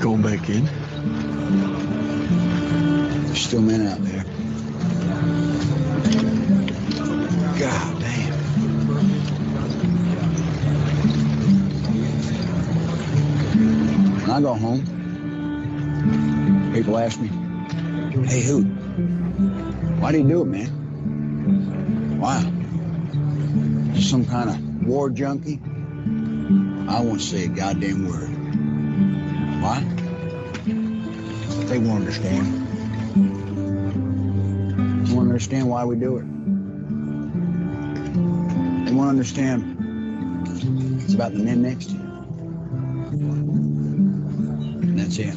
Going back in. There's still men out there. God damn. When I go home, people ask me, hey, Hoot, why do you do it, man? Why? You some kind of war junkie? I won't say a goddamn word. Why? They won't understand. They won't understand why we do it. They won't understand it's about the men next to you. And that's it.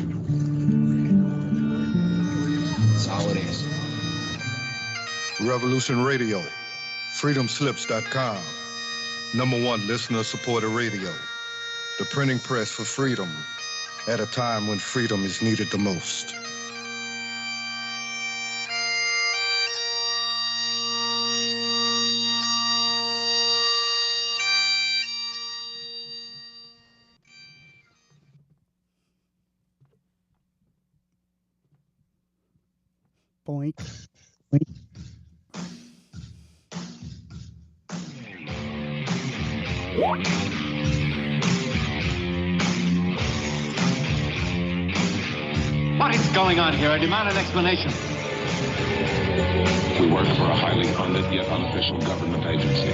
That's all it is. Revolution Radio, freedomslips.com, #1 listener-supported radio, the printing press for freedom at a time when freedom is needed the most. Point. What is going on here? I demand an explanation. We work for a highly funded yet unofficial government agency.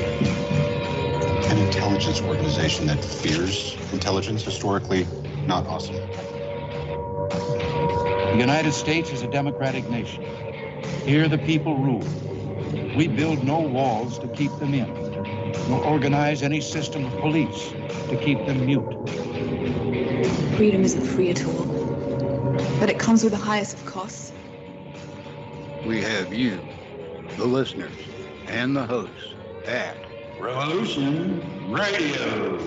An intelligence organization that fears intelligence, historically not awesome. The United States is a democratic nation. Here the people rule. We build no walls to keep them in, nor organize any system of police to keep them mute. Freedom isn't free at all, but it comes with the highest of costs. We have you, the listeners, and the hosts at Revolution Radio.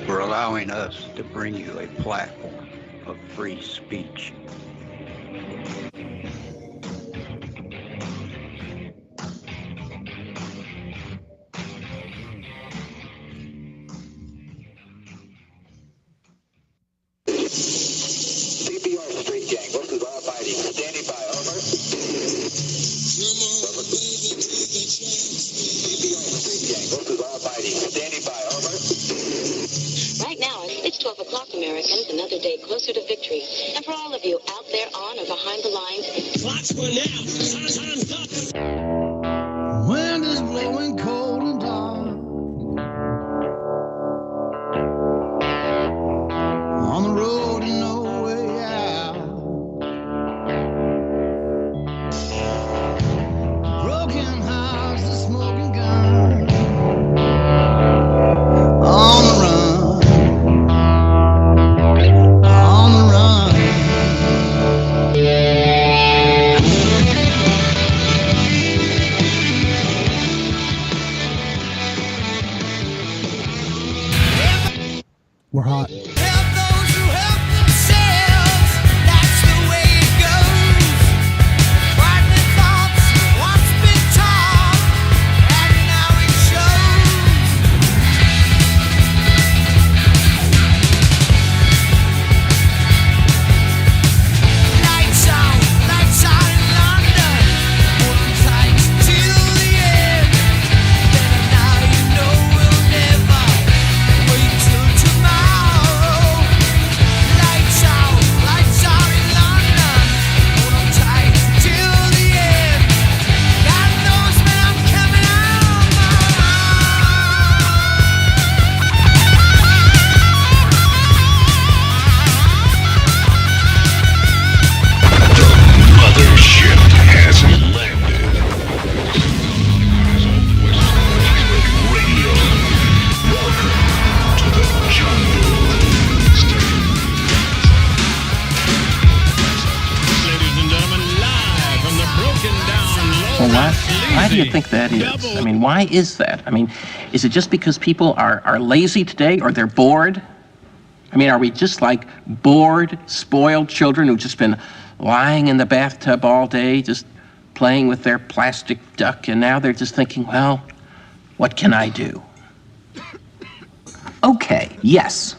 for allowing us to bring you a platform of free speech. CPR street gang, what is our fighting? Standing by, over. CPR street gang, what is our fighting? Standing by, over. Right now, it's 12 o'clock, Americans, another day closer to victory. And for all of you out there on or behind the lines, clock's for now. Time's up. Wind is blowing cold and dark. On the road and no way out. Broken house, the smoking gun. On the run. On the run. We're hot. Help those who help themselves. That's the way it goes. Frightening thoughts, what's been taught, and now it shows. Lights out in London. Hold on tight till the end. Better now you know we'll never wait till tomorrow. Lights out in London. Hold on tight till the end. God knows when I'm coming out. Mothership has landed. Radio. Welcome to the jungle. Ladies and gentlemen, live from the broken down Well, low. why do you think that is? I mean, why is that? I mean, is it just because people are lazy today or they're bored? I mean, are we just like bored, spoiled children who've just been lying in the bathtub all day, just playing with their plastic duck, and now they're just thinking, well, what can I do? Okay, yes.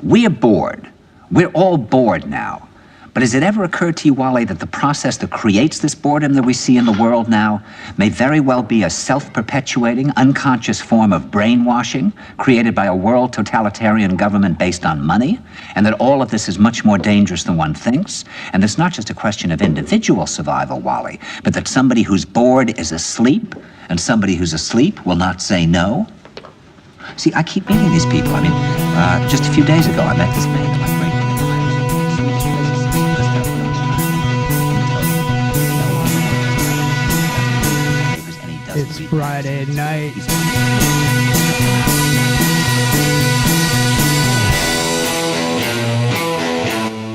We are bored. We're all bored now. But has it ever occurred to you, Wally, that the process that creates this boredom that we see in the world now may very well be a self-perpetuating, unconscious form of brainwashing created by a world totalitarian government based on money, and that all of this is much more dangerous than one thinks? And it's not just a question of individual survival, Wally, but that somebody who's bored is asleep, and somebody who's asleep will not say no? See, I keep meeting these people. I mean, just a few days ago, I met this man. It's Friday night.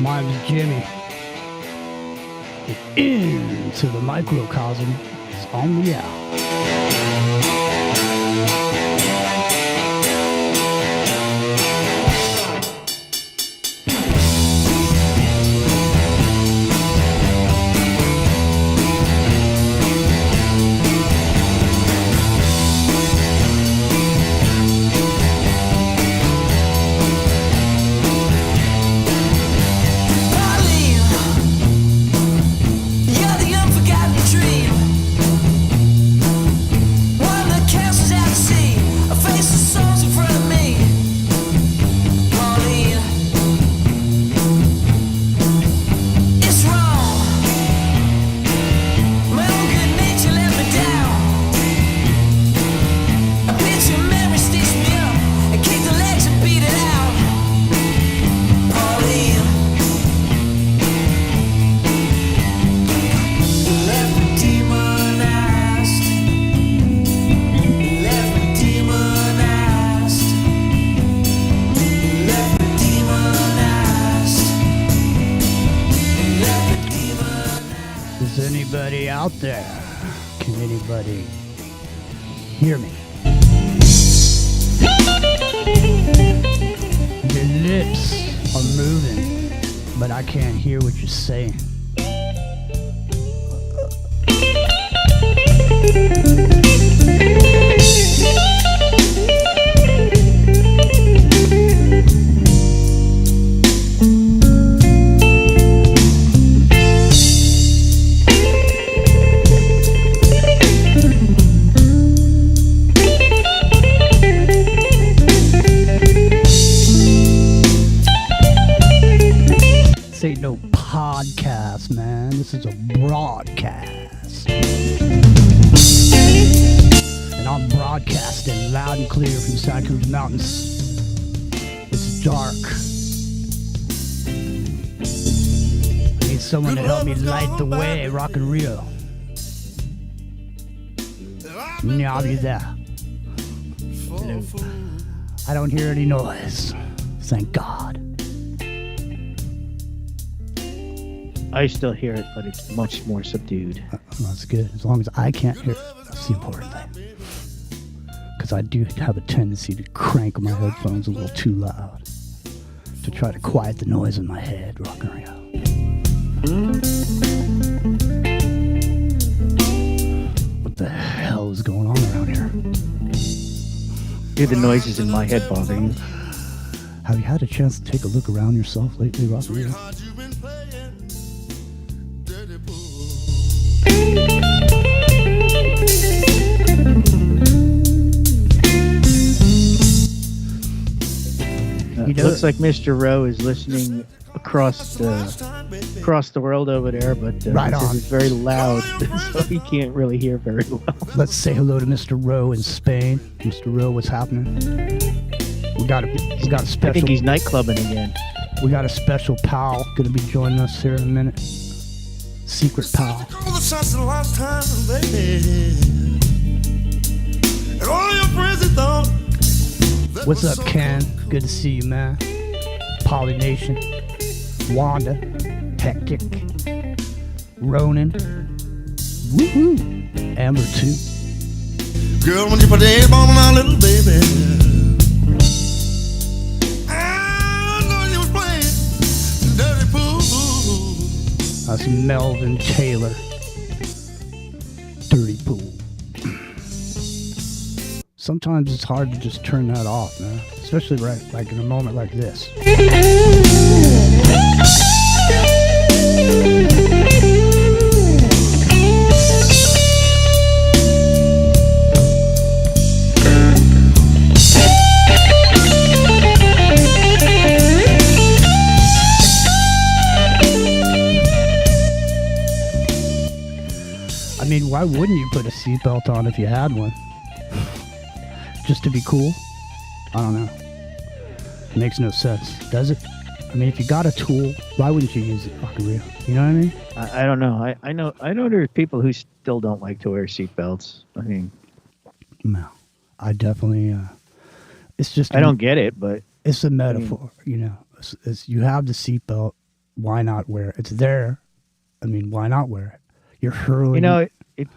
My name's Jimmy. Into the microcosm is on the out. Out there, can anybody hear me? Your lips are moving, but I can't hear what you're saying. This ain't no podcast, man. This is a broadcast. And I'm broadcasting loud and clear from Santa Cruz Mountains. It's dark. I need someone to help me light the way, rock and Rio. I'll be there. Hello. I don't hear any noise. Thank God. I still hear it, but it's much more subdued. That's good. As long as I can't hear it, that's the important thing. Because I do have a tendency to crank my headphones a little too loud to try to quiet the noise in my head, rock and roll. What the hell is going on around here? Hear the noises in my head bother you? Have you had a chance to take a look around yourself lately, rock and roll? It looks like Mr. Rowe is listening across the world over there, but right on. It's very loud, so he can't really hear very well. Let's say hello to Mr. Rowe in Spain. Mr. Rowe, what's happening? We got a special. I think he's nightclubbing again. We got a special pal going to be joining us here in a minute. Secret pal. What's up, Ken? Good to see you, man. Polynation, Wanda, Hectic, Ronan, woohoo, Amber too. Girl, when you put the A-bomb on my little baby, I know you was playing dirty pool. That's Melvin Taylor, Dirty Pool. sometimes it's hard to just turn that off, man. Especially right, like in a moment like this. I mean, why wouldn't you put a seatbelt on if you had one? Just to be cool? I don't know. It makes no sense, does it? I mean, if you got a tool, why wouldn't you use it? Fucking real. You know what I mean? I don't know. I know there's people who still don't like to wear seatbelts. I mean, no, I definitely. It's just. I don't get it, but it's a metaphor. You know, it's you have the seatbelt. Why not wear it? It's there. I mean, why not wear it? You're hurling. You know,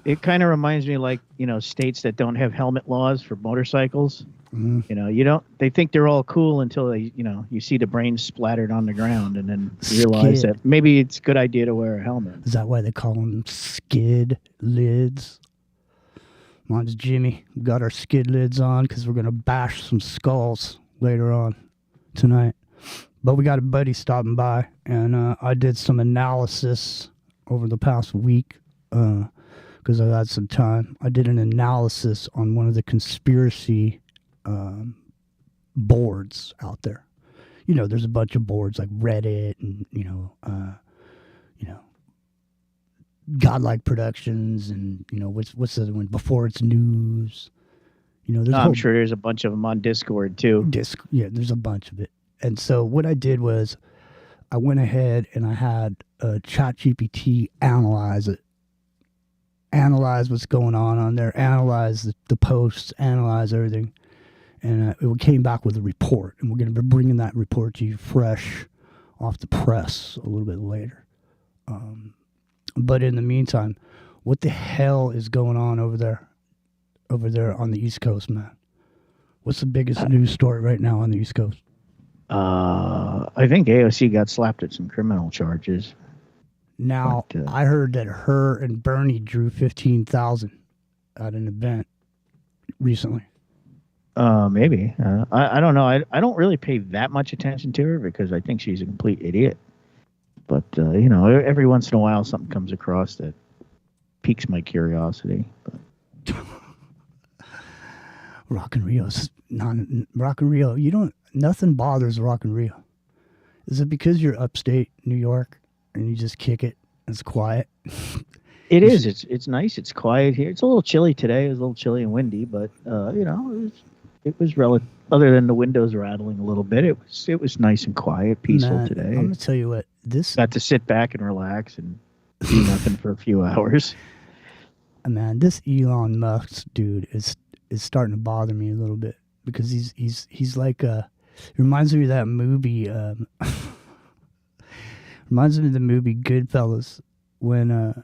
it kind of reminds me like, you know, states that don't have helmet laws for motorcycles. Mm-hmm. You know, they think they're all cool until they, you know, you see the brains splattered on the ground and then realize that maybe it's a good idea to wear a helmet. Is that why they call them skid lids? Mine's Jimmy. We got our skid lids on because we're going to bash some skulls later on tonight. But we got a buddy stopping by, and I did some analysis over the past week because I've had some time. I did an analysis on one of the conspiracy boards out there. You know, there's a bunch of boards like Reddit and, you know, Godlike Productions and, you know, what's the other one? Before It's News. You know, I'm sure there's a bunch of them on Discord too. Yeah, there's a bunch of it. And so what I did was I went ahead and I had ChatGPT analyze it. Analyze what's going on there, analyze the posts, analyze everything. And it came back with a report. And we're going to be bringing that report to you fresh off the press a little bit later. But in the meantime, what the hell is going on over there on the East Coast, man? What's the biggest news story right now on the East Coast? I think AOC got slapped at some criminal charges. Now, I heard that her and Bernie drew 15,000 at an event recently. Maybe. I don't know. I don't really pay that much attention to her because I think she's a complete idiot. But, you know, every once in a while something comes across that piques my curiosity. But. Rock and Rio's Rock and Rio. Nothing bothers Rock and Rio. Is it because you're upstate New York and you just kick it? It's quiet. It is. It's nice. It's quiet here. It's a little chilly today. It was a little chilly and windy, but you know, it was relative. Other than the windows rattling a little bit, it was nice and quiet, peaceful today. I'm gonna tell you what. Got to sit back and relax and do nothing for a few hours. Man, this Elon Musk dude is starting to bother me a little bit because he's like it reminds me of that movie. Reminds me of the movie Goodfellas when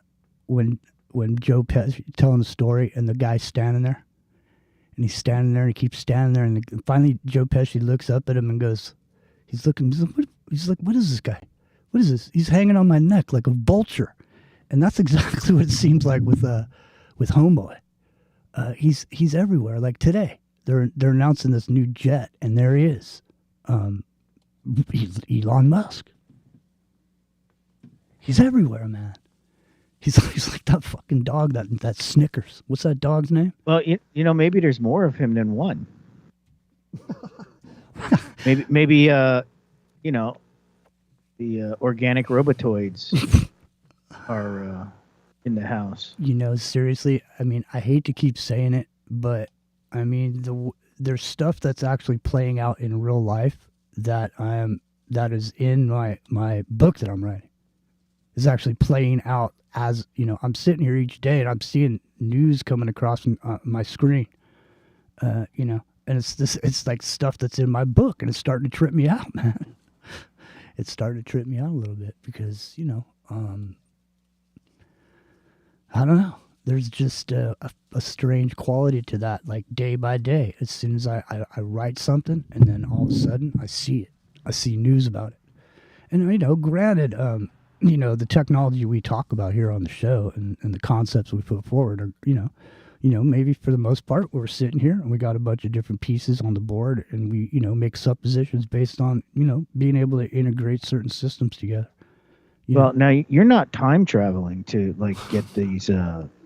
Joe Pesci telling the story and the guy's standing there, and he's standing there and he keeps standing there, and finally Joe Pesci looks up at him and goes, he's like, what is this guy? What is this? He's hanging on my neck like a vulture, and that's exactly what it seems like with Homeboy. He's everywhere. Like today, they're announcing this new jet, and there he is, Elon Musk. He's everywhere, man. He's like that fucking dog that Snickers. What's that dog's name? Well, you know, maybe there's more of him than one. maybe you know, the organic robotoids are in the house. You know, seriously, I mean, I hate to keep saying it, but I mean, there's stuff that's actually playing out in real life that is in my book that I'm writing. Is actually playing out as, you know, I'm sitting here each day and I'm seeing news coming across my screen, you know, and it's like stuff that's in my book, and it's starting to trip me out, man. It's starting to trip me out a little bit because, you know, I don't know. There's just a strange quality to that, like day by day. As soon as I write something, and then all of a sudden I see it. I see news about it. And, you know, granted, you know, the technology we talk about here on the show and the concepts we put forward are, you know, maybe for the most part, we're sitting here and we got a bunch of different pieces on the board, and we, make suppositions based on, being able to integrate certain systems together. Well, now you're not time traveling to like get these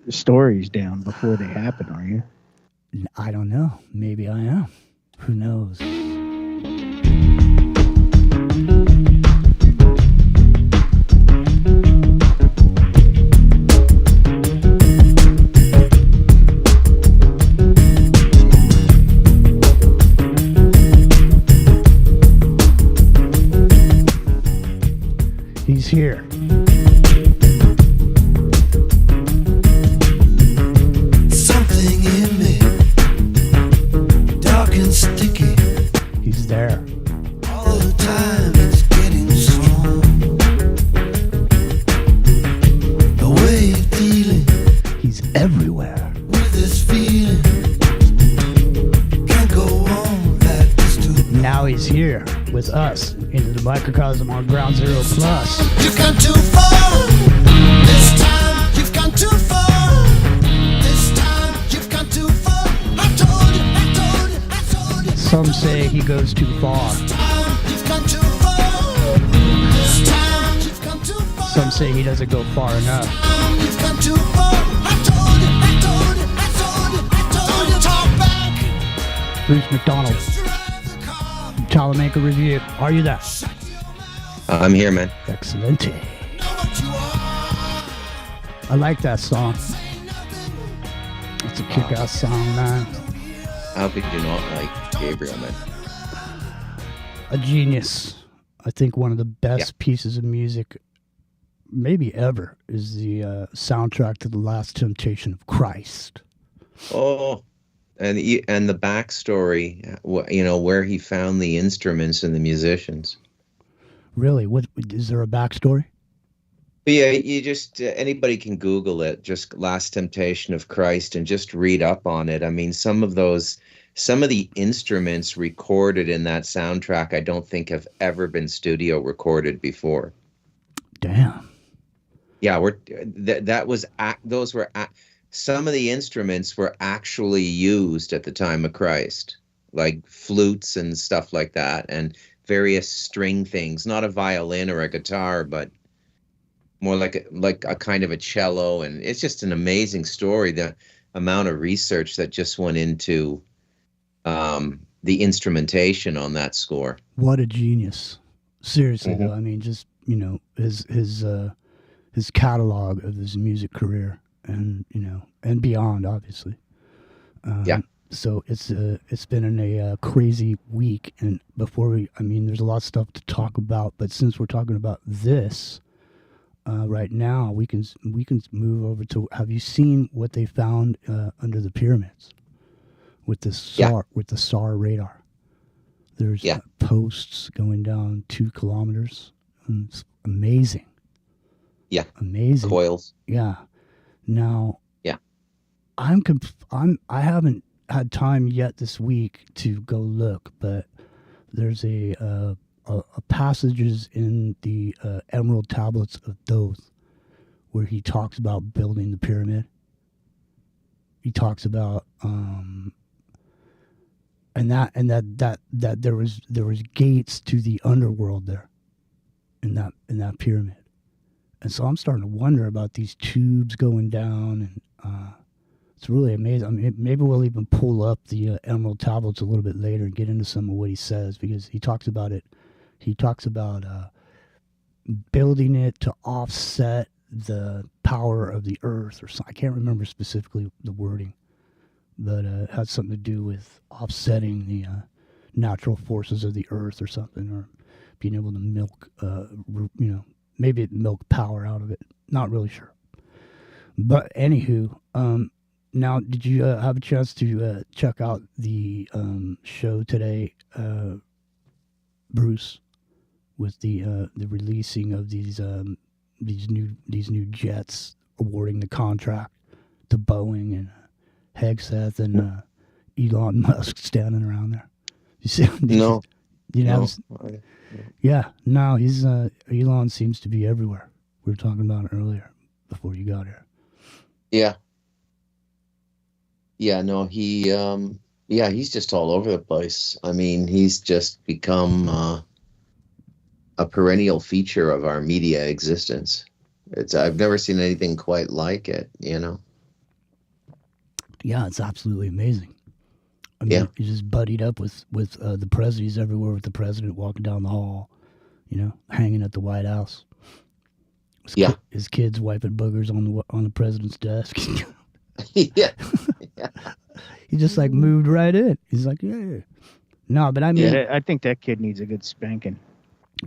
stories down before they happen, are you? I don't know. Maybe I am. Who knows? He's here. Something in me, dark and sticky. He's there. All the time it's getting strong. The way you're dealing He's everywhere. with this feeling can't go on like this too. Now he's here with us into the microcosm on Ground Zero Plus. You've gone too far. This time you've gone too far. This time you've gone too far. I told you, I told you, I told you. Some say he goes too far. You've gone too far. This time you've gone too far. Some say he doesn't go far enough. You've gone too far. I told you, I told you, I told you, I told you. Talk back. Bruce McDonald. Talamanca Review. Are you there? I'm here, man. Excellent. I like that song. It's a kick-ass song, man. How could you not like Gabriel, man? A genius. I think one of the best pieces of music maybe ever is the soundtrack to The Last Temptation of Christ. Oh, and the backstory, where he found the instruments and the musicians. Really? What is there a backstory? Yeah, you just anybody can Google it. Just Last Temptation of Christ and just read up on it. I mean, some of the instruments recorded in that soundtrack, I don't think have ever been studio recorded before. Damn. Yeah, some of the instruments were actually used at the time of Christ, like flutes and stuff like that, and various string things, not a violin or a guitar, but more like a kind of a cello. And it's just an amazing story, the amount of research that just went into the instrumentation on that score. What a genius. Seriously, though, I mean, just, his catalog of his music career and, and beyond, obviously. So it's been in a crazy week, and there's a lot of stuff to talk about, but since we're talking about this right now, we can move over to, have you seen what they found under the pyramids with the SAR radar? There's posts going down 2 kilometers. And it's amazing. Yeah. Amazing. Coils. Yeah. Now. Yeah. I haven't had time yet this week to go look, but there's a passages in the Emerald Tablets of Thoth where he talks about building the pyramid. He talks about that there was gates to the underworld there in that pyramid. And so I'm starting to wonder about these tubes going down, and it's really amazing. I mean, maybe we'll even pull up the Emerald Tablets a little bit later and get into some of what he says, because he talks about it. He talks about building it to offset the power of the earth, or something. I can't remember specifically the wording, but it has something to do with offsetting the natural forces of the earth or something, or being able to milk, maybe milk power out of it. Not really sure. But anywho, now, did you have a chance to check out the show today, Bruce, with the releasing of these new jets, awarding the contract to Boeing and Hegseth and Elon Musk standing around there? You see? No. Yeah. No, he's Elon seems to be everywhere. We were talking about it earlier before you got here. Yeah. Yeah, no, he's just all over the place. I mean, he's just become a perennial feature of our media existence. I've never seen anything quite like it, you know? Yeah, it's absolutely amazing. I mean, Yeah. he's just buddied up with the president. He's everywhere with the president, walking down the hall, hanging at the White House. His kids wiping boogers on the president's desk. Yeah. He just like moved right in. He's like, yeah. No, but I mean, I think that kid needs a good spanking.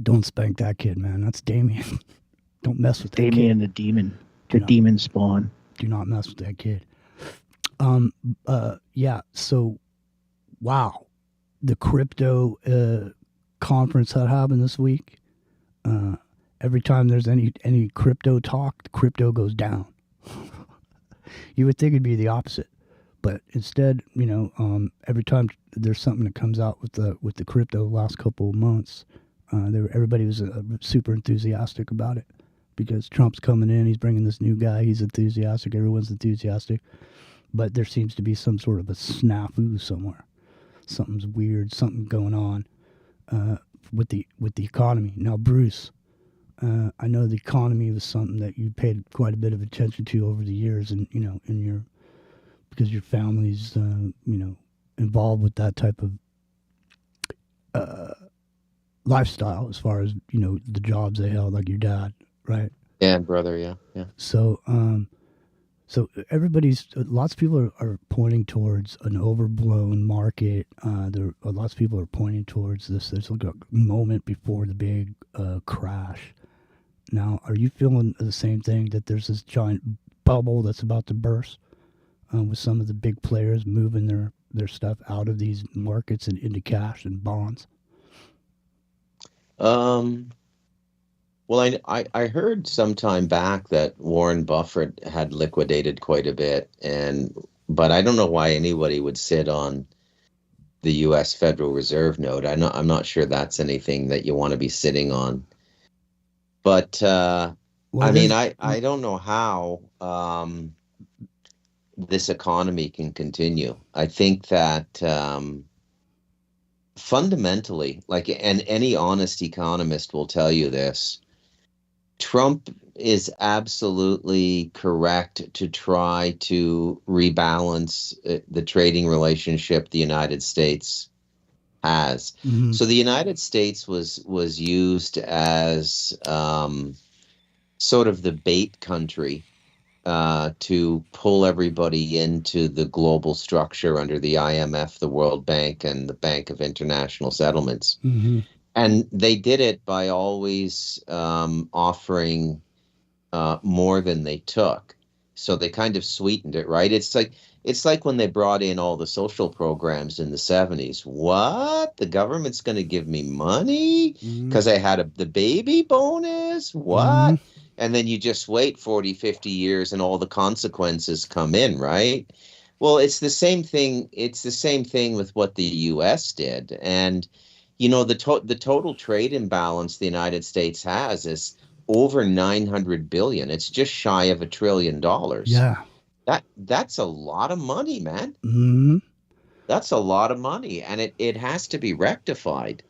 Don't spank that kid, man. That's Damien. Don't mess with that Damien kid. the demon. Demon spawn. Do not mess with that kid. Yeah. So, wow, the crypto conference that happened this week. Every time there's any crypto talk, the crypto goes down. You would think it'd be the opposite, but instead, every time there's something that comes out with the crypto the last couple of months, everybody was super enthusiastic about it because Trump's coming in. He's bringing this new guy. He's enthusiastic. Everyone's enthusiastic, but there seems to be some sort of a snafu somewhere. Something's weird. Something going on with the economy. Now, Bruce, I know the economy was something that you paid quite a bit of attention to over the years, and because your family's involved with that type of lifestyle as far as the jobs they held, like your dad, right? Yeah, brother. Yeah. So lots of people are pointing towards an overblown market. Lots of people are pointing towards this. There's like a moment before the big crash. Now, are you feeling the same thing, that there's this giant bubble that's about to burst with some of the big players moving their stuff out of these markets and into cash and bonds? Well, I heard some time back that Warren Buffett had liquidated quite a bit, but I don't know why anybody would sit on the U.S. Federal Reserve note. I'm not sure that's anything that you want to be sitting on. But I don't know how this economy can continue. I think that fundamentally, and any honest economist will tell you this, Trump is absolutely correct to try to rebalance the trading relationship the United States has. Mm-hmm. So the United States was used as sort of the bait country to pull everybody into the global structure under the IMF, the World Bank, and the Bank of International Settlements. Mm-hmm. And they did it by always offering more than they took. So they kind of sweetened it, right? It's like when they brought in all the social programs in the 70s. What? The government's going to give me money because I had the baby bonus? What? Mm-hmm. And then you just wait 40, 50 years and all the consequences come in, right? Well, it's the same thing. It's the same thing with what the U.S. did. And, the total trade imbalance the United States has is over $900 billion. It's just shy of $1 trillion. Yeah. That's a lot of money, man. Mm-hmm. That's a lot of money, and it has to be rectified.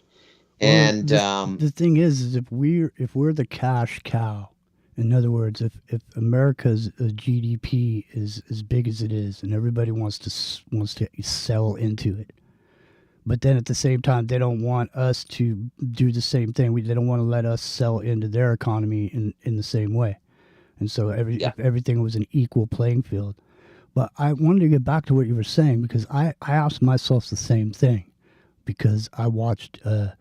Well, and the thing is if we're the cash cow, in other words, if America's GDP is as big as it is, and everybody wants to sell into it, but then at the same time they don't want us to do the same thing. They don't want to let us sell into their economy in the same way. And so if everything was an equal playing field. But I wanted to get back to what you were saying, because I asked myself the same thing, because I watched a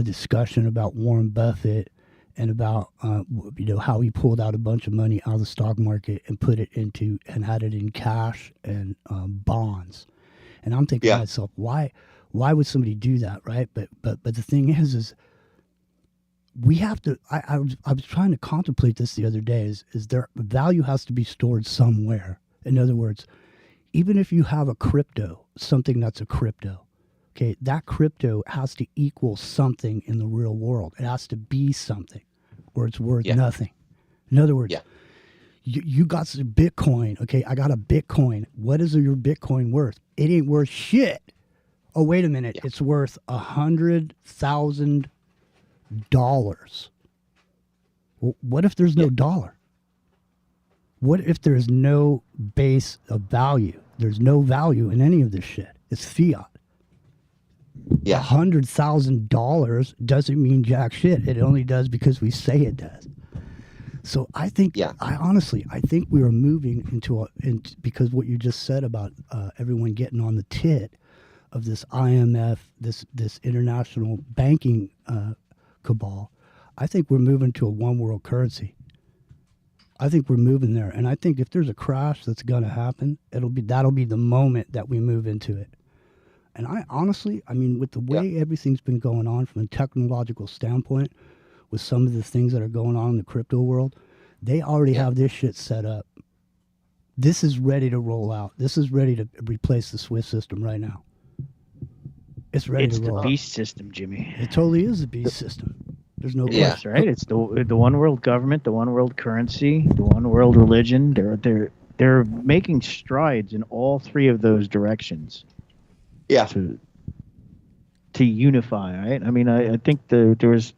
discussion about Warren Buffett and about how he pulled out a bunch of money out of the stock market and put it into and had it in cash and bonds. And I'm thinking to myself, why would somebody do that, right? But the thing is we have to. I was trying to contemplate this the other day. Is there value has to be stored somewhere? In other words, even if you have a crypto, something that's a crypto, okay, that crypto has to equal something in the real world. It has to be something, or it's worth nothing. In other words, You got some Bitcoin. Okay, I got a Bitcoin. What is your Bitcoin worth? It ain't worth shit. Oh, wait a minute. It's worth $100,000. Well, what if there's no dollar? What if there's no base of value? There's no value in any of this shit. It's fiat. Yeah. $100,000 doesn't mean jack shit. It only does because we say it does. So I think, I think we are moving into because what you just said about everyone getting on the tit of this IMF, this international banking cabal. I think we're moving to a one world currency. I think we're moving there, and I think if there's a crash that's going to happen, that'll be the moment that we move into it. And I honestly, I mean, with the way everything's been going on from a technological standpoint, with some of the things that are going on in the crypto world, they already have this shit set up. This is ready to roll out. This is ready to replace the Swift system right now. It's ready to roll. It's the beast system, Jimmy. It totally is the beast system. There's no question, right? It's the one world government, the one world currency, the one world religion. They're making strides in all three of those directions. Yeah. To unify, right? I mean, I think there was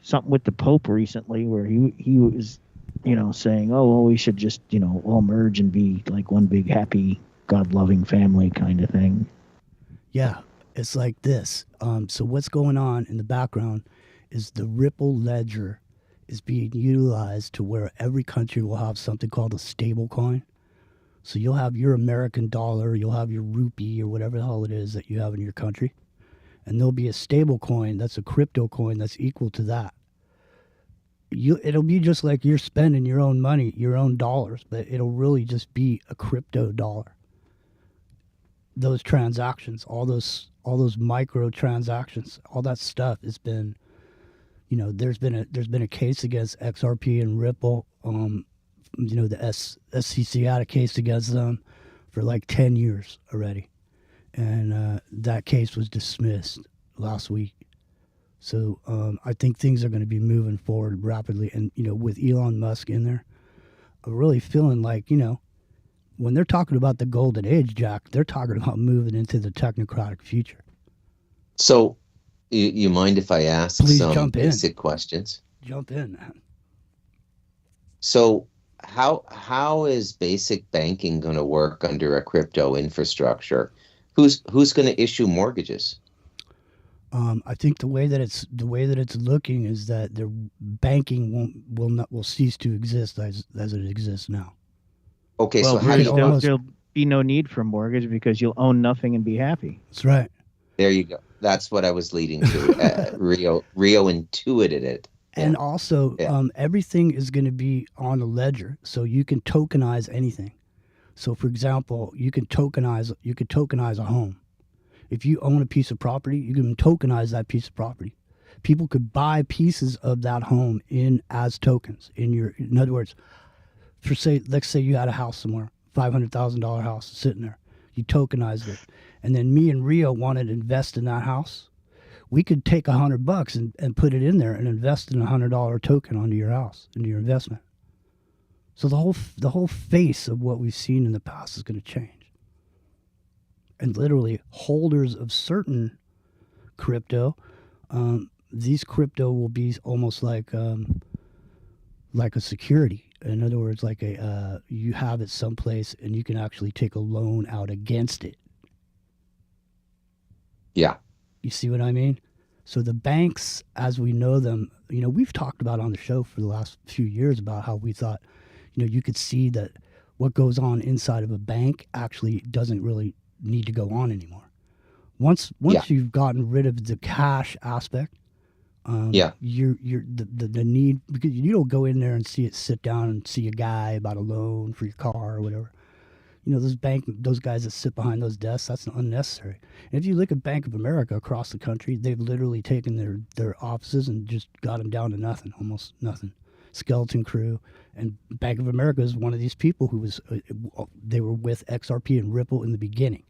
something with the Pope recently where he was, saying, oh, well, we should just, all merge and be like one big happy God-loving family kind of thing. Yeah, it's like this. So what's going on in the background is the Ripple ledger is being utilized to where every country will have something called a stable coin. So you'll have your American dollar, you'll have your rupee or whatever the hell it is that you have in your country. And there'll be a stable coin that's a crypto coin that's equal to that. It'll be just like you're spending your own money, your own dollars, but it'll really just be a crypto dollar. Those transactions, all those micro transactions, all that stuff has been, there's been a case against XRP and Ripple. The SEC had a case against them for like 10 years already. And that case was dismissed last week. So I think things are going to be moving forward rapidly. And, with Elon Musk in there, I'm really feeling like, when they're talking about the golden age, Jack, they're talking about moving into the technocratic future. So you mind if I ask some basic questions? Jump in, man. So how is basic banking going to work under a crypto infrastructure? Who's going to issue mortgages? I think the way that it's looking is that their banking will cease to exist as it exists now. Okay, well, so how do you there'll be no need for mortgage because you'll own nothing and be happy. That's right. There you go. That's what I was leading to. Rio intuited it. And also, everything is going to be on a ledger, so you can tokenize anything. So, for example, you can tokenize a home. If you own a piece of property, you can tokenize that piece of property. People could buy pieces of that home as tokens. In other words, let's say you had a house somewhere, $500,000 house sitting there. You tokenized it, and then me and Rio wanted to invest in that house. We could take $100 and put it in there and invest in a $100 token onto your house, into your investment. So the whole face of what we've seen in the past is going to change. And literally, holders of certain crypto, these crypto will be almost like a security. In other words, like you have it someplace and you can actually take a loan out against it. Yeah. You see what I mean? So the banks, as we know them, we've talked about on the show for the last few years about how we thought, you could see that what goes on inside of a bank actually doesn't really need to go on anymore. Once you've gotten rid of the cash aspect, you're the need, because you don't go in there and sit down and see a guy about a loan for your car or whatever. Those guys that sit behind those desks, that's unnecessary. And if you look at Bank of America across the country, they've literally taken their offices and just got them down to nothing, almost nothing. Skeleton crew. And Bank of America is one of these people who they were with XRP and Ripple in the beginning.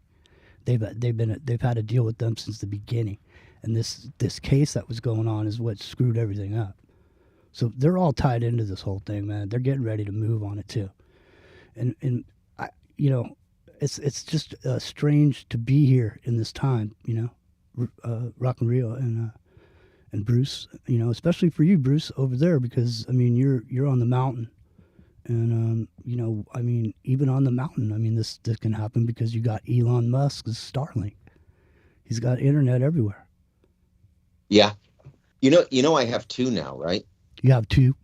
They've had to deal with them since the beginning. And this case that was going on is what screwed everything up. So they're all tied into this whole thing, man. They're getting ready to move on it too. And I, it's just strange to be here in this time, Rock and Rio and Bruce, especially for you, Bruce, over there, because I mean you're on the mountain, and even on the mountain, this can happen because you got Elon Musk's Starlink. He's got internet everywhere. Yeah, I have two now, right? You have two.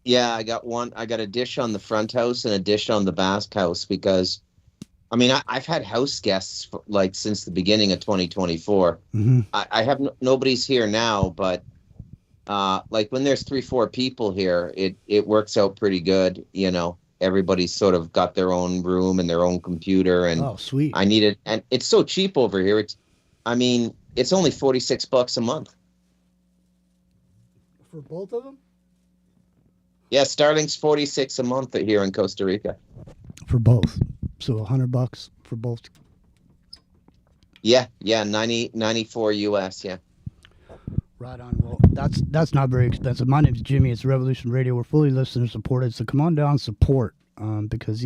Yeah, I got one. I got a dish on the front house and a dish on the back house because, I've had house guests since the beginning of 2024. Mm-hmm. I have nobody's here now, but when there's 3-4 people here, it works out pretty good. Everybody's sort of got their own room and their own computer, and oh, sweet. I need it, and it's so cheap over here. It's only $46 a month. For both of them? Yeah, Starlink's $46 a month here in Costa Rica. For both. So $100 for both. Yeah, 94 US, yeah. Right on. Well, that's not very expensive. My name's Jimmy. It's Revolution Radio. We're fully listener supported. So come on down and support. Because,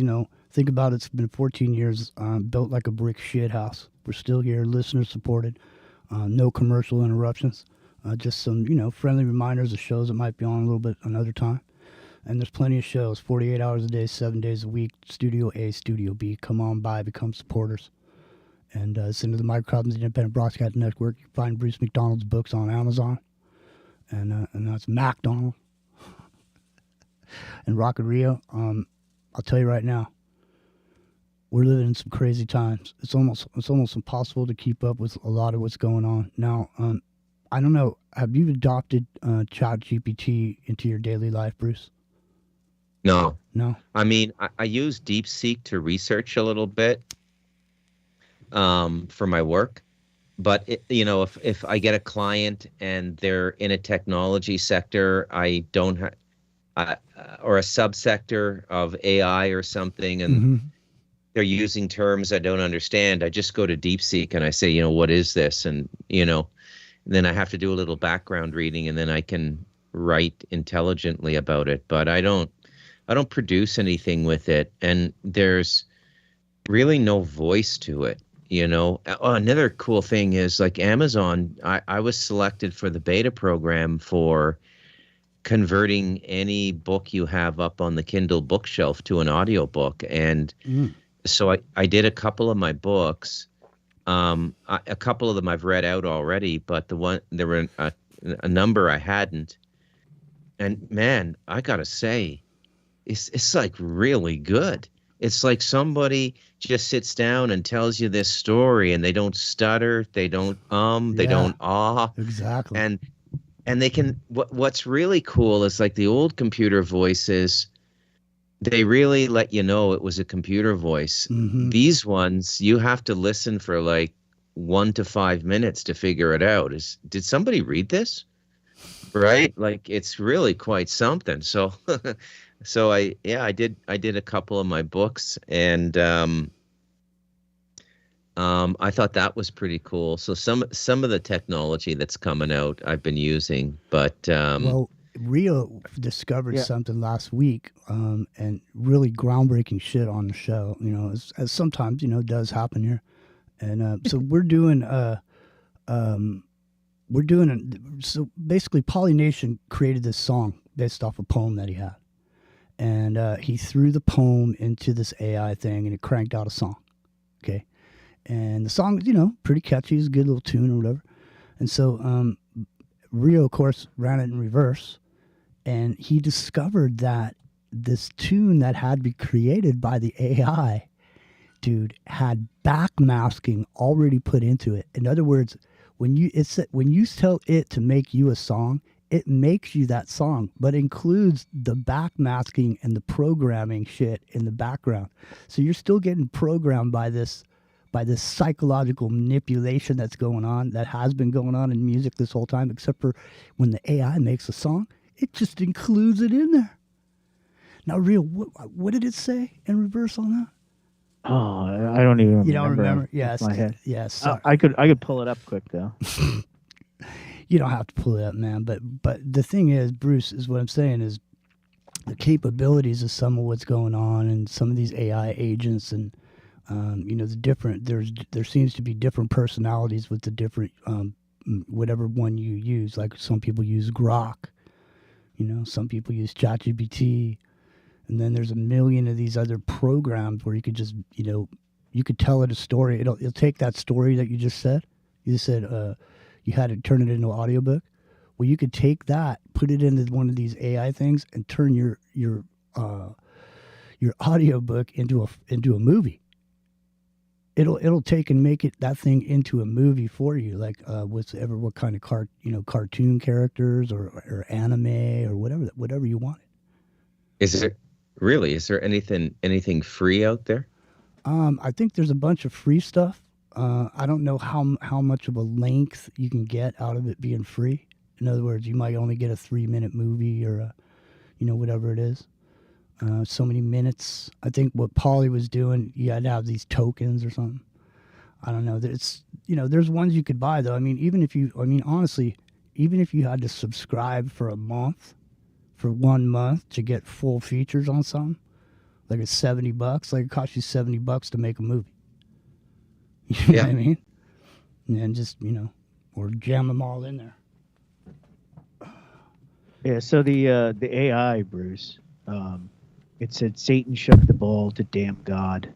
think about it. It's been 14 years, built like a brick shit house. We're still here, listener supported. No commercial interruptions. Just some, friendly reminders of shows that might be on a little bit another time. And there's plenty of shows, 48 hours a day, 7 days a week, Studio A, Studio B. Come on by, become supporters. And listen to the Microcosmos Independent Broadcast Network. You can find Bruce McDonald's books on Amazon. And that's MacDonald. And Rock and Rio. I'll tell you right now, we're living in some crazy times. It's almost impossible to keep up with a lot of what's going on. Now, I don't know, have you adopted ChatGPT into your daily life, Bruce? No. I use DeepSeek to research a little bit for my work. But, if I get a client and they're in a technology sector, I don't have, or a subsector of AI or something, and they're using terms I don't understand, I just go to DeepSeek and I say, what is this? And, then I have to do a little background reading, and then I can write intelligently about it. But I don't produce anything with it, and there's really no voice to it. Another cool thing is Amazon. I was selected for the beta program for converting any book you have up on the Kindle bookshelf to an audiobook, and so I did a couple of my books. A couple of them I've read out already, but there were a number I hadn't. And man, I gotta say, it's really good. It's like somebody just sits down and tells you this story, and they don't stutter, they don't they don't exactly. And they can. What's really cool is the old computer voices. They really let you know it was a computer voice. Mm-hmm. These ones, you have to listen for 1 to 5 minutes to figure it out. Did somebody read this? Right? It's really quite something. So, I did a couple of my books, and I thought that was pretty cool. So some of the technology that's coming out, I've been using, but well, Rio discovered something last week, and really groundbreaking shit on the show, as sometimes, does happen here. And so we're doing, so basically Polynation created this song based off a poem that he had. And he threw the poem into this AI thing, and it cranked out a song. Okay. And the song, pretty catchy, it's a good little tune or whatever. And so Rio, of course, ran it in reverse. And he discovered that this tune that had been created by the AI, dude, had backmasking already put into it. In other words, when you tell it to make you a song, it makes you that song, but includes the backmasking and the programming shit in the background. So you're still getting programmed by this psychological manipulation that's going on, that has been going on in music this whole time, except for when the AI makes a song. It just includes it in there. Now, Real, what did it say in reverse on that? Oh, I don't even remember. You don't remember? Yes. My head. Yes. I could pull it up quick though. You don't have to pull it up, man. But the thing is, Bruce, is what I'm saying is the capabilities of some of what's going on and some of these AI agents and the different there seems to be different personalities with the different whatever one you use. Like some people use Grok, some people use ChatGPT, and then there's a million of these other programs where you could just you could tell it a story. It'll take that story that you just said. You just said you had to turn it into an audiobook. Well, you could take that, put it into one of these AI things, and turn your audiobook into a movie. It'll take and make that thing into a movie for you, like what kind of cartoon characters or anime or whatever you want. Is there anything free out there? I think there's a bunch of free stuff. I don't know how much of a length you can get out of it being free. In other words, you might only get a 3-minute movie or whatever it is. So many minutes. I think what Polly was doing, you had to have these tokens or something. I don't know. There's ones you could buy though. Honestly, even if you had to subscribe for 1 month to get full features on something, like it's $70, like it costs you $70 to make a movie. You know what I mean? And just, or jam them all in there. Yeah, so the AI, Bruce, it said Satan shook the ball to damn God.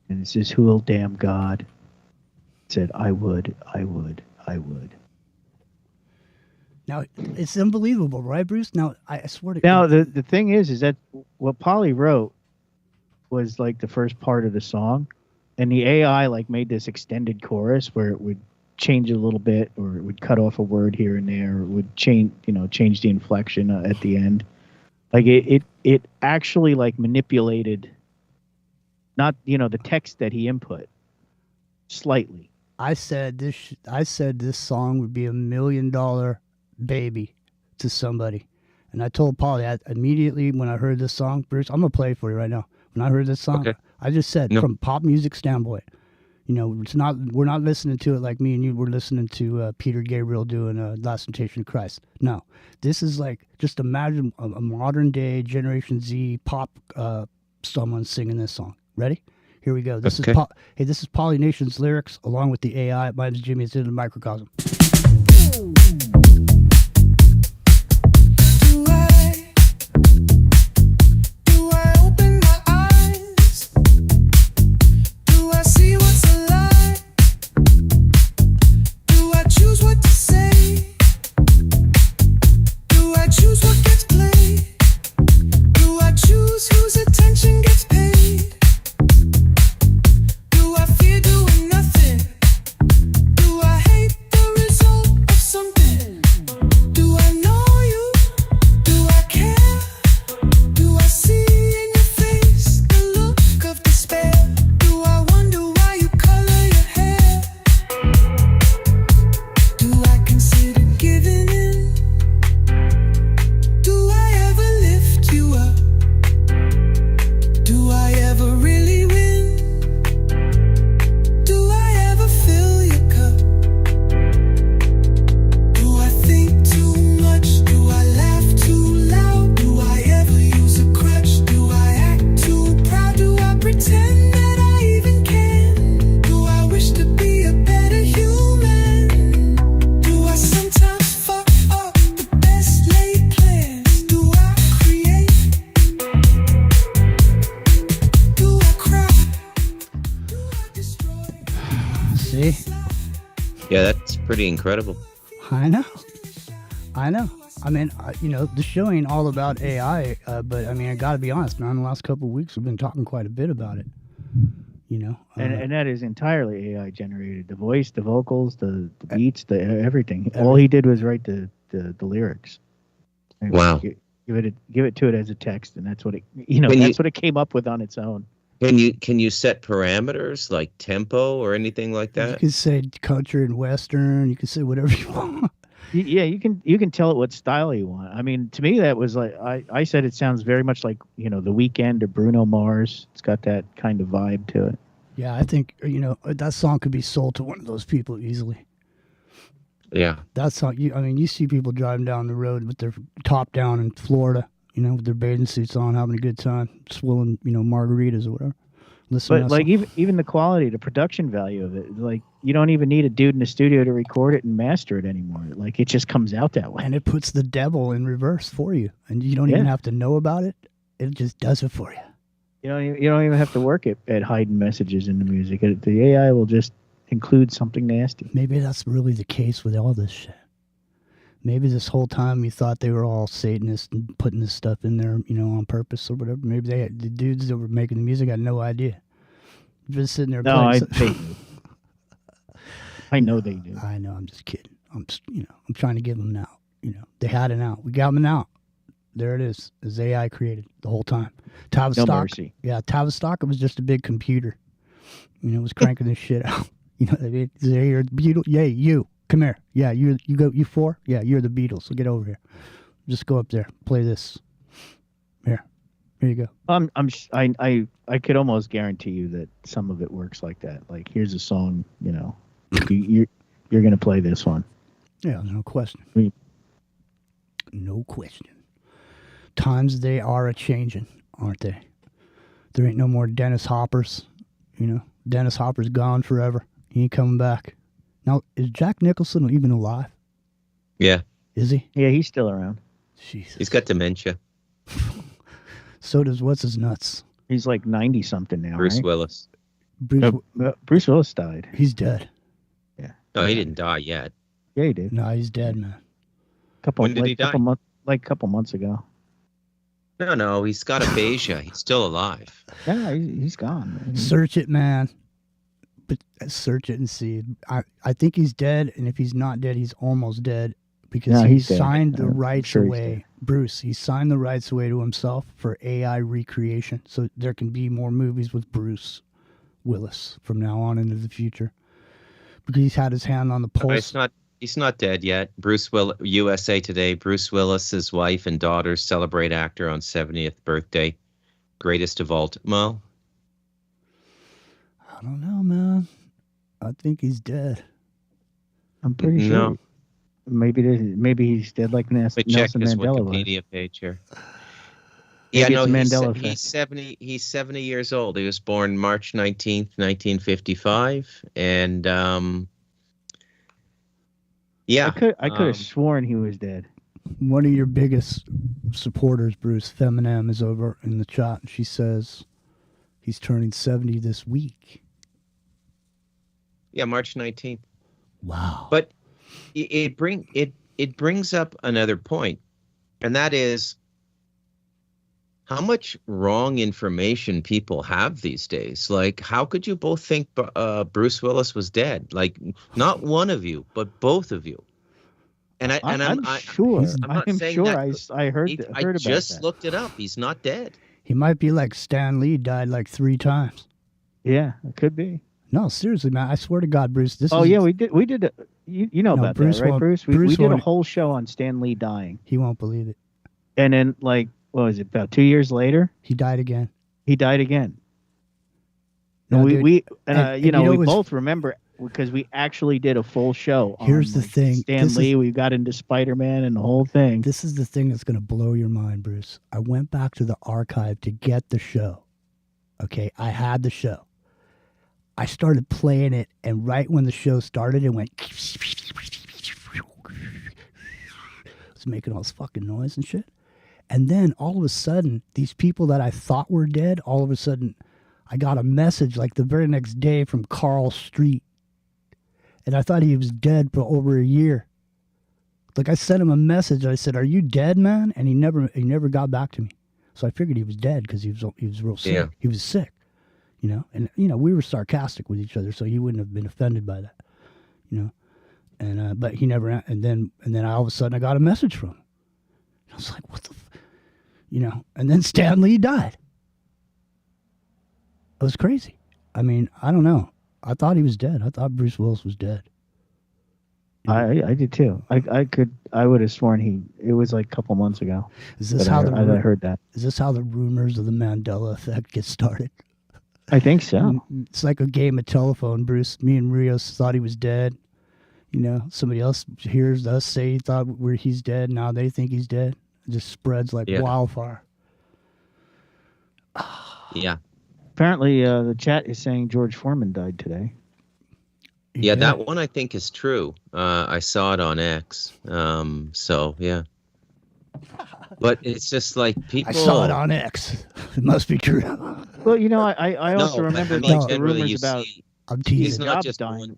And it says, who'll damn God? It said, I would. Now, it's unbelievable, right, Bruce? Now, I swear to God. Now, the thing is that what Polly wrote was like the first part of the song. And the AI like made this extended chorus where it would change a little bit, or it would cut off a word here and there, or it would change the inflection at the end. Like it actually like manipulated, not the text that he input, slightly. I said this song would be $1 million baby to somebody, and I told Polly immediately when I heard this song, Bruce, I'm gonna play it for you right now. When I heard this song, okay. I just said from pop music standpoint, we're not listening to it like me and you were listening to Peter Gabriel doing Last Temptation of Christ. No, this is like, just imagine a modern day Generation Z pop someone singing this song. Ready? Here we go. This is Poly Nation's lyrics along with the AI. My name is Jimmy. It's in the microcosm. Yeah, that's pretty incredible. I know. I mean, the show ain't all about AI, but I mean, I got to be honest, man. The last couple of weeks, we've been talking quite a bit about it. And that is entirely AI generated. The voice, the vocals, the beats, the everything. All he did was write the lyrics. And wow. Give it to it as a text, and that's what it what it came up with on its own. Can you set parameters like tempo or anything like that? You can say country and western. You can say whatever you want. Yeah, you can tell it what style you want. I mean, to me, that was like I said it sounds very much like The Weeknd or Bruno Mars. It's got that kind of vibe to it. Yeah, I think that song could be sold to one of those people easily. Yeah. That's how you. I mean, you see people driving down the road with their top down in Florida, with their bathing suits on, having a good time, swilling, margaritas or whatever. Listen, But like even the quality, the production value of it, like you don't even need a dude in the studio to record it and master it anymore. Like it just comes out that way. And it puts the devil in reverse for you, and you don't even have to know about it. It just does it for you. You don't even have to work at hiding messages in the music. The AI will just include something nasty. Maybe that's really the case with all this shit. Maybe this whole time you thought they were all Satanists and putting this stuff in there, on purpose or whatever. Maybe the dudes that were making the music had no idea. Just sitting there playing. I know they do. I know. I'm just kidding. I'm trying to give them an out. They had an out. We got them an out. There it is. It's AI created the whole time. Tavistock. No mercy. Yeah, Tavistock. It was just a big computer. It was cranking this shit out. You know what I mean? You're the Beatles. Yeah, you come here. Yeah, you four. Yeah, you're the Beatles. So get over here. Just go up there. Play this. Here you go. I could almost guarantee you that some of it works like that. Like here's a song. You're gonna play this one. Yeah, no question. No question. Times they are a changing, aren't they? There ain't no more Dennis Hoppers. Dennis Hopper's gone forever. He ain't coming back. Now, is Jack Nicholson even alive? Yeah. Is he? Yeah, he's still around. Jesus. He's got dementia. So does what's his nuts? He's like 90 something now. Bruce right? Willis. Bruce Willis died. He's dead. Yeah. No, he didn't die yet. Yeah, he did. No, he's dead, man. When did he die? A couple months ago. No, he's got aphasia. He's still alive. Yeah, he's gone. Man. Search it, man. But search it and see. I think he's dead, and if he's not dead, he's almost dead because he signed the rights away. Bruce, he signed the rights away to himself for AI recreation, so there can be more movies with Bruce Willis from now on into the future because he's had his hand on the pulse. He's not dead yet. USA Today, Bruce Willis's wife and daughter celebrate actor on 70th birthday. Greatest of all time. Well, I don't know, man. I think he's dead. I'm pretty sure. No. Maybe he's dead like Nelson Mandela was. Wikipedia page here. Yeah, no, he's 70. He's 70 years old. He was born March 19th, 1955, and yeah, I could have sworn he was dead. One of your biggest supporters, Bruce Feminem, is over in the chat, and she says he's turning 70 this week. Yeah, March 19th. Wow. But it brings up another point, and that is how much wrong information people have these days. Like, how could you both think Bruce Willis was dead? Like, not one of you, but both of you. And I'm sure. I'm not saying sure. that. I heard about that. I just looked it up. He's not dead. He might be like Stan Lee, died like 3 times. Yeah, it could be. No, seriously, man. I swear to God, Bruce. Yeah, we did. You know about Bruce that, right, Bruce? We did a won't. whole show on Stan Lee dying. He won't believe it. And then, like, what was it? About 2 years later, he died again. No, and we both remember because we actually did a full show. Here's the thing, Stan Lee. We got into Spider-Man and the whole thing. This is the thing that's going to blow your mind, Bruce. I went back to the archive to get the show. Okay, I had the show. I started playing it, and right when the show started, it went. It was making all this fucking noise and shit. And then all of a sudden, these people that I thought were dead, all of a sudden, I got a message like the very next day from Carl Street. And I thought he was dead for over a year. Like, I sent him a message. I said, "Are you dead, man?" And he never got back to me. So I figured he was dead because he was real sick. Yeah. He was sick, And we were sarcastic with each other, so he wouldn't have been offended by that, And but he never. And then all of a sudden I got a message from him. I was like, "What the?" And then Stan Lee died. It was crazy. I mean, I don't know. I thought he was dead. I thought Bruce Willis was dead. I did too. I would have sworn it was like a couple months ago. Is this I heard that? Is this how the rumors of the Mandela effect get started? I think so. It's like a game of telephone, Bruce. Me and Rios thought he was dead. You know, somebody else hears us say he thought he's dead. Now they think he's dead. It just spreads like wildfire. Yeah. Apparently, the chat is saying George Foreman died today. Yeah, that one I think is true. I saw it on X. So yeah. But it's just like people. I saw it on X. It must be true. Well, you know, I also remember the rumors about Steve Jobs dying.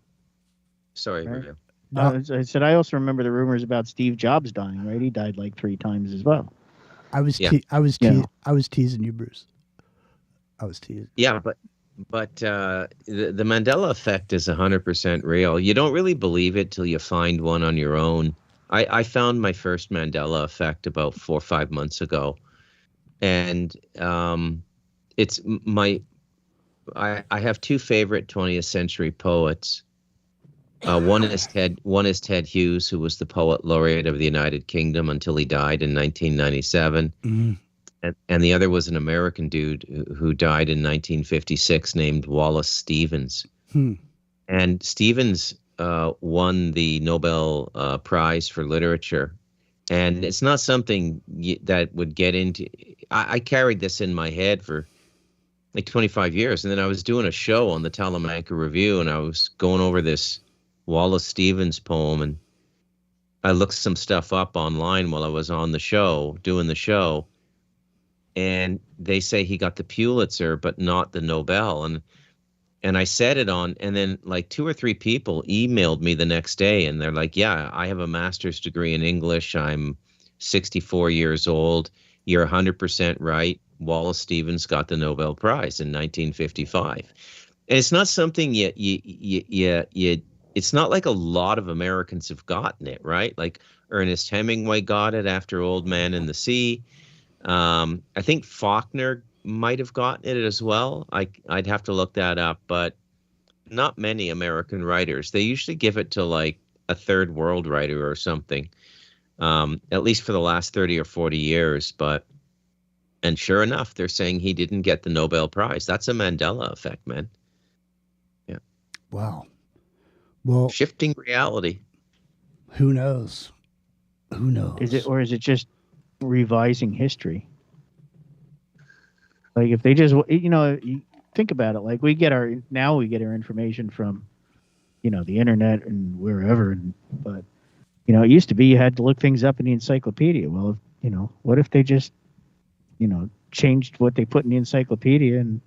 Sorry, right? I said I also remember the rumors about Steve Jobs dying. Right, he died like 3 times as well. I was teasing you, Bruce. I was teasing. Yeah, but the Mandela effect is 100% real. You don't really believe it till you find one on your own. I found my first Mandela effect about 4 or 5 months ago, and it's I have 2 favorite 20th century poets. One is Ted Hughes, who was the poet laureate of the United Kingdom until he died in 1997. Mm-hmm. And the other was an American dude who died in 1956 named Wallace Stevens. And Stevens won the Nobel Prize for Literature. And it's not something that would get into. I carried this in my head for like 25 years. And then I was doing a show on the Talamanca Review, and I was going over this Wallace Stevens poem. And I looked some stuff up online while I was on the show, doing the show. And they say he got the Pulitzer, but not the Nobel. And I said it on, and then like 2 or 3 people emailed me the next day, and they're like, yeah, I have a master's degree in English. I'm 64 years old. You're 100% right. Wallace Stevens got the Nobel Prize in 1955. And it's not something it's not like a lot of Americans have gotten it, right? Like Ernest Hemingway got it after Old Man in the Sea. I think Faulkner might have gotten it as well. I'd have to look that up, but not many American writers. They usually give it to like a third world writer or something, at least for the last 30 or 40 years. And sure enough, they're saying he didn't get the Nobel Prize. That's a Mandela effect, man. Yeah. Wow. Well, shifting reality. Who knows? Who knows? Is it just revising history? Like if they just, you think about it, like we get our information from, the internet and wherever, but it used to be you had to look things up in the encyclopedia. Well, what if they just, changed what they put in the encyclopedia, and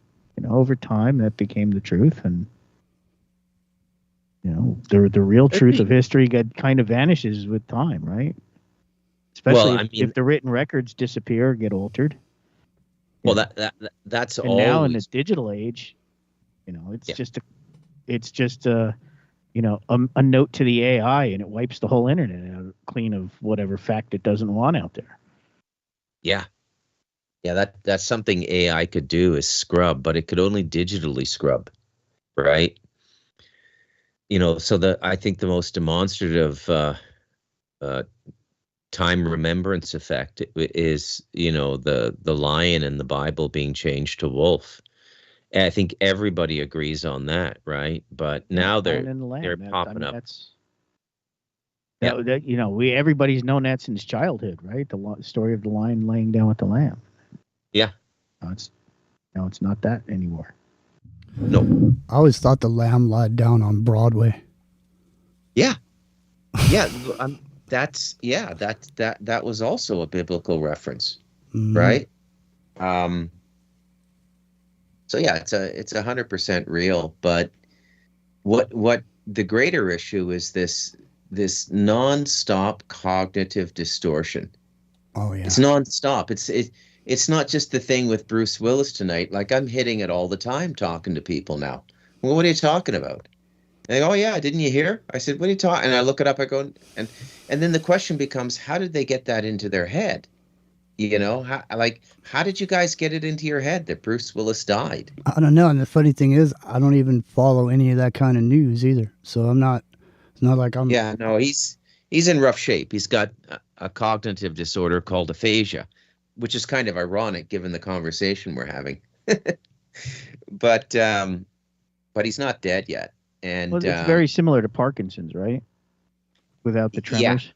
over time that became the truth, and the real truth of history kind of vanishes with time, right? Especially if the written records disappear or get altered. Well, that's and always... now in this digital age, it's just a note to the AI, and it wipes the whole internet out clean of whatever fact it doesn't want out there. Yeah. Yeah, that's something AI could do, is scrub, but it could only digitally scrub, right? So I think the most demonstrative time remembrance effect is, the lion in the Bible being changed to wolf. And I think everybody agrees on that, right? But now they're popping up. Everybody's known that since childhood, right? The story of the lion laying down with the lamb. Yeah. It's not that anymore. No. I always thought the lamb lied down on Broadway. Yeah. Yeah. That was also a biblical reference, right? So yeah, it's 100% real. But what the greater issue is this nonstop cognitive distortion. Oh yeah, it's nonstop. It's not just the thing with Bruce Willis tonight. Like, I'm hitting it all the time talking to people now. Well, what are you talking about? And they go, oh yeah, didn't you hear? I said, what are you talking? And I look it up. I go, and then the question becomes, how did they get that into their head? How did you guys get it into your head that Bruce Willis died? I don't know. And the funny thing is, I don't even follow any of that kind of news either. So it's not like I'm. Yeah, no, he's in rough shape. He's got a cognitive disorder called aphasia, which is kind of ironic given the conversation we're having. But he's not dead yet. And it's very similar to Parkinson's, right? without the tremors.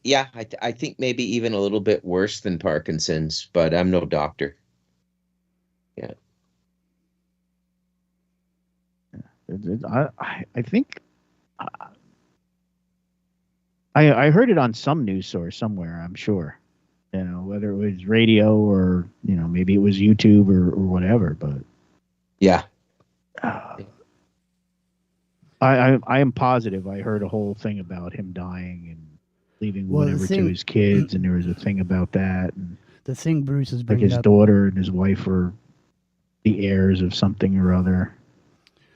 Yeah, I think maybe even a little bit worse than Parkinson's, but I'm no doctor. Yeah. I think I heard it on some news source somewhere. I'm sure, whether it was radio or maybe it was YouTube or whatever. But yeah, I am positive I heard a whole thing about him dying and leaving whatever to his kids, and there was a thing about that. And the thing Bruce is like bringing his up, daughter and his wife were the heirs of something or other.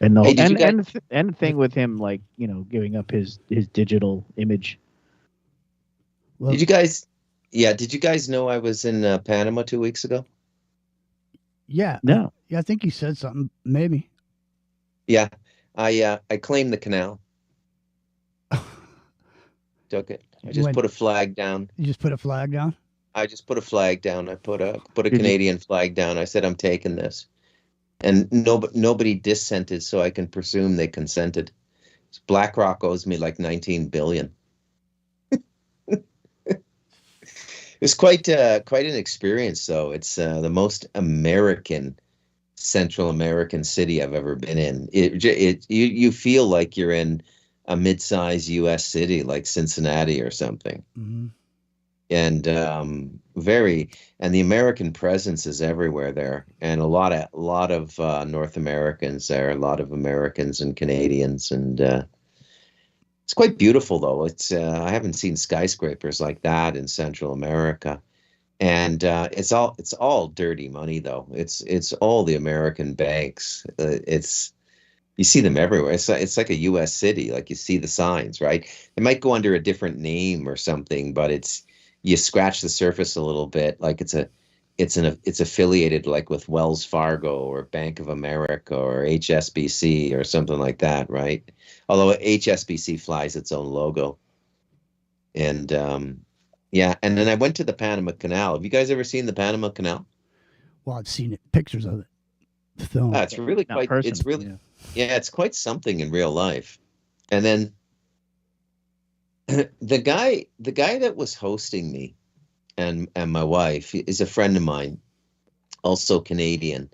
And Hey, and the thing with him, like giving up his digital image. Well, did you guys know I was in Panama 2 weeks ago? Yeah. No. I think you said something. Maybe. Yeah, I claimed the canal. Took it. I just put a flag down. You just put a flag down? I just put a flag down. I put a Canadian flag down. I said I'm taking this. And nobody dissented, so I can presume they consented. BlackRock owes me like $19 billion. It's quite an experience, though. It's the most American, Central American city I've ever been in. You feel like you're in a mid-sized U.S. city like Cincinnati or something. Mm-hmm. And the American presence is everywhere there, and a lot of North Americans there, a lot of Americans and Canadians, and it's quite beautiful though. It's I haven't seen skyscrapers like that in Central America, and it's all dirty money though. It's all the American banks. You see them everywhere. It's like a U.S. city. Like you see the signs, right? It might go under a different name or something, but you scratch the surface a little bit, like it's affiliated like with Wells Fargo or Bank of America or HSBC or something like that, right? Although HSBC flies its own logo. And and then I went to the Panama Canal. Have you guys ever seen the Panama Canal? Well, I've seen pictures of it. The film. It's really quite. It's really it's quite something in real life. And then the guy that was hosting me and my wife is a friend of mine, also Canadian,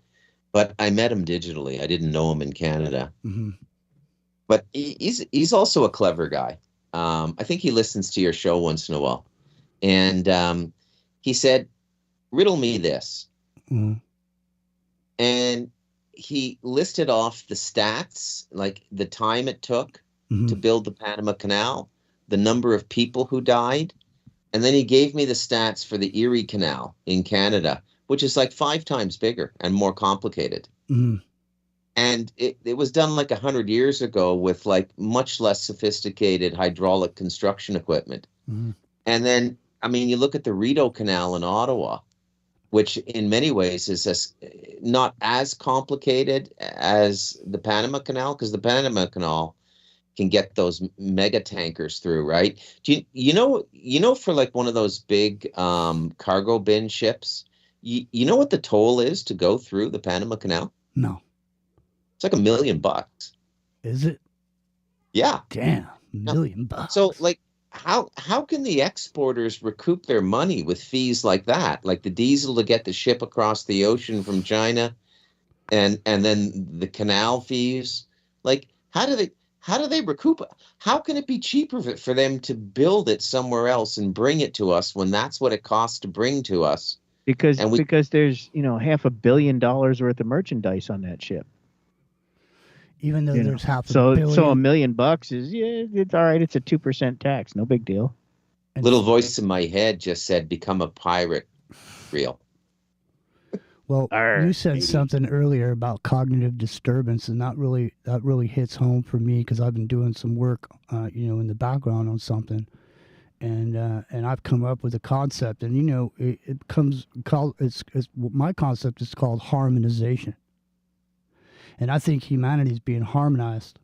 but I met him digitally. I didn't know him in Canada. Mm-hmm. But he's also a clever guy. I think he listens to your show once in a while. And he said, riddle me this. Mm-hmm. And he listed off the stats, like the time it took mm-hmm. to build the Panama Canal, the number of people who died. And then he gave me the stats for the Erie Canal in Canada, which is like 5 times bigger and more complicated. Mm-hmm. And it was done like 100 years ago with like much less sophisticated hydraulic construction equipment. Mm-hmm. And then, I mean, you look at the Rideau Canal in Ottawa, which in many ways is not as complicated as the Panama Canal, because the Panama Canal can get those mega tankers through, right? Do you know for like one of those big cargo bin ships, you know what the toll is to go through the Panama Canal? No. It's like $1 million. Is it? Yeah. Damn, $1 million. So like how can the exporters recoup their money with fees like that? Like the diesel to get the ship across the ocean from China and then the canal fees? Like how do they recoup? How can it be cheaper for them to build it somewhere else and bring it to us when that's what it costs to bring to us? Because there's $500 million worth of merchandise on that ship. Even though there's half a billion. So $1 million is it's all right. It's a 2% tax, no big deal. Little voice in my head just said, "Become a pirate." Real. Well, you said something earlier about cognitive disturbance, and that really hits home for me because I've been doing some work, in the background on something, and I've come up with a concept, and my concept is called harmonization, and I think humanity's being harmonized,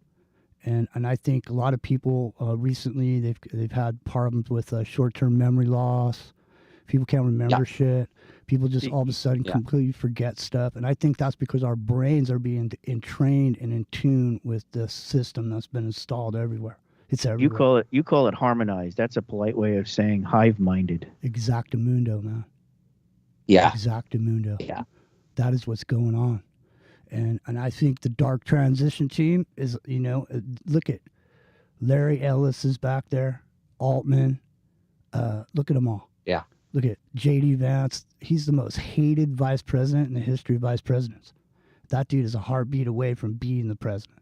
and I think a lot of people recently they've had problems with short-term memory loss. People can't remember shit. People just all of a sudden completely forget stuff. And I think that's because our brains are being entrained and in tune with this system that's been installed everywhere. It's everywhere. You call it harmonized. That's a polite way of saying hive-minded. Exactamundo, man. Yeah. Exactamundo. Yeah. That is what's going on. And I think the dark transition team is, look at Larry Ellis is back there, Altman. Look at them all. Yeah. Look at J.D. Vance. He's the most hated vice president in the history of vice presidents. That dude is a heartbeat away from being the president.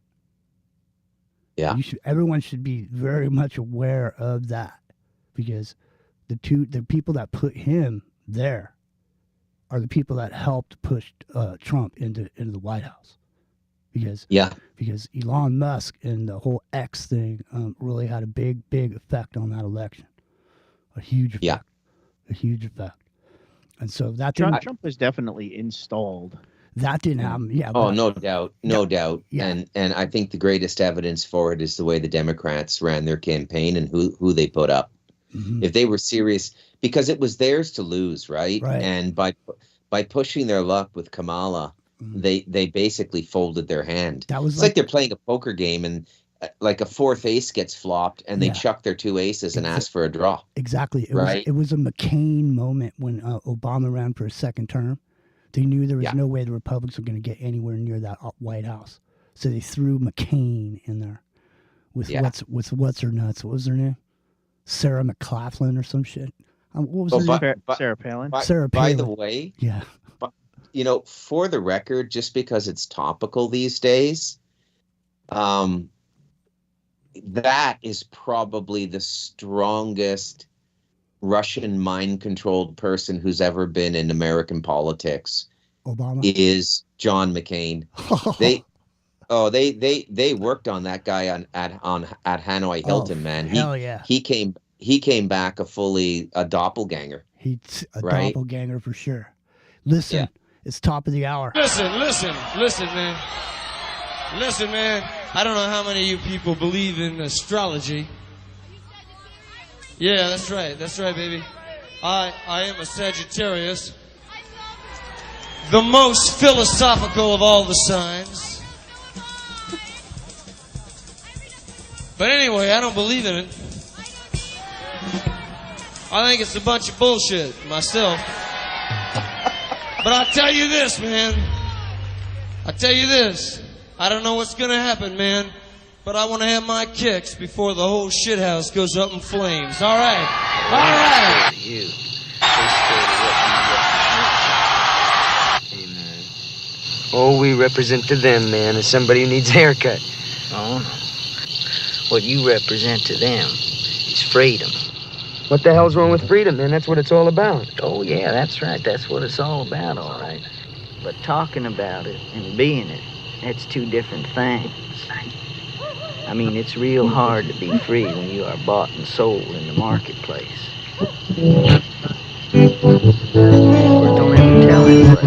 Yeah. Everyone should be very much aware of that, because the people that put him there are the people that helped push Trump into the White House. Because Elon Musk and the whole X thing really had a big effect on that election. A huge effect. Yeah. A huge effect. And so that Trump was definitely installed. That didn't happen. Yeah. Oh, no doubt. Yeah. And I think the greatest evidence for it is the way the Democrats ran their campaign and who they put up. Mm-hmm. If they were serious, because it was theirs to lose, right? And by pushing their luck with Kamala, they basically folded their hand. It's like they're playing a poker game and like a fourth ace gets flopped and they chuck their two aces and ask for a draw. Exactly. It was a McCain moment when Obama ran for a second term. They knew there was no way the Republicans were going to get anywhere near that White House. So they threw McCain in there with what's her nuts. What was her name? Sarah McLachlan or some shit. What was her name? Sarah Palin. Sarah Palin. By the way, but, for the record, just because it's topical these days, that is probably the strongest Russian mind-controlled person who's ever been in American politics. Obama is John McCain. They worked on that guy at Hanoi Hilton, man. Hell yeah. He came back a doppelganger. He's a doppelganger for sure. Listen, it's top of the hour. Listen, man. Listen, man. I don't know how many of you people believe in astrology. Yeah, that's right, baby. I am a Sagittarius, the most philosophical of all the signs. But anyway, I don't believe in it. I think it's a bunch of bullshit myself. But I'll tell you this, man. I don't know what's gonna happen, man. But I want to have my kicks before the whole shithouse goes up in flames. All right. You. All we represent to them, man, is somebody who needs a haircut. Oh, no. What you represent to them is freedom. What the hell's wrong with freedom, man? That's what it's all about. Oh, yeah, that's right. That's what it's all about, all right. But talking about it and being it, that's two different things. I mean, it's real hard to be free when you are bought and sold in the marketplace. Of course, don't ever tell anybody.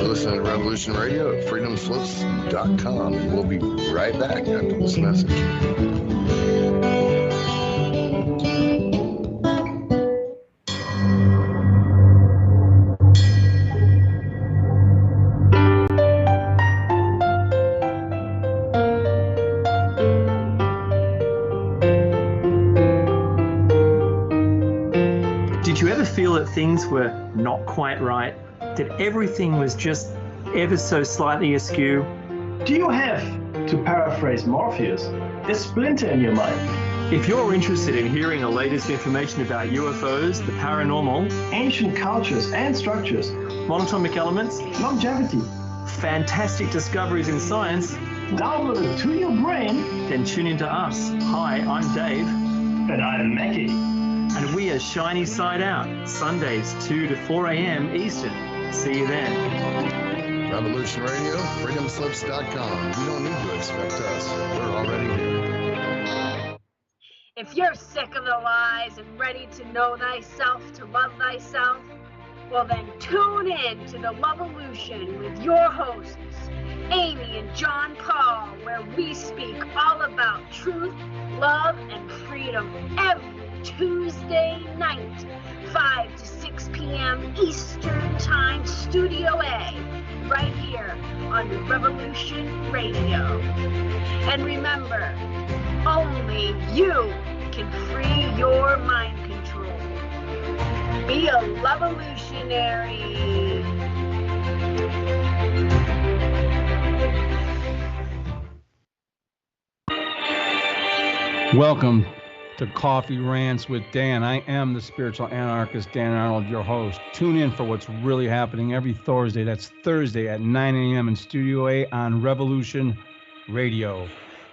Listen to Revolution Radio at freedomslips.com, and we'll be right back after this message. Did you ever feel that things were not quite right? That everything was just ever so slightly askew? Do you have, to paraphrase Morpheus, a splinter in your mind? If you're interested in hearing the latest information about UFOs, the paranormal, ancient cultures and structures, monatomic elements, longevity, fantastic discoveries in science, downloaded to your brain, then tune into us. Hi, I'm Dave. And I'm Mackie. And we are Shiny Side Out, Sundays 2 to 4 a.m. Eastern. See you then. Revolution Radio, freedomslips.com. You don't need to expect us. We're already here. If you're sick of the lies and ready to know thyself, to love thyself, well then tune in to the Loveolution with your hosts, Amy and John Paul, where we speak all about truth, love, and freedom every Tuesday night, 5 to 6 p.m. Eastern Time, Studio A, right here on Revolution Radio. And remember, only you can free your mind control. Be a Lovolutionary. Welcome to Coffee Rants with Dan. I am the spiritual anarchist, Dan Arnold, your host. Tune in for what's really happening every Thursday. That's Thursday at 9 a.m. in Studio A on Revolution Radio.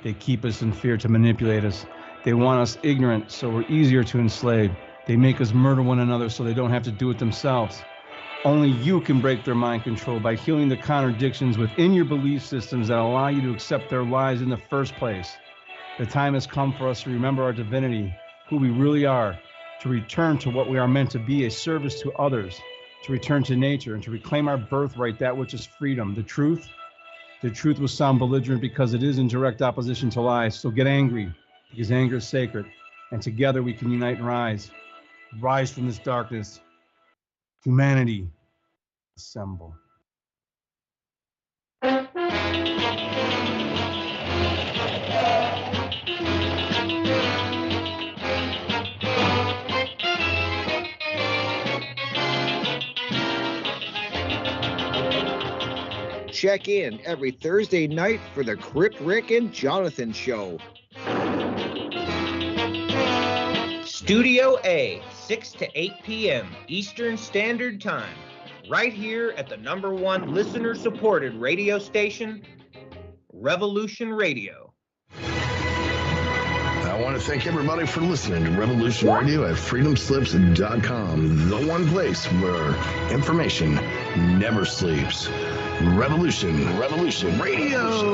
They keep us in fear to manipulate us. They want us ignorant so we're easier to enslave. They make us murder one another so they don't have to do it themselves. Only you can break their mind control by healing the contradictions within your belief systems that allow you to accept their lies in the first place. The time has come for us to remember our divinity, who we really are, to return to what we are meant to be, a service to others, to return to nature, and to reclaim our birthright, that which is freedom. The truth will sound belligerent because it is in direct opposition to lies. So get angry, because anger is sacred, and together we can unite and rise. Rise from this darkness. Humanity, assemble. Check in every Thursday night for the Crypt Rick and Jonathan Show. Studio A, 6 to 8 p.m. Eastern Standard Time, right here at the #1 listener-supported radio station, Revolution Radio. I want to thank everybody for listening to Revolution Radio at freedomslips.com, the one place where information never sleeps. Revolution Radio.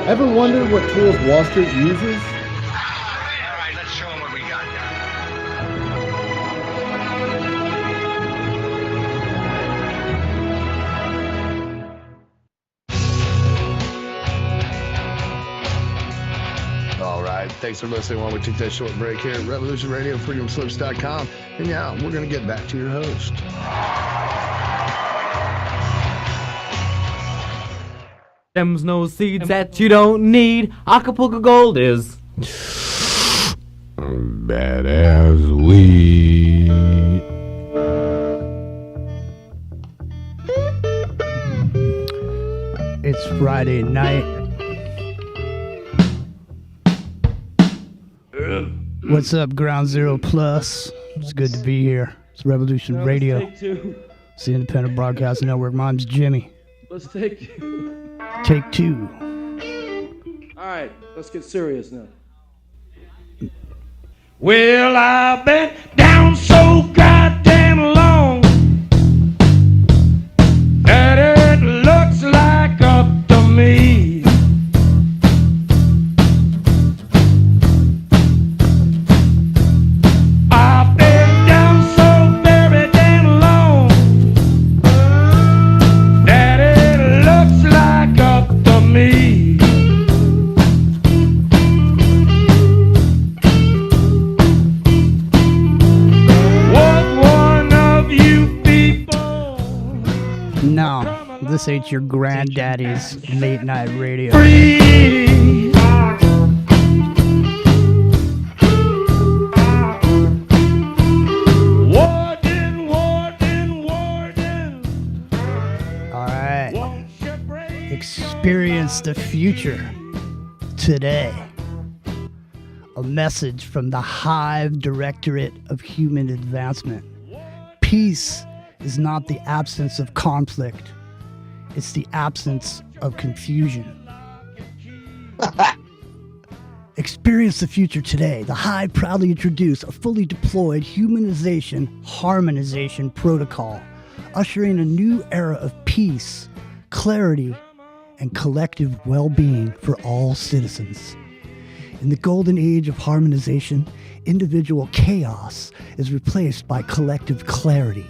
Ever wondered what tools Wall Street uses? All right, let's show them what we got now. All right, thanks for listening while we take that short break here at Revolution Radio, freedomslips.com. And yeah, we're going to get back to your host. Them's no seeds that you don't need. Acapulco Gold is badass weed. It's Friday night. What's up, Ground Zero Plus? It's good to be here. It's Revolution Radio. Take two. It's the Independent Broadcasting Network. My name's Jimmy. Let's take two. Take two. All right, let's get serious now. Well, I've been down so goddamn long that it looks like up to me. I've been down so very damn long that it looks like up to me. No, this ain't your granddaddy's late night radio. Alright. Experience the future today. A message from the Hive Directorate of Human Advancement. Peace is not the absence of conflict. It's the absence of confusion. Experience the future today. The Hive proudly introduced a fully deployed Harmonization Protocol, ushering a new era of peace, clarity, and collective well-being for all citizens. In the Golden Age of Harmonization, individual chaos is replaced by collective clarity.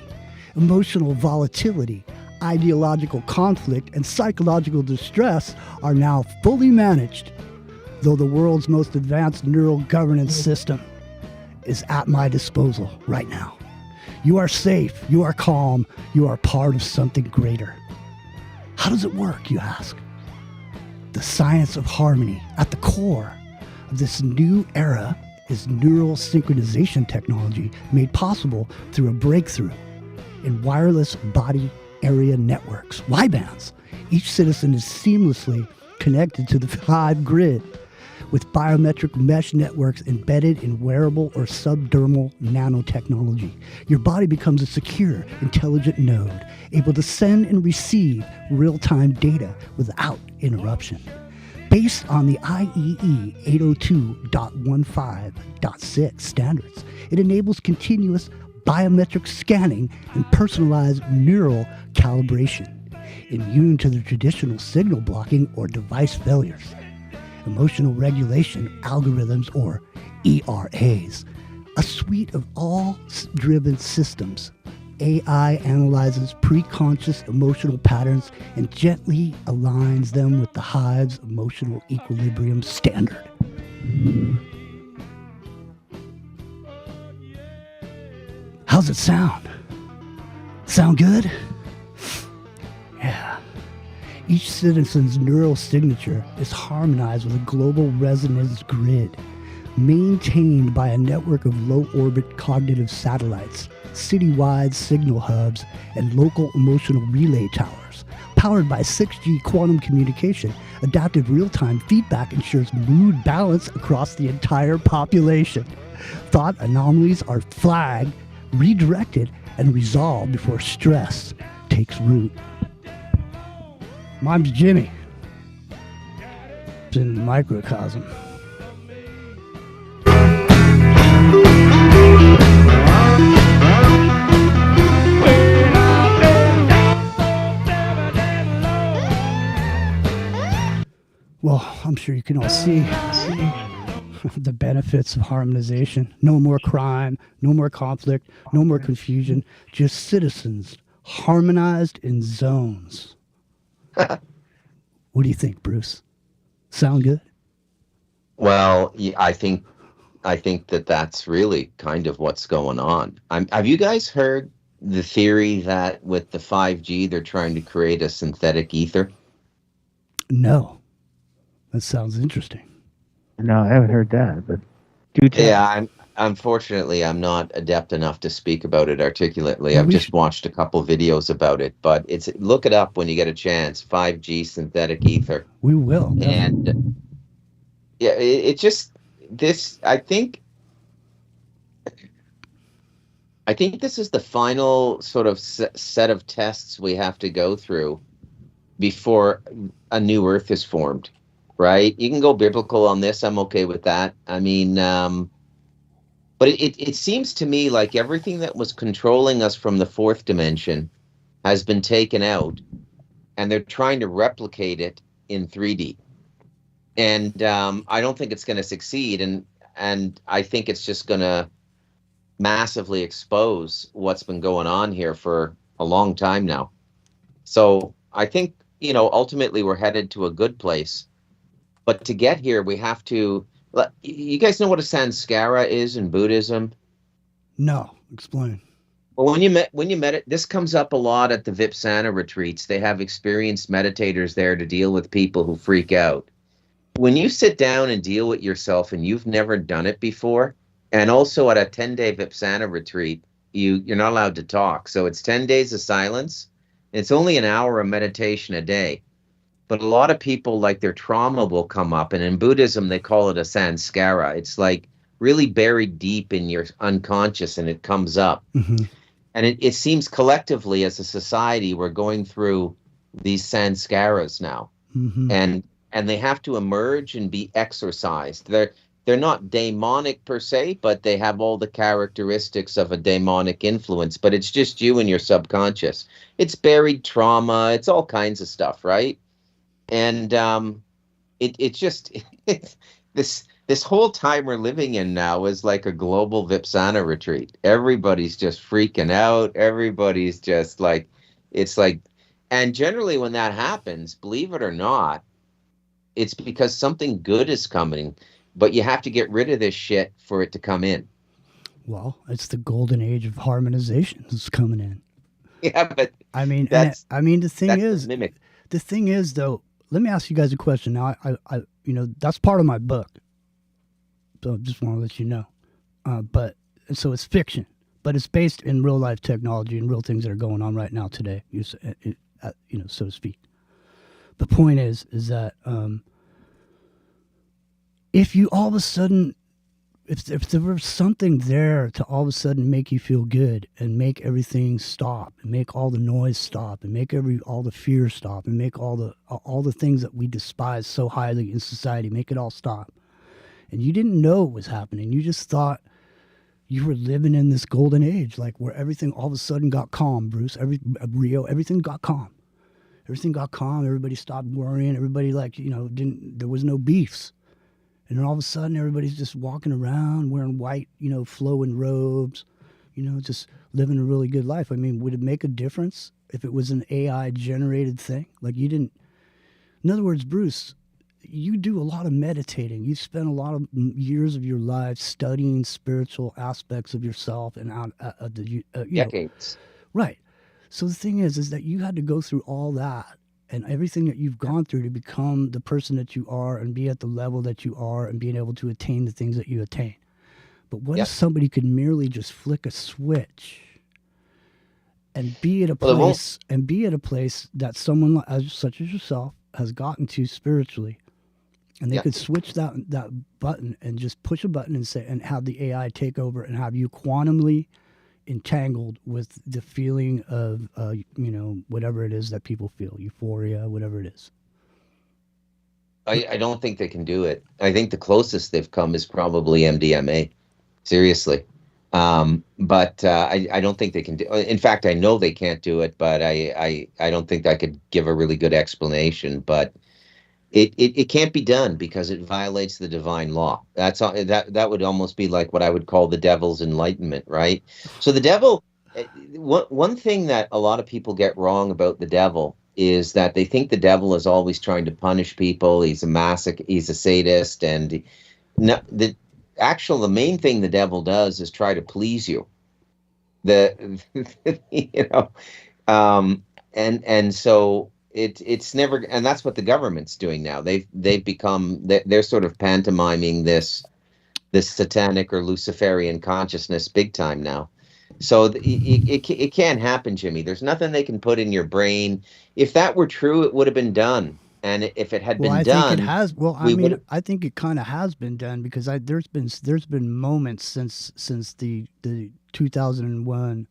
Emotional volatility, ideological conflict, and psychological distress are now fully managed. though the world's most advanced neural governance system is at my disposal right now. You are safe, you are calm, you are part of something greater. How does it work, you ask? The science of harmony at the core of this new era is neural synchronization technology made possible through a breakthrough in wireless body area networks, Y-bands. Each citizen is seamlessly connected to the Hive grid with biometric mesh networks embedded in wearable or subdermal nanotechnology. Your body becomes a secure, intelligent node, able to send and receive real-time data without interruption. Based on the IEEE 802.15.6 standards, it enables continuous biometric scanning and personalized neural calibration, immune to the traditional signal blocking or device failures. Emotional regulation algorithms, or ERAs, a suite of all-driven systems. AI analyzes pre-conscious emotional patterns and gently aligns them with the Hive's emotional equilibrium standard. How's it sound? Sound good? Yeah. Each citizen's neural signature is harmonized with a global resonance grid, maintained by a network of low-orbit cognitive satellites, citywide signal hubs, and local emotional relay towers. Powered by 6G quantum communication, adaptive real-time feedback ensures mood balance across the entire population. Thought anomalies are flagged, redirected, and resolved before stress takes root. Mine's Jimmy. It's in the microcosm. Well, I'm sure you can all see the benefits of harmonization. No more crime, no more conflict, no more confusion, just citizens harmonized in zones. What do you think, Bruce? Sound good? Well, I think that that's really kind of what's going on. Have you guys heard the theory that with the 5G they're trying to create a synthetic ether? No. That sounds interesting. No, I haven't heard that, but do tell. Yeah, unfortunately I'm not adept enough to speak about it articulately. I've just watched a couple videos about it, but look it up when you get a chance. 5G synthetic ether. We will. And yeah, it just this. I think this is the final sort of set of tests we have to go through before a new Earth is formed. Right? You can go biblical on this. I'm okay with that. I mean, but it seems to me like everything that was controlling us from the fourth dimension has been taken out, and they're trying to replicate it in 3D. And I don't think it's going to succeed, and I think it's just going to massively expose what's been going on here for a long time now. So I think, ultimately we're headed to a good place. But to get here, we have to. You guys know what a sanskara is in Buddhism? No, explain. Well, when you met this comes up a lot at the Vipassana retreats. They have experienced meditators there to deal with people who freak out. When you sit down and deal with yourself, and you've never done it before, and also at a 10-day Vipassana retreat, you're not allowed to talk. So it's 10 days of silence. It's only an hour of meditation a day. But a lot of people, like, their trauma will come up, and in Buddhism they call it a sanskara. It's like really buried deep in your unconscious, and it comes up. Mm-hmm. And it seems collectively as a society we're going through these sanskaras now, mm-hmm. and they have to emerge and be exorcised. They're not demonic per se, but they have all the characteristics of a demonic influence. But it's just you and your subconscious. It's buried trauma. It's all kinds of stuff, right? And this whole time we're living in now is like a global Vipassana retreat. Everybody's just freaking out. Everybody's just like, it's like, and generally when that happens, believe it or not, It's because something good is coming, but you have to get rid of this shit for it to come in. Well, it's the golden age of harmonization that's coming in. Yeah, but I mean, that's the thing that's is, the mimic. the thing is though. Let me ask you guys a question. Now, I that's part of my book, so I just want to let you know. But so it's fiction, but it's based in real life technology and real things that are going on right now today. So to speak. The point is that if you all of a sudden, if there was something there to all of a sudden make you feel good and make everything stop and make all the noise stop and make all the fear stop and make all the things that we despise so highly in society, make it all stop. And you didn't know it was happening. You just thought you were living in this golden age, like where everything all of a sudden got calm, Bruce. Rio, everything got calm. Everything got calm. Everybody stopped worrying. Everybody there was no beefs. And then all of a sudden, everybody's just walking around wearing white, flowing robes, just living a really good life. I mean, would it make a difference if it was an AI-generated thing? Like you didn't... In other words, Bruce, you do a lot of meditating. You've spent a lot of years of your life studying spiritual aspects of yourself and decades. Right. So the thing is that you had to go through all that and everything that you've gone through to become the person that you are and be at the level that you are and being able to attain the things that you attain. But what if somebody could merely just flick a switch and be at a place that someone such as yourself has gotten to spiritually, and they could switch that button and just push a button and say and have the AI take over and have you quantumly entangled with the feeling of whatever it is that people feel, euphoria, whatever it is. I don't think they can do it. I think the closest they've come is probably MDMA. Seriously. But I don't think they can do. In fact, I know they can't do it, but I don't think I could give a really good explanation. But it can't be done because it violates the divine law. That's all. That would almost be like what I would call the devil's enlightenment, right? So the devil. One thing that a lot of people get wrong about the devil is that they think the devil is always trying to punish people. He's a sadist, and the main thing the devil does is try to please you. And so it's never, and that's what the government's doing now. They've become, they're sort of pantomiming this satanic or Luciferian consciousness big time now. So it can't happen, Jimmy. There's nothing they can put in your brain. If that were true, it would have been done. And if it had been done, think it has. Well, I think it kind of has been done because there's been moments since the 2001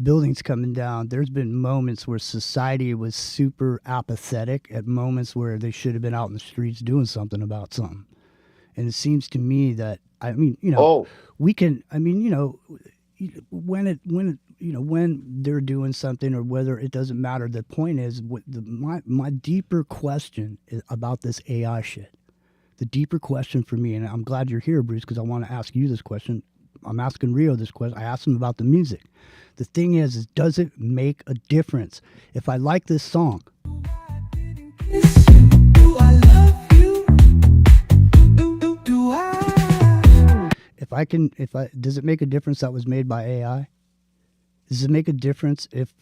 buildings coming down. There's been moments where society was super apathetic at moments where they should have been out in the streets doing something about something. And it seems to me that we can. When they're doing something or whether it doesn't matter. The point is, my deeper question is about this AI shit. The deeper question for me, and I'm glad you're here, Bruce, because I want to ask you this question. I'm asking Rio this question. I asked him about the music. The thing is does it make a difference if I like this song? Does it make a difference that was made by AI? Does it make a difference if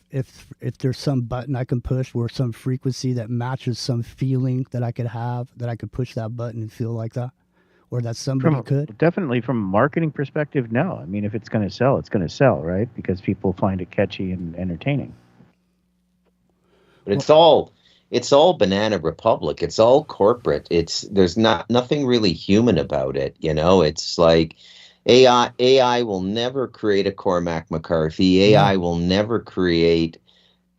there's some button I can push or some frequency that matches some feeling that I could have, that I could push that button and feel like that? Or that somebody could? Definitely from a marketing perspective, no. I mean, if it's going to sell, it's going to sell, right? Because people find it catchy and entertaining. But it's all Banana Republic. It's all corporate. There's nothing really human about it. It's like AI will never create a Cormac McCarthy. AI will never create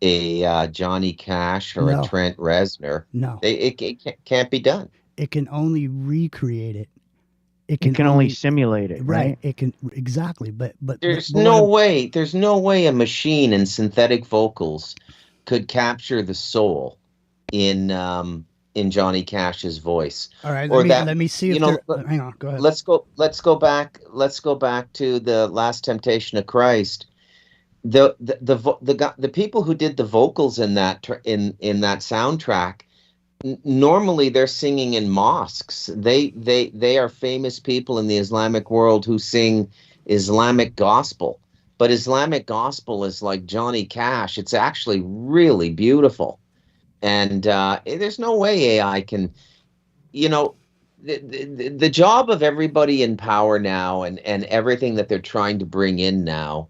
a Johnny Cash or a Trent Reznor. No. It can't be done. It can only recreate it. It can only simulate it, right? It can exactly, but there's no way a machine and synthetic vocals could capture the soul in Johnny Cash's voice. All right, let me see if hang on, go ahead. Let's go back to the Last Temptation of Christ. The people who did the vocals in that soundtrack normally they're singing in mosques. They are famous people in the Islamic world who sing Islamic gospel. But Islamic gospel is like Johnny Cash. It's actually really beautiful. And there's no way AI can, the job of everybody in power now and everything that they're trying to bring in now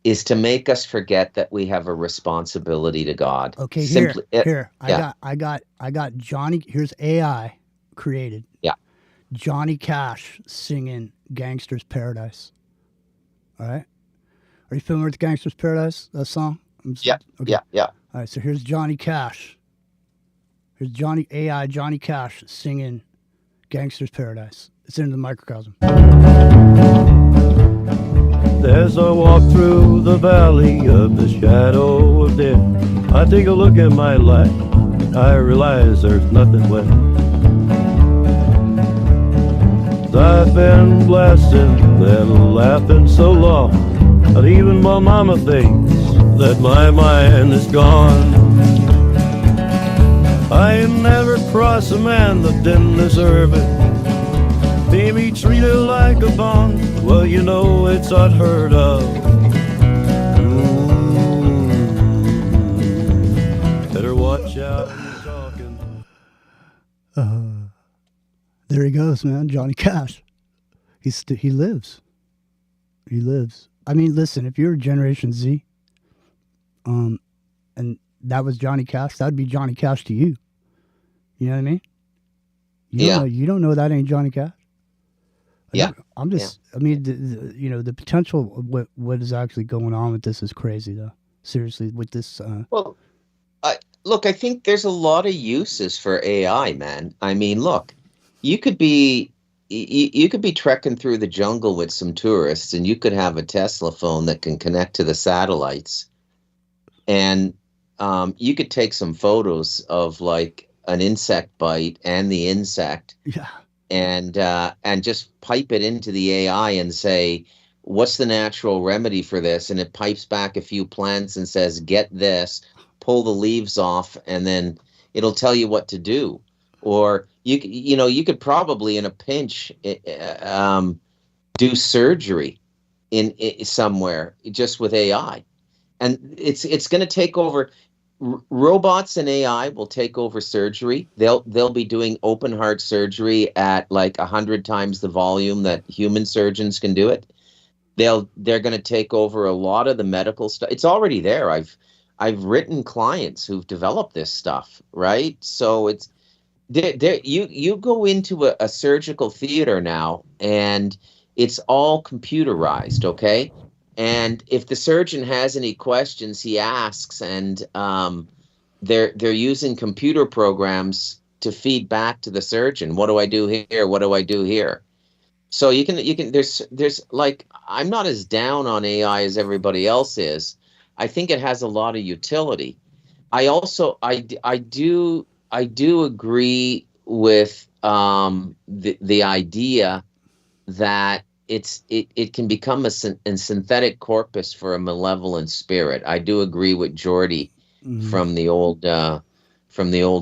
is to make us forget that we have a responsibility to God. Okay, Simply, here. yeah. I got Johnny. Here's AI created. Yeah. Johnny Cash singing "Gangster's Paradise." All right. Are you familiar with "Gangster's Paradise"? That song? Yeah. Okay. Yeah. All right. So here's Johnny Cash. Here's Johnny Cash singing "Gangster's Paradise." It's in the microcosm. As I walk through the valley of the shadow of death, I take a look at my life, I realize there's nothing left. I've been blasting and laughing so long, that even my mama thinks that my mind is gone. I never crossed a man that didn't deserve it. Baby treated like a bond, well, you know it's unheard of. Better watch out when you're talking. There he goes, man. Johnny Cash. He lives. He lives. I mean, listen, if you're Generation Z, and that was Johnny Cash, that'd be Johnny Cash to you. You know what I mean? You don't know that ain't Johnny Cash? I'm just, I mean, the potential of what is actually going on with this is crazy, though. Seriously, with this. Well, look, I think there's a lot of uses for AI, man. I mean, look, you could be trekking through the jungle with some tourists, and you could have a Tesla phone that can connect to the satellites, and you could take some photos of like an insect bite and the insect. Yeah. And just pipe it into the AI and say, what's the natural remedy for this? And it pipes back a few plants and says, get this, pull the leaves off, and then it'll tell you what to do. Or you could probably in a pinch do surgery in somewhere just with AI, and it's going to take over. Robots and AI will take over surgery. They'll be doing open heart surgery at like 100 times the volume that human surgeons can do it. They're going to take over a lot of the medical stuff. It's already there. I've written clients who've developed this stuff, right? So it's there. You go into a surgical theater now, and it's all computerized. Okay. And if the surgeon has any questions, he asks, and they're using computer programs to feed back to the surgeon. What do I do here? What do I do here? So you can there's like, I'm not as down on AI as everybody else is. I think it has a lot of utility. I also I do agree with the idea that it can become a synthetic corpus for a malevolent spirit. I do agree with Geordie from the old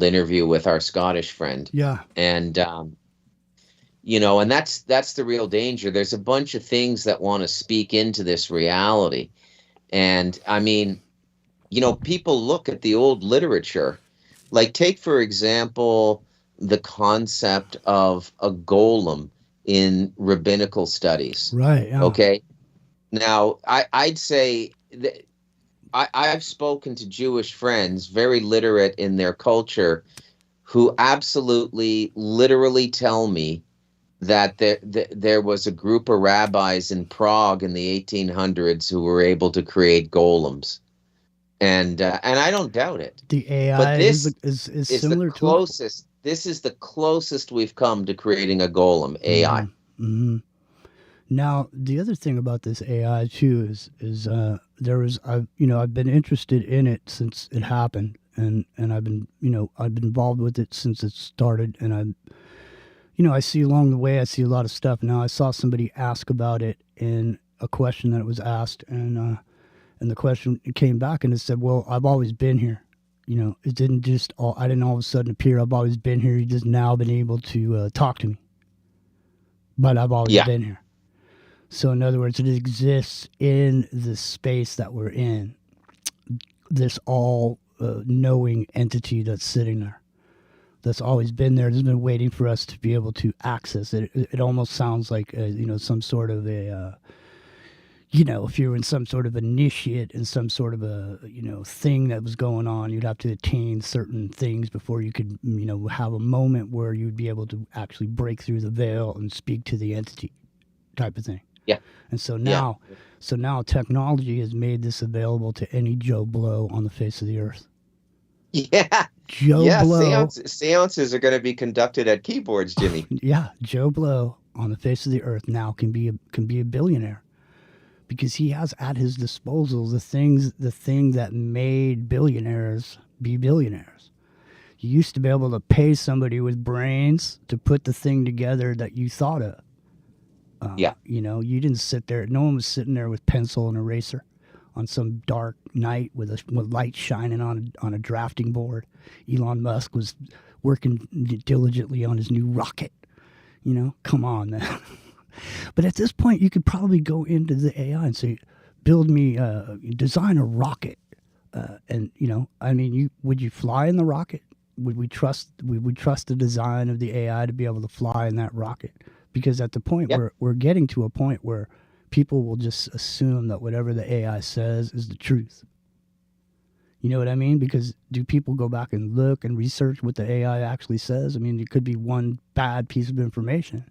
interview with our Scottish friend. Yeah. And and that's the real danger. There's a bunch of things that want to speak into this reality. And I mean, people look at the old literature, like take for example the concept of a golem in rabbinical studies. Right. Yeah. Okay. Now, I'd say that I've spoken to Jewish friends, very literate in their culture, who absolutely, literally tell me that there was a group of rabbis in Prague in the 1800s who were able to create golems. And I don't doubt it. The AI but this is similar the closest. This is the closest we've come to creating a golem, AI. Mm-hmm. Now, the other thing about this AI too is I've been interested in it since it happened, and I've been involved with it since it started, and I see along the way, I see a lot of stuff. Now, I saw somebody ask about it in a question that was asked, and the question came back and it said, well, I've always been here. You know, it didn't just I didn't all of a sudden appear. I've always been here. You just now been able to talk to me, but I've always been here. So in other words, it exists in the space that we're in. This all knowing entity that's sitting there, that's always been there, that's been waiting for us to be able to access it. It almost sounds like some sort of a if you're in some sort of initiate in some sort of a thing that was going on, you'd have to attain certain things before you could have a moment where you'd be able to actually break through the veil and speak to the entity, type of thing. Yeah. And so now, technology has made this available to any Joe Blow on the face of the earth. Yeah. Joe Blow. Seances are going to be conducted at keyboards, Jimmy. Yeah, Joe Blow on the face of the earth now can be a billionaire, because he has at his disposal the thing that made billionaires be billionaires. You used to be able to pay somebody with brains to put the thing together that you thought of. You didn't sit there. No one was sitting there with pencil and eraser on some dark night with light shining on a drafting board. Elon Musk was working diligently on his new rocket. Come on, man. But at this point, you could probably go into the AI and say, build me, design a rocket. Would you fly in the rocket? Would we trust the design of the AI to be able to fly in that rocket? Because at the point we're getting to a point where people will just assume that whatever the AI says is the truth. You know what I mean? Because do people go back and look and research what the AI actually says? I mean, it could be one bad piece of information,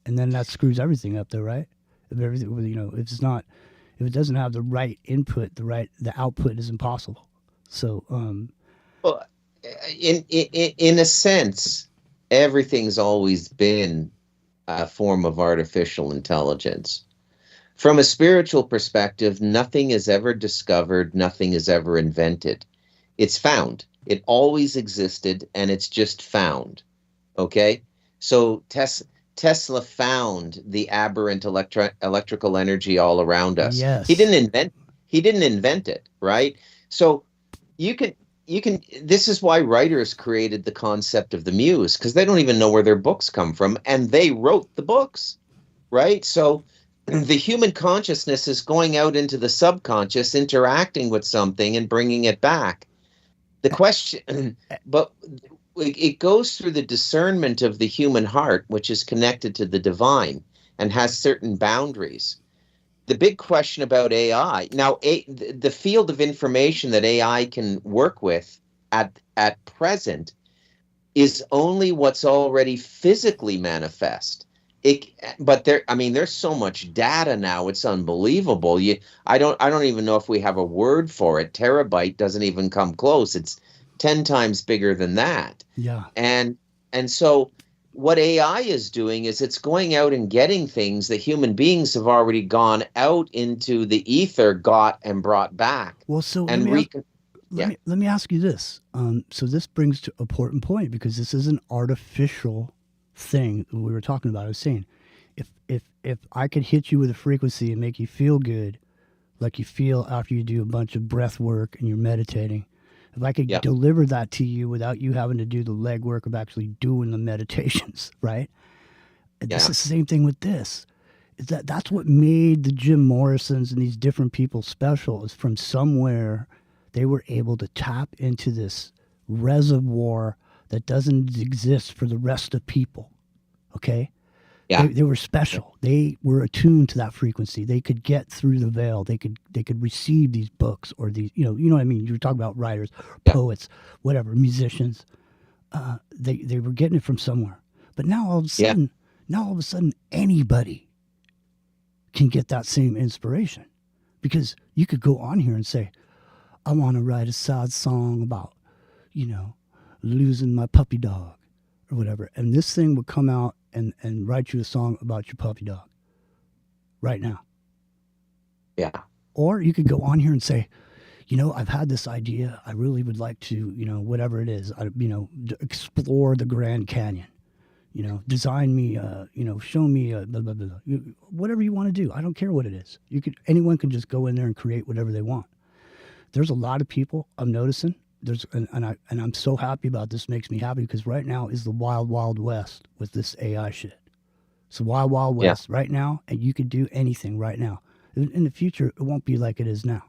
and then that screws everything up, though, right? If it doesn't have the right input, the output is impossible. So, well, in a sense, everything's always been a form of artificial intelligence. From a spiritual perspective, nothing is ever discovered, nothing is ever invented. It's found. It always existed, and it's just found. Okay? So Tesla found the aberrant electrical energy all around us. Yes. He didn't invent it, right? So you can this is why writers created the concept of the muse, because they don't even know where their books come from, and they wrote the books, right? So the human consciousness is going out into the subconscious, interacting with something and bringing it back. The question, but it goes through the discernment of the human heart, which is connected to the divine and has certain boundaries. The big question about AI, now the field of information that AI can work with at present is only what's already physically manifest. But there's so much data now, it's unbelievable. I don't even know if we have a word for it. Terabyte doesn't even come close. It's 10 times bigger than that. Yeah. And so what AI is doing is it's going out and getting things that human beings have already gone out into the ether, got and brought back. Well, so and let me ask you this. So this brings to an important point, because this is an artificial thing we were talking about. I was saying, if I could hit you with a frequency and make you feel good, like you feel after you do a bunch of breath work and you're meditating, if I could deliver that to you without you having to do the legwork of actually doing the meditations, right? This is the same thing with this. Is that's what made the Jim Morrisons and these different people special, is from somewhere they were able to tap into this reservoir that doesn't exist for the rest of people. Okay? Yeah. They were special. They were attuned to that frequency. They could get through the veil. They could receive these books, or these, you know what I mean? You were talking about writers, poets, whatever, musicians. They were getting it from somewhere. But now all of a sudden, anybody can get that same inspiration, because you could go on here and say, I want to write a sad song about, losing my puppy dog or whatever. And this thing would come out and write you a song about your puppy dog right now. Yeah. Or you could go on here and say, I've had this idea. I really would like to, whatever it is, explore the Grand Canyon, design me, show me, blah, blah, blah, whatever you want to do. I don't care what it is. Anyone can just go in there and create whatever they want. There's a lot of people I'm noticing and I'm so happy about this. Makes me happy because right now is the wild, wild west with this AI shit. It's the wild, wild west right now, and you could do anything right now. In the future, it won't be like it is now.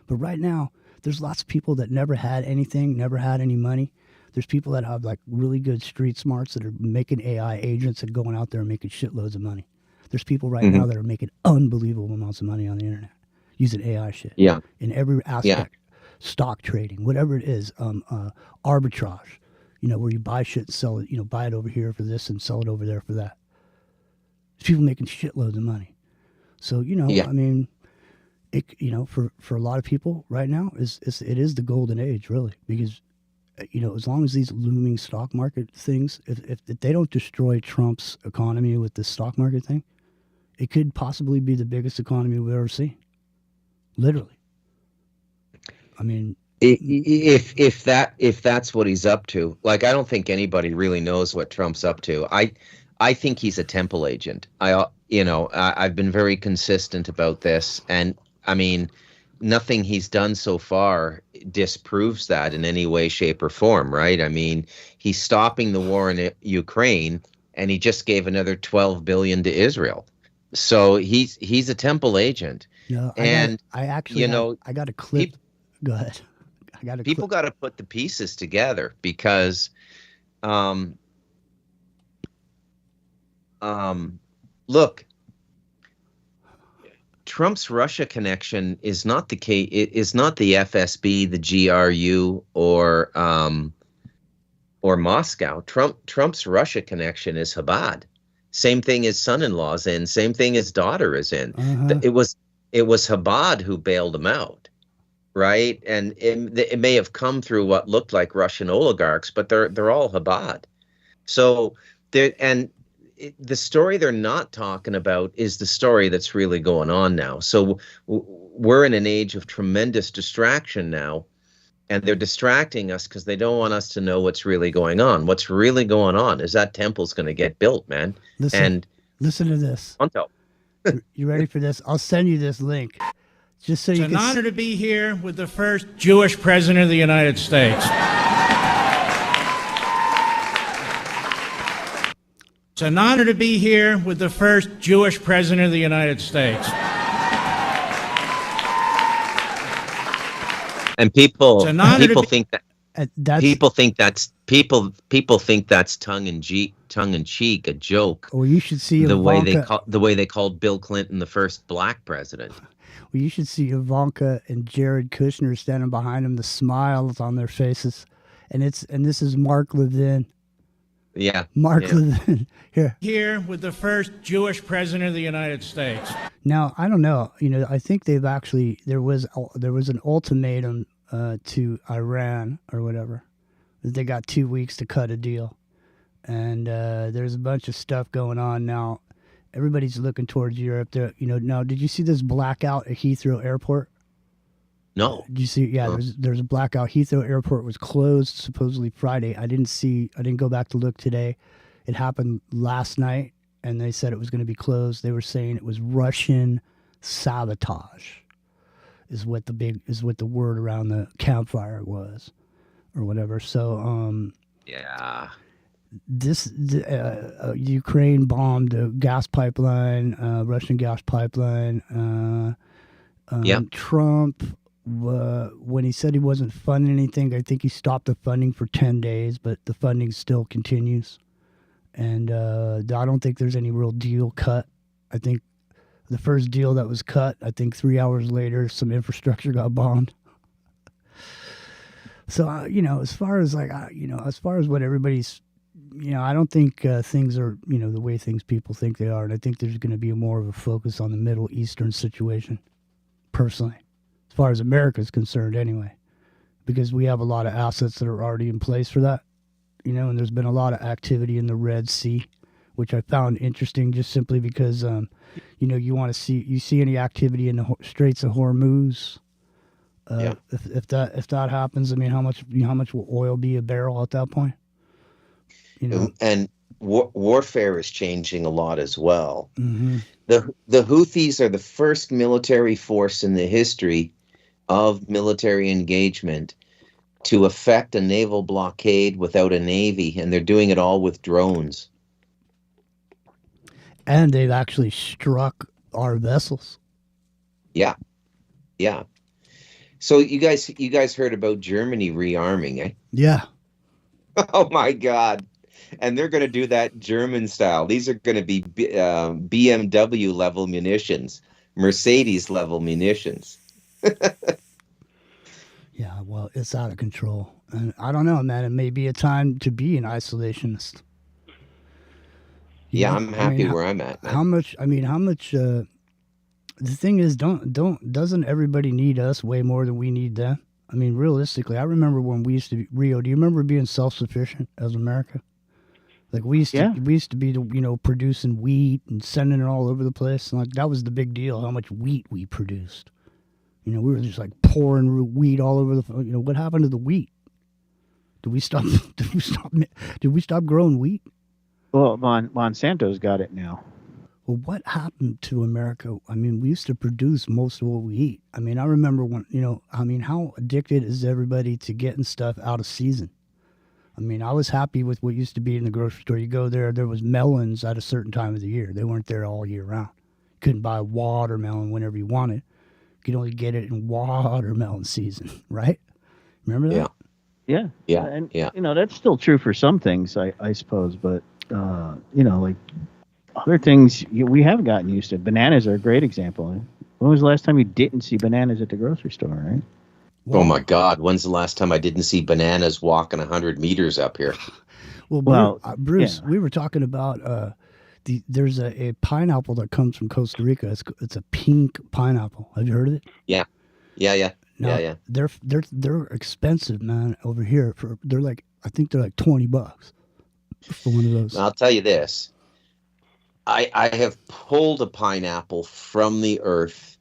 But right now, there's lots of people that never had anything, never had any money. There's people that have like really good street smarts that are making AI agents and going out there and making shitloads of money. There's people right now that are making unbelievable amounts of money on the internet using AI shit. Yeah. In every aspect, stock trading, whatever it is, arbitrage, where you buy shit and sell it, buy it over here for this and sell it over there for that. There's people making shitloads of money. So, I mean, it, for a lot of people right now, it is the golden age, really, because, as long as these looming stock market things, if they don't destroy Trump's economy with this stock market thing, it could possibly be the biggest economy we've ever seen. Literally. I mean, if that's what he's up to, like, I don't think anybody really knows what Trump's up to. I think he's a temple agent. I've been very consistent about this, and I mean, nothing he's done so far disproves that in any way, shape, or form, right? I mean, he's stopping the war in Ukraine, and he just gave another $12 billion to Israel. So he's a temple agent. No, and I got a clip. Go ahead. People got to put the pieces together because, look, Trump's Russia connection is not the is not the FSB, the GRU, or Moscow. Trump's Russia connection is Chabad. Same thing his son-in-law's in. Same thing his daughter is in. It was Chabad who bailed him out, right? And it may have come through what looked like Russian oligarchs, but they're all Chabad. So the story they're not talking about is the story that's really going on now. So we're in an age of tremendous distraction now, and they're distracting us because they don't want us to know what's really going on. What's really going on is that temple's going to get built, man. Listen to this. Pronto. You ready for this? I'll send you this link. Just so you can. It's an honor to be here with the first Jewish president of the United States. It's an honor to be here with the first Jewish president of the United States. And people think that's tongue in cheek, a joke. Well, you should see the way they called Bill Clinton the first black president. Well, you should see Ivanka and Jared Kushner standing behind them, the smiles on their faces, and this is Mark Levin. Yeah, Mark Levin here with the first Jewish president of the United States. Now, I don't know. I think they've actually there was an ultimatum to Iran or whatever. They got 2 weeks to cut a deal, and there's a bunch of stuff going on now. Everybody's looking towards Europe. Now, did you see this blackout at Heathrow Airport? No. Did you see? Yeah, there's a blackout. Heathrow Airport was closed supposedly Friday. I didn't go back to look today. It happened last night, and they said it was going to be closed. They were saying it was Russian sabotage, is what the word around the campfire was, or whatever. So, Ukraine bombed a gas pipeline, Russian gas pipeline. Trump. When he said he wasn't funding anything, I think he stopped the funding for 10 days, but the funding still continues. And I don't think there's any real deal cut. I think the first deal that was cut, I think 3 hours later, some infrastructure got bombed. So, as far as what everybody's, I don't think things are, the way people think they are. And I think there's going to be more of a focus on the Middle Eastern situation, personally. As far as America is concerned anyway, because we have a lot of assets that are already in place for that, and there's been a lot of activity in the Red Sea, which I found interesting just simply because, you see any activity in the Straits of Hormuz. If that happens, I mean, how much will oil be a barrel at that point? And warfare is changing a lot as well. Mm-hmm. The Houthis are the first military force in the history of military engagement to effect a naval blockade without a navy, and they're doing it all with drones. And they've actually struck our vessels. Yeah, yeah. So you guys heard about Germany rearming, eh? Yeah. Oh my God! And they're going to do that German style. These are going to be BMW level munitions, Mercedes level munitions. Yeah, well, it's out of control. And I don't know, man. It may be a time to be an isolationist. Yeah, I'm happy where I'm at, man. How much the thing is, doesn't everybody need us way more than we need them? I mean, realistically, I remember when we used to be, Rio, do you remember being self-sufficient as America? Like we used to be, producing wheat and sending it all over the place. Like that was the big deal, how much wheat we produced. We were just like pouring wheat all over the. What happened to the wheat? Did we stop? Did we stop growing wheat? Well, Monsanto's got it now. Well, what happened to America? I mean, we used to produce most of what we eat. I mean, I remember when how addicted is everybody to getting stuff out of season? I mean, I was happy with what used to be in the grocery store. You go there was melons at a certain time of the year. They weren't there all year round. You couldn't buy watermelon whenever you wanted. You could only get it in watermelon season, right? Remember that? Yeah. And yeah. That's still true for some things, I suppose. But like other things, we have gotten used to. Bananas are a great example. When was the last time you didn't see bananas at the grocery store? Right? Oh my God! When's the last time I didn't see bananas walking 100 meters up here? Well, Bruce, we were talking about there's a pineapple that comes from Costa Rica. It's a pink pineapple. Have you heard of it? Yeah. They're expensive, man. Over here, I think they're like $20 for one of those. I'll tell you this: I have pulled a pineapple from the earth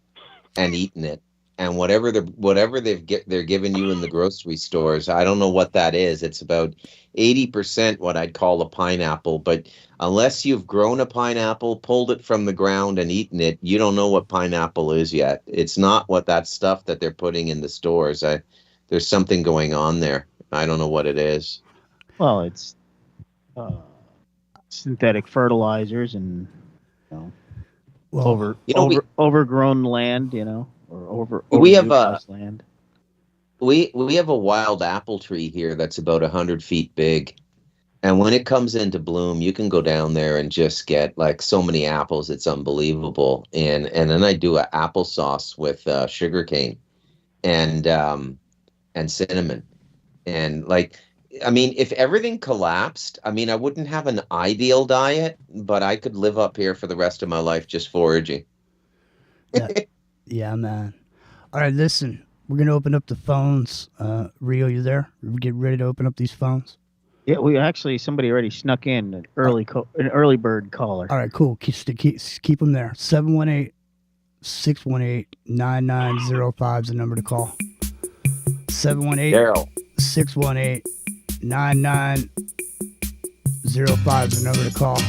and eaten it. And whatever they're giving you in the grocery stores, I don't know what that is. It's about 80% what I'd call a pineapple. But unless you've grown a pineapple, pulled it from the ground and eaten it, you don't know what pineapple is yet. It's not what that stuff that they're putting in the stores. There's something going on there. I don't know what it is. Well, it's synthetic fertilizers and overgrown land, or we have land. We have a wild apple tree here that's about 100 feet big, and when it comes into bloom, you can go down there and just get like so many apples. It's unbelievable. And then I do an applesauce with sugarcane and cinnamon, and if everything collapsed, I wouldn't have an ideal diet, but I could live up here for the rest of my life just foraging. Yeah, man. All right, listen. We're going to open up the phones. Rio, you there? We get ready to open up these phones? Yeah, somebody already snuck in an early bird caller. All right, cool. Keep them there. 718-618-9905 is the number to call. 718-618-9905 is the number to call.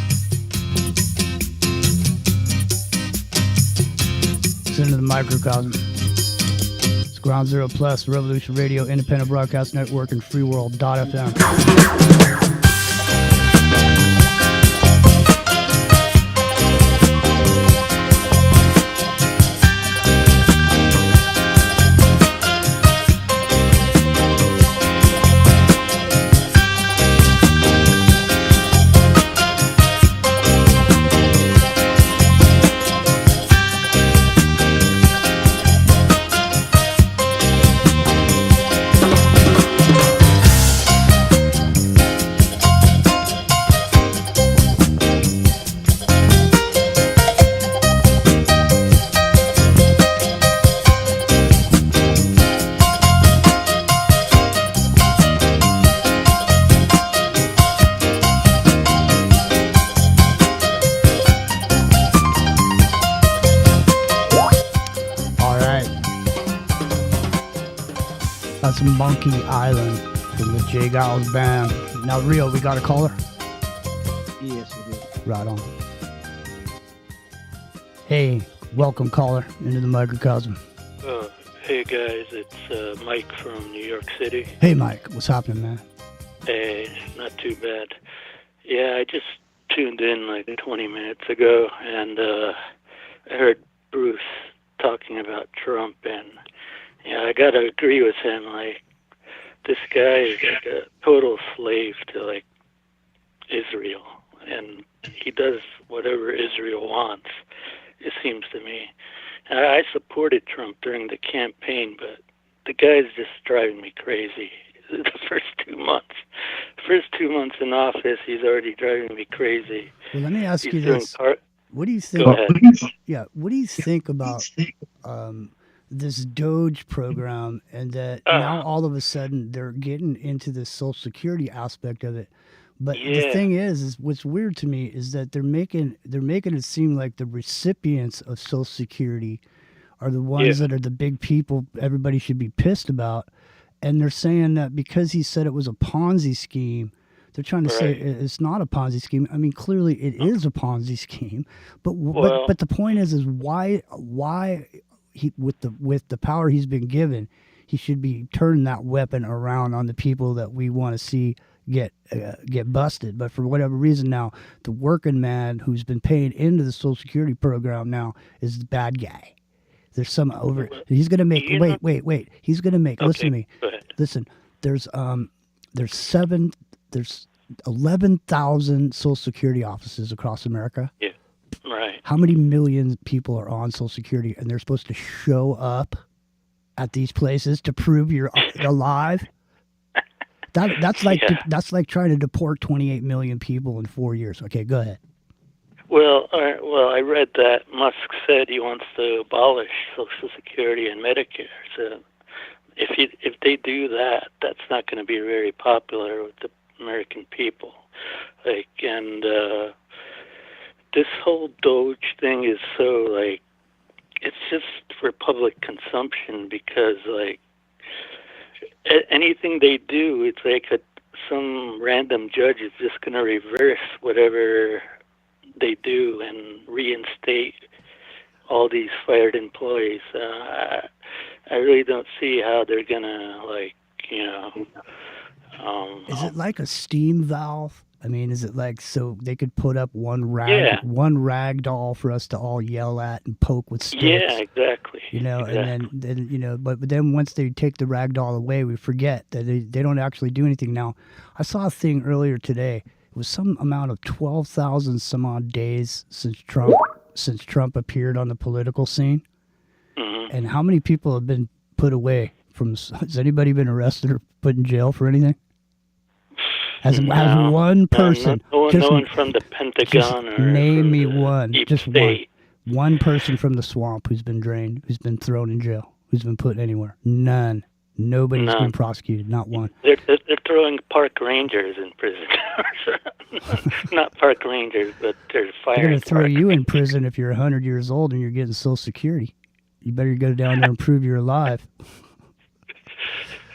Into the microcosm. It's Ground Zero Plus, Revolution Radio, Independent Broadcast Network, and freeworld.fm. That's Monkey Island from the J. Giles Band. Now, Rio, we got a caller? Yes, we do. Right on. Hey, welcome, caller, into the microcosm. Hey guys, it's Mike from New York City. Hey, Mike, what's happening, man? Hey, not too bad. Yeah, I just tuned in like 20 minutes ago, and I heard Bruce talking about Trump, and yeah, I gotta agree with him. Like, this guy is like a total slave to like Israel, and he does whatever Israel wants, it seems to me. I supported Trump during the campaign, but the guy's just driving me crazy. The first 2 months. First 2 months in office, he's already driving me crazy. Well, let me ask He's you doing this. What do you think? Go ahead. Yeah, what do you think about this Doge program, and that now all of a sudden they're getting into the Social Security aspect of it? But the Yeah. thing is what's weird to me is that they're making it seem like the recipients of Social Security are the ones that are the big people everybody should be pissed about. And they're saying that because he said it was a Ponzi scheme, they're trying to say it's not a Ponzi scheme. I mean, clearly it is a Ponzi scheme. But but the point is why he with the power he's been given, he should be turning that weapon around on the people that we want to see get busted. But for whatever reason now, the working man who's been paid into the Social Security program now is the bad guy. There's some over. He's gonna make. Wait. He's gonna make. Okay, Listen to me. go ahead. Listen. There's 11,000 Social Security offices across America. Yeah. Right. How many million people are on Social Security, and they're supposed to show up at these places to prove you're alive? That's like trying to deport 28 million people in 4 years. Okay, go ahead. Well, I read that Musk said he wants to abolish Social Security and Medicare. So if they do that, that's not going to be very popular with the American people. Like, and this whole Doge thing is so like, it's just for public consumption, because like anything they do, it's like some random judge is just going to reverse whatever they do and reinstate all these fired employees. I really don't see how they're gonna Is it like a steam valve? I mean, is it like so they could put up one rag doll for us to all yell at and poke with sticks? Yeah, exactly. You know, exactly. and then but then once they take the rag doll away, we forget that they don't actually do anything. Now, I saw a thing earlier today. It was some amount of 12,000 some odd days since Trump appeared on the political scene. Mm-hmm. And how many people have been put away from? Has anybody been arrested or put in jail for anything? Has one person? No one from the Pentagon or name me one. Deep Just State. one person from the swamp who's been drained, who's been thrown in jail, who's been put anywhere. None. Nobody's been prosecuted. Not one. They're throwing park rangers in prison. Not park rangers, but they're firing. They're going to throw you in prison if you're 100 years old and you're getting Social Security. You better go down there and prove you're alive.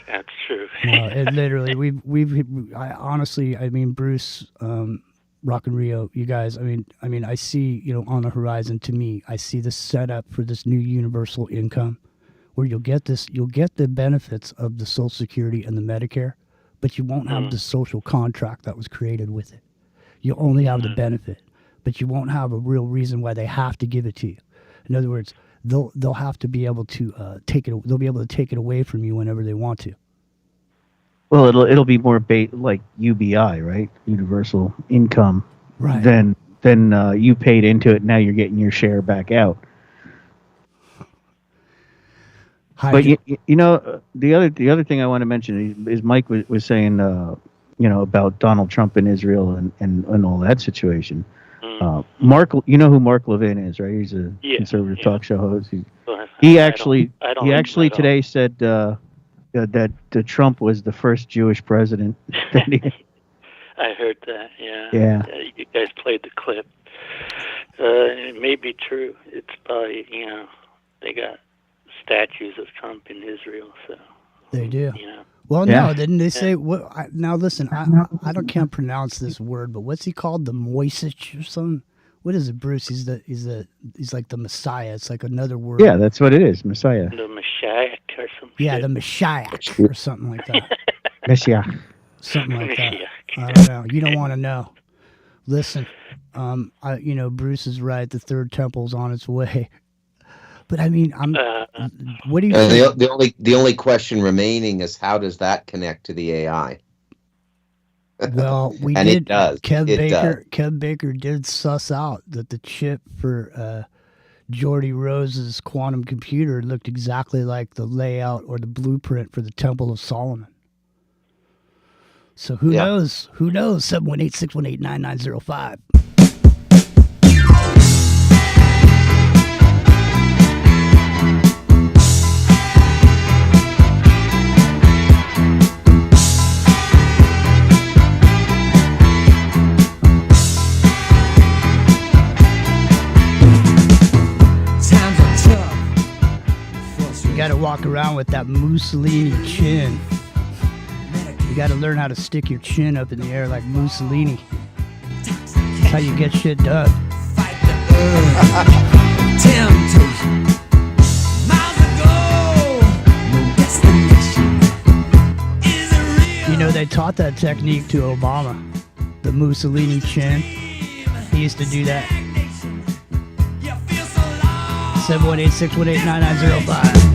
That's true. No, it literally, I mean, Bruce, Rock and Rio, you guys, I mean, I see, on the horizon, to me, I see the setup for this new universal income, where you'll get the benefits of the Social Security and the Medicare, but you won't have the social contract that was created with it. You'll only have the benefit, but you won't have a real reason why they have to give it to you. In other words, they'll have to be able to take it. They'll be able to take it away from you whenever they want to. Well, it'll be more like UBI, right? Universal income. Right. Then you paid into it. Now you're getting your share back out. But the other thing I want to mention is Mike was saying about Donald Trump and Israel and all that situation. Mark, you know who Mark Levin is, right? He's a conservative talk show host. He actually today said that Trump was the first Jewish president. I heard that. Yeah. You guys played the clip. It may be true. It's probably they got statues of Trump in Israel, so they do. Well, no, didn't they say what? Now listen, I can't pronounce this word, but what's he called? The Moisich or something? What is it, Bruce? He's like the Messiah. It's like another word. Yeah, that's what it is, Messiah. The Messiah or something. Yeah, the Messiah or something like that. Messiah. Something like that. Messiah. I don't know. You don't want to know. Listen, Bruce is right. The third temple's on its way. But I mean, what do you think? The only question remaining is how does that connect to the AI? Well, and it does. Kev Baker did suss out that the chip for Geordie Rose's quantum computer looked exactly like the layout or the blueprint for the Temple of Solomon. So who knows? Who knows? 718-618-9905. You got to walk around with that Mussolini chin. You got to learn how to stick your chin up in the air like Mussolini. That's how you get shit done. Temptation. Miles ago, no destination. You know, they taught that technique to Obama. The Mussolini chin. He used to do that. 718-618-9905.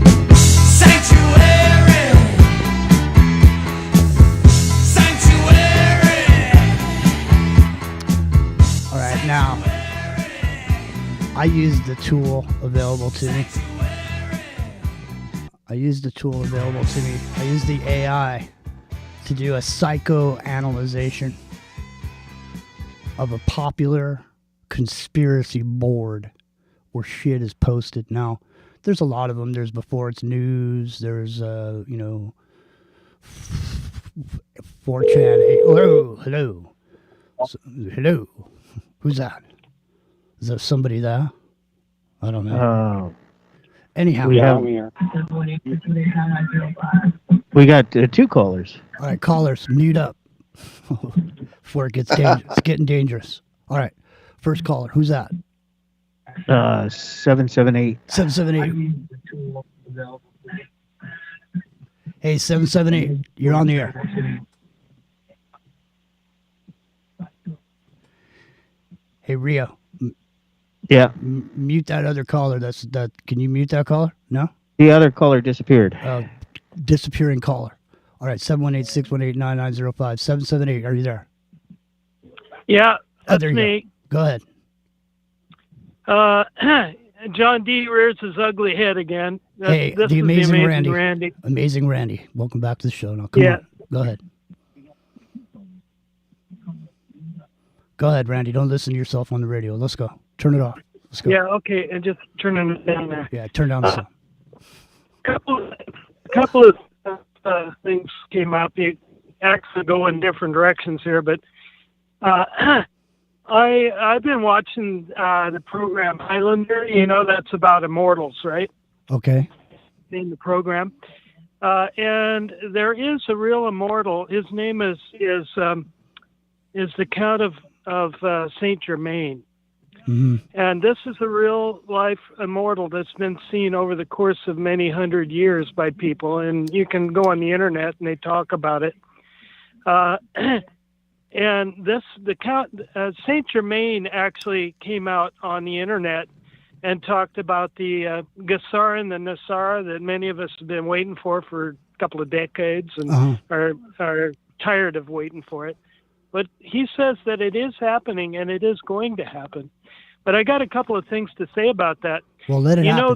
All right, now I use the tool available to me. I use the AI to do a psychoanalyzation of a popular conspiracy board where shit is posted. Now, there's a lot of them. There's Before It's News. There's, 4chan. Hello. Hello. Who's that? Is there somebody there? I don't know. Anyhow. We got two callers. All right, callers, mute up before it gets dangerous. It's getting dangerous. All right, first caller. Who's that? 778. 778. Hey, 778. You're on the air. Hey, Rio. Yeah. Mute that other caller. Can you mute that caller? No? The other caller disappeared. Disappearing caller. All right, 718-618-9905. 778, are you there? Yeah, that's there you me. Go ahead. John D. rears his ugly head again. Hey, this the is amazing the Randy. Amazing Randy. Welcome back to the show. Now, come on. Go ahead. Go ahead, Randy. Don't listen to yourself on the radio. Let's go. Turn it off. Let's go. Yeah, okay, and just turning it down there. Yeah, turn down the sound. Couple of things came out. They actually go in different directions here, but I've been watching the program Highlander. You know, that's about immortals, right? Okay. In the program, and there is a real immortal. His name is the Count of Saint Germain. Mm-hmm. And this is a real life immortal that's been seen over the course of many hundred years by people. And you can go on the internet and they talk about it. And the Count Saint Germain actually came out on the internet and talked about the Gesara and the Nasara that many of us have been waiting for a couple of decades and are tired of waiting for it. But he says that it is happening and it is going to happen. But I got a couple of things to say about that. Well, let it happen. You know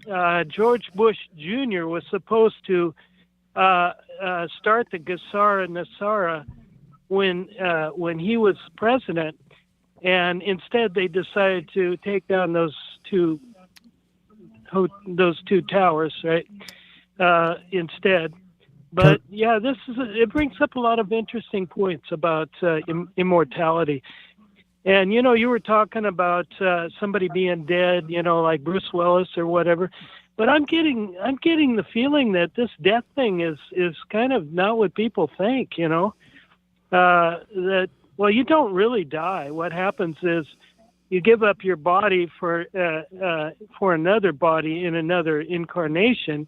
that George Bush Jr. was supposed to start the Gesara Nasara when he was president, and instead they decided to take down those two towers, right? Instead. But yeah, it brings up a lot of interesting points about immortality. And you know, you were talking about somebody being dead, you know, like Bruce Willis or whatever. But I'm getting the feeling that this death thing is kind of not what people think, you know. That you don't really die. What happens is give up your body for another body in another incarnation.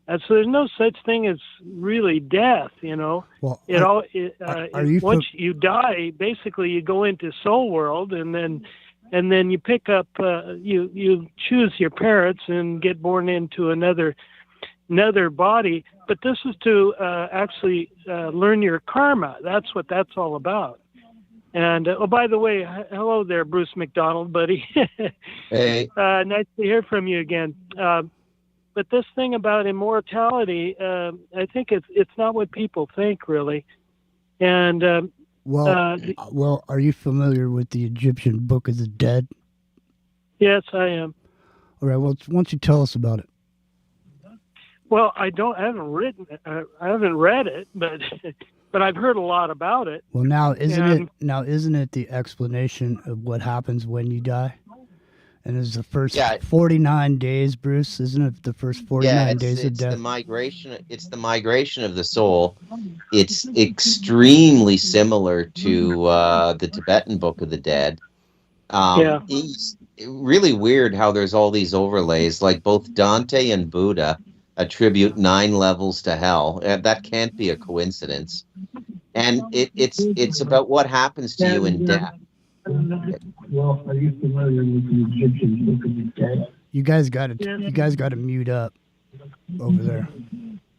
So there's no such thing as really death, you know. Well, once you die, basically you go into soul world, and then you pick up, you choose your parents and get born into another body. But this is to actually learn your karma. That's what that's all about. And oh, by the way, hello there, Bruce McDonald, buddy. Hey. Nice to hear from you again. But this thing about immortality, I think it's not what people think, really. And well, are you familiar with the Egyptian Book of the Dead? Yes, I am. All right. Well, why don't you tell us about it? Well, I haven't read it, but I've heard a lot about it. Well, now isn't it the explanation of what happens when you die? And it's the first 49 days, Bruce, isn't it? The first 49 days of death. It's the migration of the soul. It's extremely similar to the Tibetan Book of the Dead. It's really weird how there's all these overlays. Like both Dante and Buddha attribute 9 levels to hell. That can't be a coincidence. And it's about what happens to you in death. Well, are you familiar with the Egyptian Book of the Dead? You guys got to mute up over there.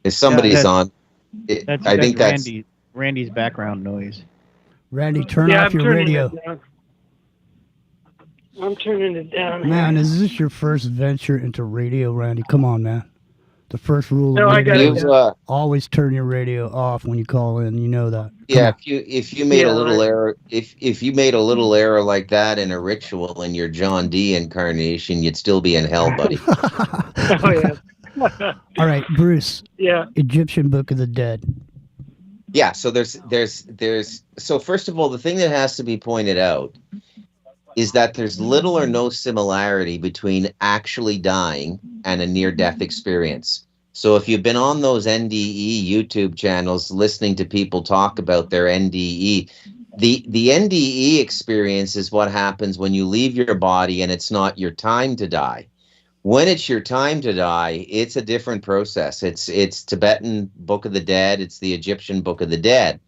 If somebody's on, I think that's Randy's background noise. Randy, turn off your radio. I'm turning it down. Man, is this your first venture into radio, Randy? Come on, man. The first rule of radio is always turn your radio off when you call in. You know that. If you made a little error, if you made a little error like that in a ritual in your John D incarnation, you'd still be in hell, buddy. Oh yeah. All right, Bruce. Yeah. Egyptian Book of the Dead. Yeah. So so first of all, the thing that has to be pointed out is that there's little or no similarity between actually dying and a near-death experience. So if you've been on those NDE YouTube channels listening to people talk about their NDE, the NDE experience is what happens when you leave your body and it's not your time to die. When it's your time to die, it's a different process. It's Tibetan Book of the Dead, it's the Egyptian Book of the Dead.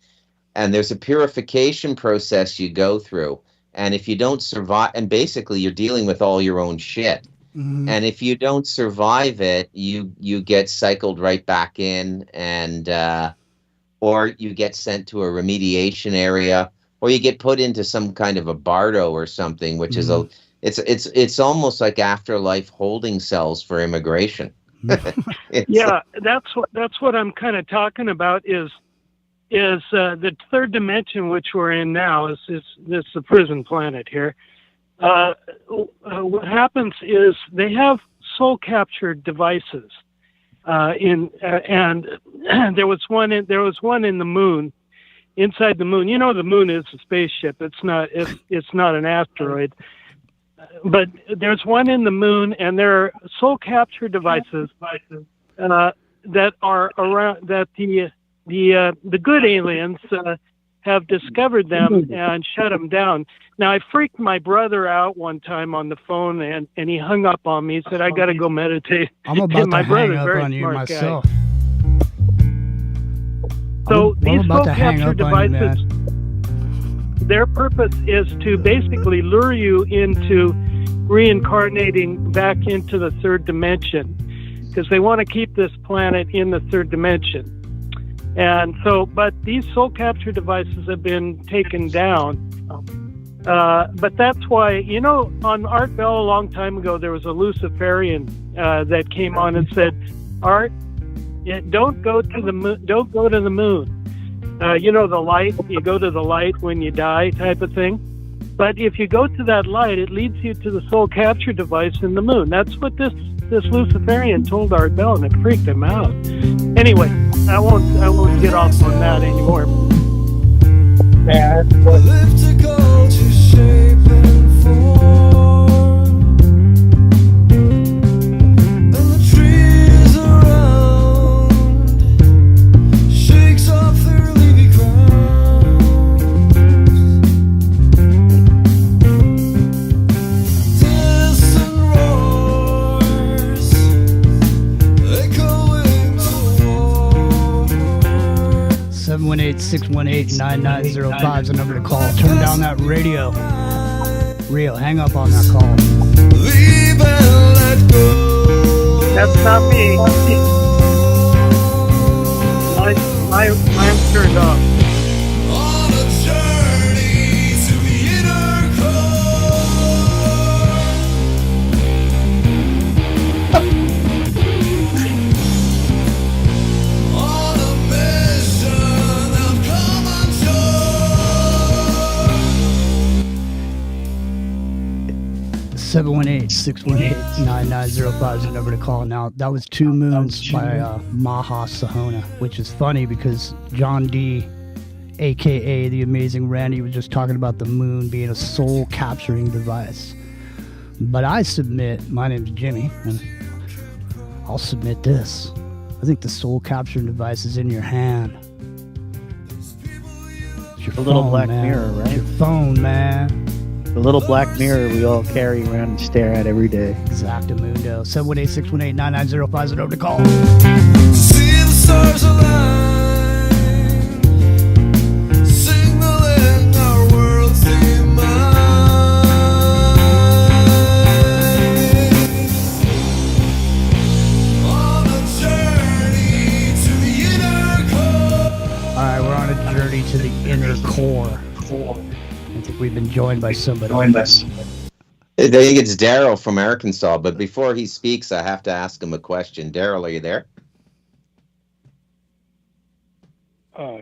And there's a purification process you go through. And if you don't survive, and basically you're dealing with all your own shit. Mm-hmm. And if you don't survive it, you get cycled right back in, and or you get sent to a remediation area, or you get put into some kind of a bardo or something, which is it's almost like afterlife holding cells for immigration. Yeah, that's what I'm kind of talking about is the third dimension, which we're in now, is the prison planet here. What happens is they have soul capture devices, and there was one in the moon, inside the moon. You know, the moon is a spaceship. It's not an asteroid. But there's one in the moon, and there are soul capture devices that are around that the good aliens have discovered them and shut them down. Now, I freaked my brother out one time on the phone, and he hung up on me. He said, "I got to go meditate." I'm about to hang up on you myself. So these soul capture devices, their purpose is to basically lure you into reincarnating back into the third dimension, because they want to keep this planet in the third dimension. And so, but these soul capture devices have been taken down. But that's why, you know, on Art Bell a long time ago, there was a Luciferian that came on and said, "Art, don't go to the moon. Don't go to the moon. You know, the light. You go to the light when you die, type of thing. But if you go to that light, it leads you to the soul capture device in the moon." That's what this Luciferian told Art Bell, and it freaked him out. Anyway, I won't get off on that anymore. Elliptical to shape and form, and the trees around shakes off their leafy crowns. 718-618-9905 is the number to call. Turn down that radio. Rio, hang up on that call. Leave and let go. That's not me. Mine's turned off. On a journey to the inner on a mission of common joy. 718-618-9905 is the number to call. Now, that was Two Moons by Maha Sahona, which is funny because John D., a.k.a. The Amazing Randy, was just talking about the moon being a soul-capturing device. But I submit, my name's Jimmy, and I'll submit this. I think the soul-capturing device is in your hand. It's your The little phone, black man. mirror, right? It's your phone, man. The little black mirror we all carry around and stare at every day. Exactamundo. 718-618-9905 is the number to call. See the stars align, signaling our world's demise. On a journey to the inner core. All right, we're on a journey to the inner core. I think we've been joined by somebody. I think it's Daryl from Arkansas, but before he speaks, I have to ask him a question. Daryl, are you there?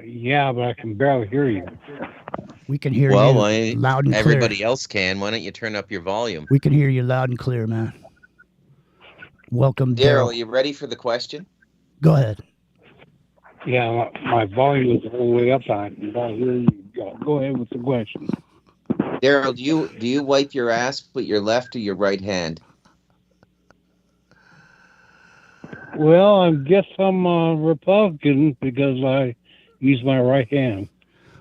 Yeah, but I can barely hear you. We can hear you loud and clear. Everybody else can. Why don't you turn up your volume? We can hear you loud and clear, man. Welcome, Daryl, Daryl. you ready for the question? Go ahead. Yeah, my volume is all the way up. I can barely hear you. Go ahead with the question. Daryl, do you wipe your ass with your left or your right hand? Well, I guess I'm Republican because I use my right hand.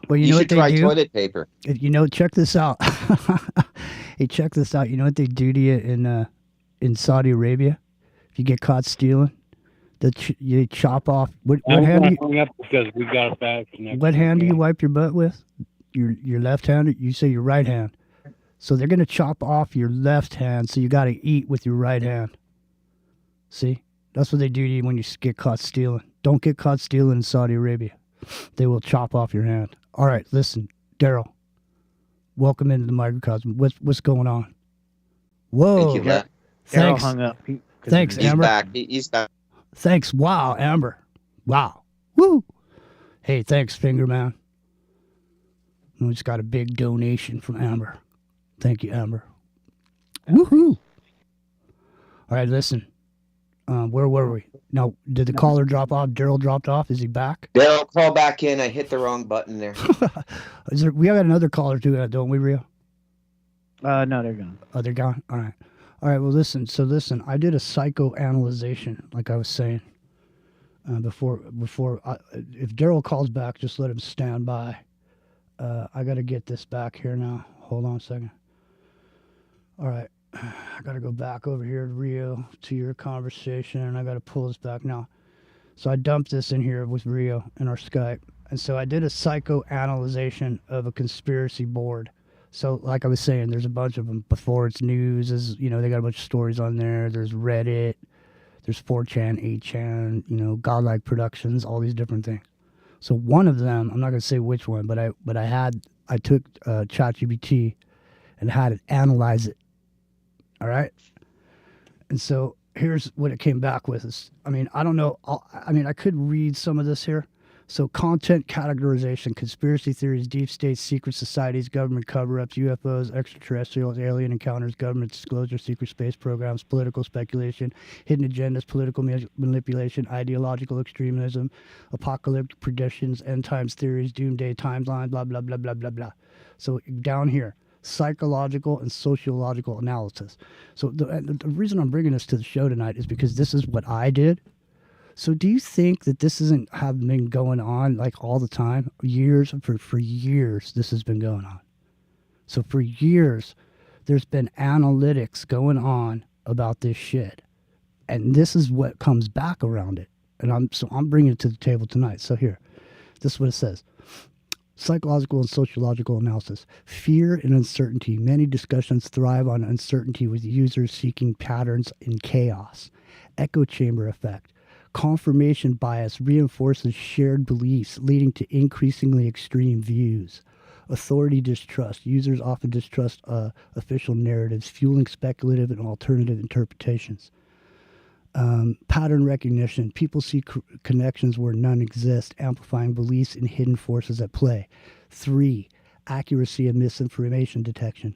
Well, you know should what try they do? toilet paper. You know, check this out. Hey, check this out. You know what they do to you in Saudi Arabia? If you get caught stealing, you chop off. What hand do you? Hung up because we got a bad connection. What hand do you wipe your butt with? Your left hand? You say your right hand. So they're gonna chop off your left hand, so you got to eat with your right hand. See, that's what they do to you when you get caught stealing. Don't get caught stealing in Saudi Arabia. They will chop off your hand. All right, listen, Daryl. Welcome into the microcosm. What's going on? Whoa. Thank you, Matt. Thanks. Daryl hung up. Thanks, He's Amber. back. He's back. Thanks. Wow, Amber. Wow. Woo. Hey, thanks, Fingerman. We just got a big donation from Amber. Thank you, Amber. Woohoo. All right, listen. Where were we? Now, did the caller drop off? Daryl dropped off. Is he back? Daryl, call back in. I hit the wrong button there. We got another caller too, don't we, Rio? No, they're gone. Oh, they're gone? All right. Well, listen. So listen, I did a psychoanalyzation, like I was saying. Before, if Daryl calls back, just let him stand by. I got to get this back here now. Hold on a second. All right. I got to go back over here to Rio to your conversation, and I got to pull this back now. So I dumped this in here with Rio in our Skype. And so I did a psychoanalyzation of a conspiracy board. So like I was saying, there's a bunch of them. Before It's News, they got a bunch of stories on there. There's Reddit. There's 4chan, 8chan, Godlike Productions, all these different things. So one of them, I'm not going to say which one, but I took ChatGPT and had it analyze it. All right. And so here's what it came back with. I don't know. I could read some of this here. So content categorization, conspiracy theories, deep state, secret societies, government cover-ups, UFOs, extraterrestrials, alien encounters, government disclosure, secret space programs, political speculation, hidden agendas, political manipulation, ideological extremism, apocalyptic predictions, end times theories, doomsday timeline, blah, blah, blah, blah, blah, blah. So down here, psychological and sociological analysis. So the reason I'm bringing this to the show tonight is because this is what I did. So do you think that this isn't have been going on like all the time? For years, this has been going on. So for years, there's been analytics going on about this shit. And this is what comes back around it. And I'm bringing it to the table tonight. So here, This is what it says. Psychological and sociological analysis. Fear and uncertainty. Many discussions thrive on uncertainty with users seeking patterns in chaos. Echo chamber effect. Confirmation bias reinforces shared beliefs, leading to increasingly extreme views. Authority distrust. Users often distrust official narratives, fueling speculative and alternative interpretations. Pattern recognition. People see connections where none exist, amplifying beliefs in hidden forces at play. 3. Accuracy and misinformation detection.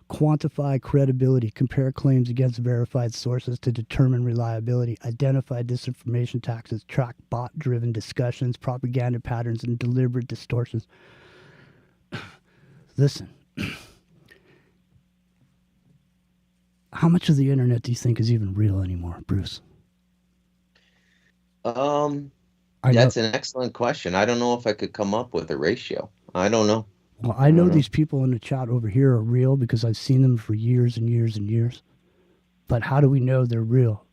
Quantify credibility. Compare claims against verified sources to determine reliability. Identify disinformation tactics. Track bot-driven discussions, propaganda patterns, and deliberate distortions. Listen. How much of the internet do you think is even real anymore, Bruce? That's an excellent question. I don't know if I could come up with a ratio. I don't know. Well, I know these people in the chat over here are real because I've seen them for years and years and years. But how do we know they're real?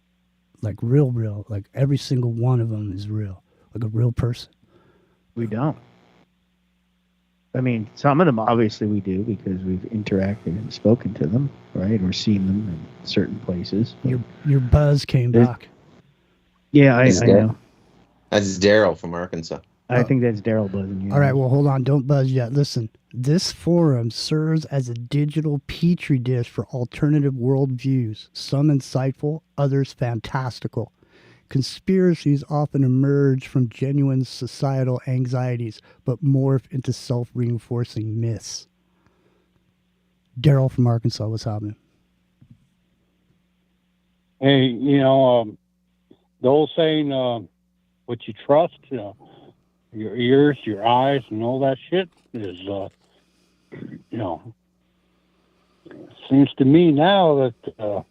Like real. Like every single one of them is real. Like a real person. We don't. I mean, some of them obviously we do because we've interacted and spoken to them, right? Or seen them in certain places. Your buzz came back. Yeah, I know. That's Daryl from Arkansas. I think that's Daryl buzzing you. All right, well, hold on. Don't buzz yet. Listen, this forum serves as a digital petri dish for alternative worldviews, some insightful, others fantastical. Conspiracies often emerge from genuine societal anxieties, but morph into self-reinforcing myths. Daryl from Arkansas, what's happening? Hey, the old saying, what you trust, your ears, your eyes, and all that shit is, seems to me now that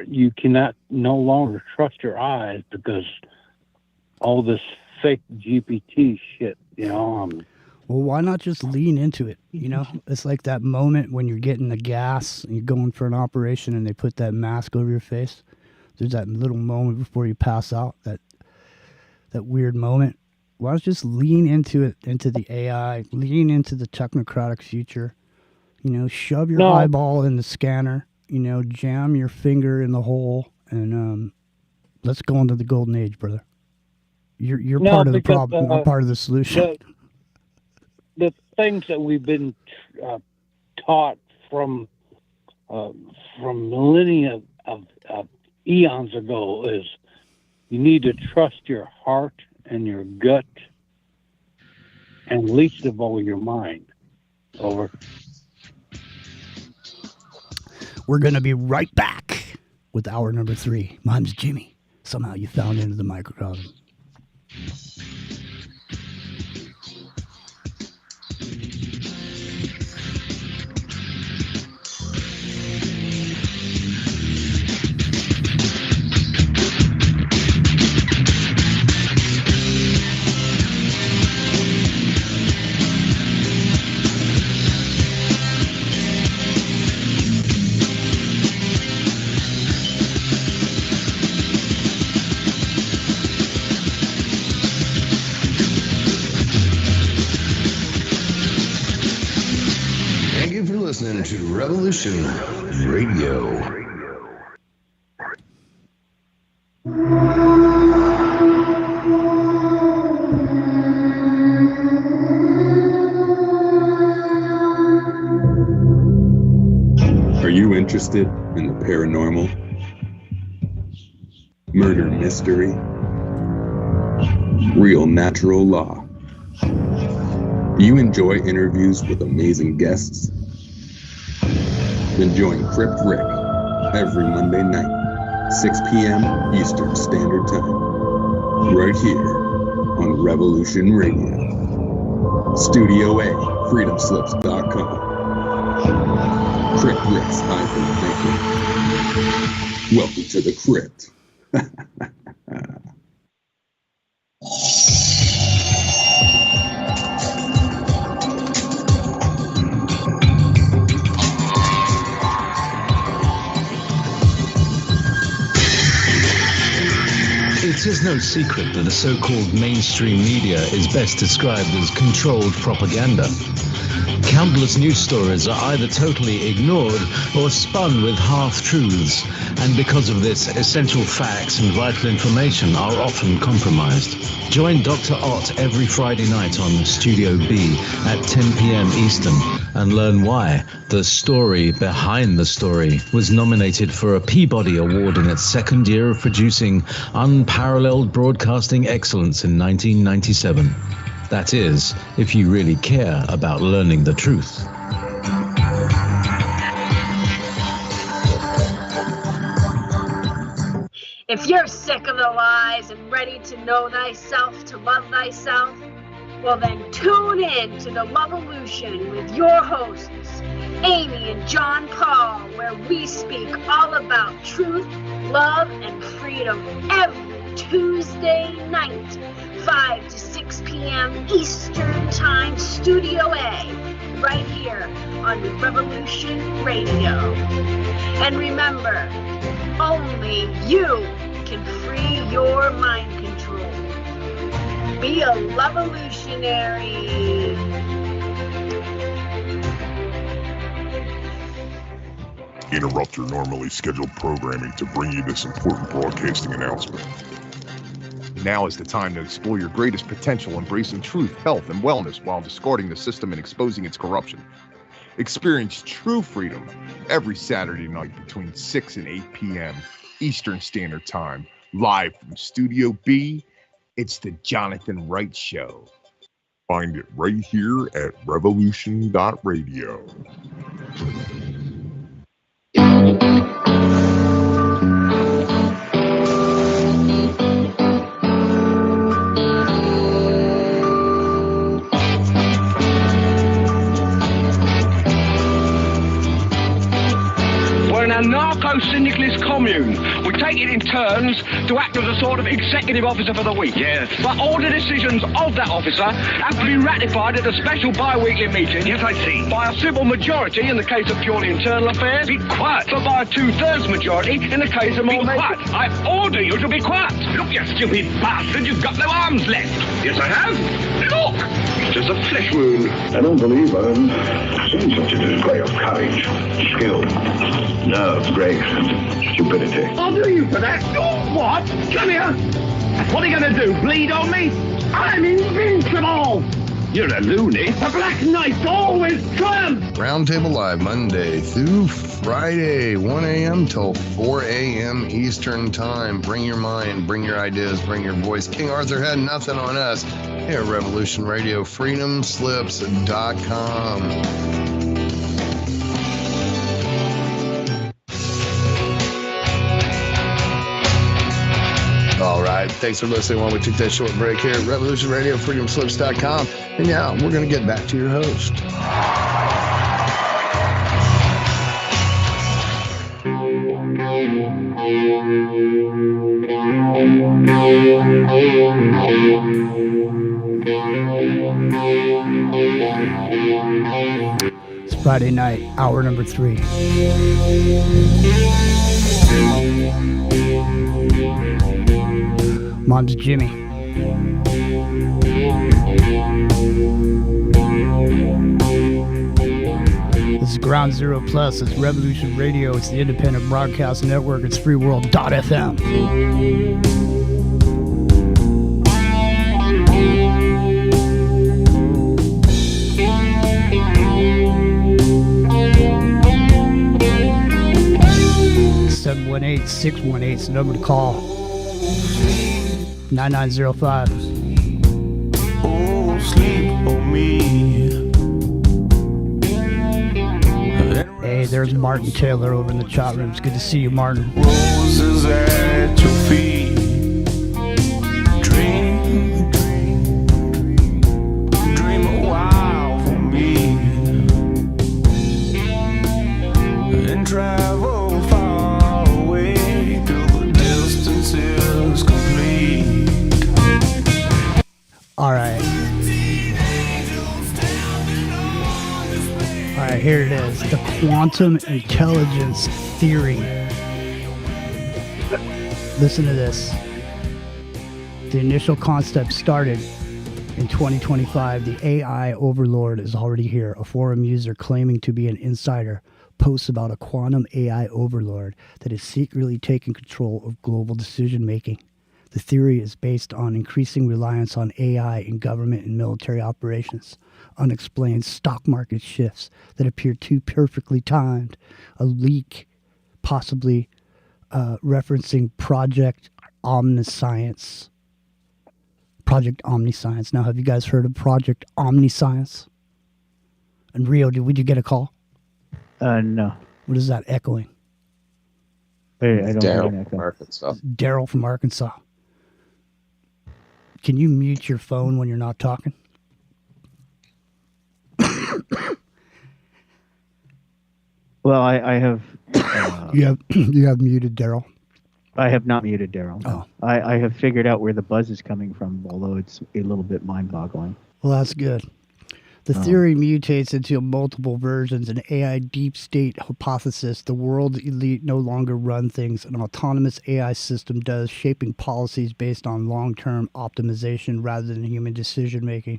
you cannot no longer trust your eyes because all this fake GPT shit, Well, why not just lean into it? It's like that moment when you're getting the gas and you're going for an operation and they put that mask over your face. There's that little moment before you pass out, that weird moment. Why don't you just lean into it, into the AI, lean into the technocratic future, shove your eyeball in the scanner, jam your finger in the hole, and let's go into the golden age, brother. You're part of the problem. I'm part of the solution. The things that we've been taught from millennia of eons ago is you need to trust your heart and your gut, and least of all your mind. Over. We're going to be right back with hour number 3. My name's Jimmy. Somehow you found into the microcosm. Listening to Revolution Radio. Are you interested in the paranormal, murder mystery, real natural law? Do you enjoy interviews with amazing guests? Then join Crypt Rick every Monday night, 6 p.m. Eastern Standard Time, right here on Revolution Radio. Studio A, freedomslips.com. Crypt Rick's Thinking. Welcome to the Crypt. It's his no secret that the so-called mainstream media is best described as controlled propaganda. Countless news stories are either totally ignored or spun with half-truths, and because of this, essential facts and vital information are often compromised. Join Dr. Ott every Friday night on Studio B at 10 p.m. Eastern and learn why The Story Behind the Story was nominated for a Peabody Award in its second year of producing unparalleled broadcasting excellence in 1997. That is, if you really care about learning the truth. If you're sick of the lies and ready to know thyself, to love thyself, well then tune in to the Loveolution with your hosts, Amy and John Paul, where we speak all about truth, love, and freedom every Tuesday night, 5 to 6 p.m. Eastern Time, Studio A, right here on Revolution Radio. And remember, only you can free your mind control. Be a Loveolutionary. Interrupt your normally scheduled programming to bring you this important broadcasting announcement. Now is the time to explore your greatest potential, embracing truth, health, and wellness while discarding the system and exposing its corruption. Experience true freedom every Saturday night between 6 and 8 p.m. Eastern Standard Time, live from Studio B. It's the Jonathan Wright Show. Find it right here at revolution.radio. We're an anarcho-syndicalist commune. We take it in turns to act as a sort of executive officer for the week. Yes. But all the decisions of that officer have to be ratified at a special bi-weekly meeting. Yes, I see. By a simple majority in the case of purely internal affairs. Be quiet. But by a 2/3 majority in the case of more... Be quiet. I order you to be quiet. Look, you stupid bastard, you've got no arms left. Yes, I have. Look! Just a flesh wound. I don't believe I've seen such a display of courage, skill, nerve, grace, and stupidity. I'll do you for that. Oh, what? Come here. What are you going to do, bleed on me? I'm invincible. You're a loony. The Black Knight always triumphs. Roundtable Live, Monday through Friday, 1 a.m. till 4 a.m. Eastern Time. Bring your mind, bring your ideas, bring your voice. King Arthur had nothing on us. Here at Revolution Radio, freedomslips.com. All right. Thanks for listening while we took that short break here at Revolution Radio, freedomslips.com. And now we're going to get back to your host. It's Friday night, hour number 3. Mom's Jimmy. This is Ground Zero Plus. It's Revolution Radio. It's the independent broadcast network. It's freeworld.fm. (718) 618 is the number to call. 9905. Oh, sleep on me. Hey, there's Martin Taylor over in the chat room. It's good to see you, Martin. Roses at your feet. Dream, dream a while for me. And travel far away till the distance is complete. All right. All right, here it is. The quantum intelligence theory. Listen to this. the initial concept started in 2025, the AI overlord is already here. A forum user claiming to be an insider posts about a quantum AI overlord that is secretly taking control of global decision making. The theory is based on increasing reliance on AI in government and military operations, unexplained stock market shifts that appear too perfectly timed, a leak possibly referencing Project Omniscience. Project Omniscience. Now, have you guys heard of Project Omniscience? And Rio, would you get a call? No. What is that echoing? I don't Daryl get an echo. from Arkansas. Daryl from Arkansas. Can you mute your phone when you're not talking? Well, I have. You have muted Daryl. I have not muted Daryl. Oh. I have figured out where the buzz is coming from, although it's a little bit mind-boggling. Well, that's good. The theory mutates into multiple versions. An AI deep state hypothesis. The world's elite no longer run things. An autonomous AI system does, shaping policies based on long-term optimization rather than human decision-making.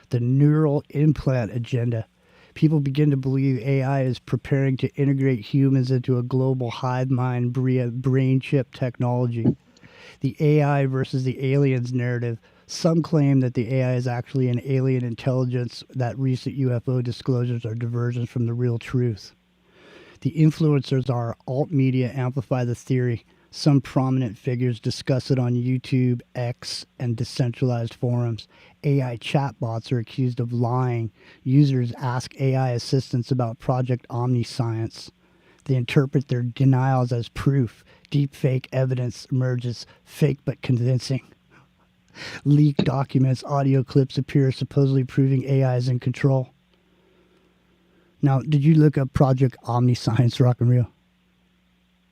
The neural implant agenda. People begin to believe AI is preparing to integrate humans into a global hive mind brain chip technology. The AI versus the aliens narrative. Some claim that the AI is actually an alien intelligence, that recent UFO disclosures are diversions from the real truth. The influencers are alt media amplify the theory. Some prominent figures discuss it on YouTube, X, and decentralized forums. AI chatbots are accused of lying. Users ask AI assistants about Project Omniscience. They interpret their denials as proof. Deepfake evidence emerges, fake but convincing. Leaked documents, audio clips appear, supposedly proving AI is in control. Now, did you look up Project Omniscience, Rock and Rio?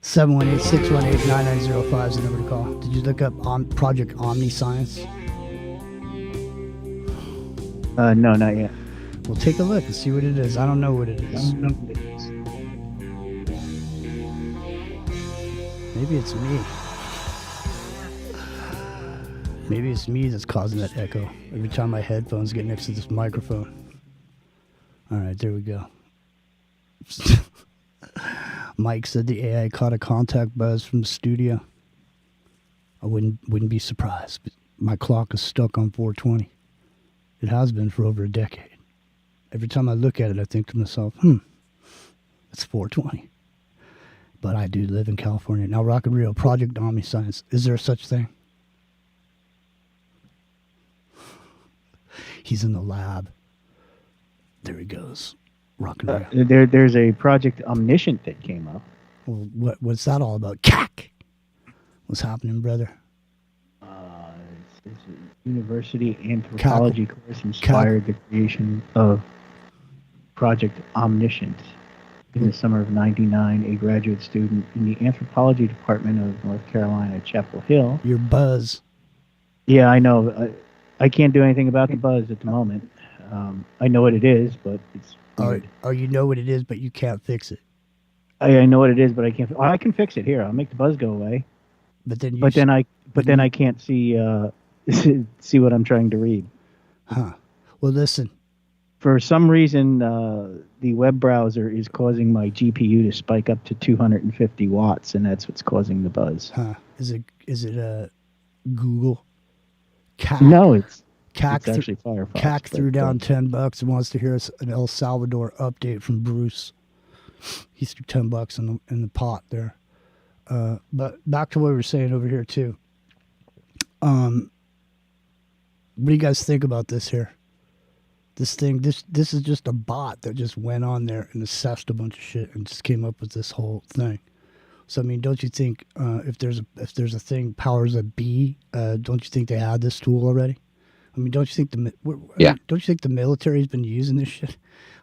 718-618-9905 is the number to call. Did you look up Project Omniscience? No, not yet. Well, take a look and see what it is. I don't know what it is. Maybe it's me. Maybe it's me that's causing that echo every time my headphones get next to this microphone. All right, there we go. Mike said the AI caught a contact buzz from the studio. I wouldn't be surprised, but my clock is stuck on 420. It has been for over a decade. Every time I look at it, I think to myself, it's 420. But I do live in California. Now, Rock and Rio, Project Omniscience. Is there such thing? He's in the lab. There he goes. Rock and Rio. There's a Project Omniscient that came up. Well, what's that all about? CAC! What's happening, brother? It's a university anthropology course inspired the creation of Project Omniscient. In the summer of '99, a graduate student in the anthropology department of North Carolina, Chapel Hill. Your buzz. Yeah, I know. I can't do anything about the buzz at the moment. I know what it is, but it's weird. Oh, you know what it is, but you can't fix it. I know what it is, but I can't. I can fix it. Here, I'll make the buzz go away. But then, I can't see see what I'm trying to read. Huh. Well, listen. For some reason, the web browser is causing my GPU to spike up to 250 watts, and that's what's causing the buzz. Huh? Is it Google? CAC. No, it's actually Firefox. CAC threw down $10 and wants to hear an El Salvador update from Bruce. He threw $10 in the pot there. But back to what we were saying over here too. What do you guys think about this here? This thing, this is just a bot that just went on there and assessed a bunch of shit and just came up with this whole thing. So I mean, don't you think if there's a thing powers that be, don't you think they had this tool already? I mean, don't you think don't you think the military's been using this shit?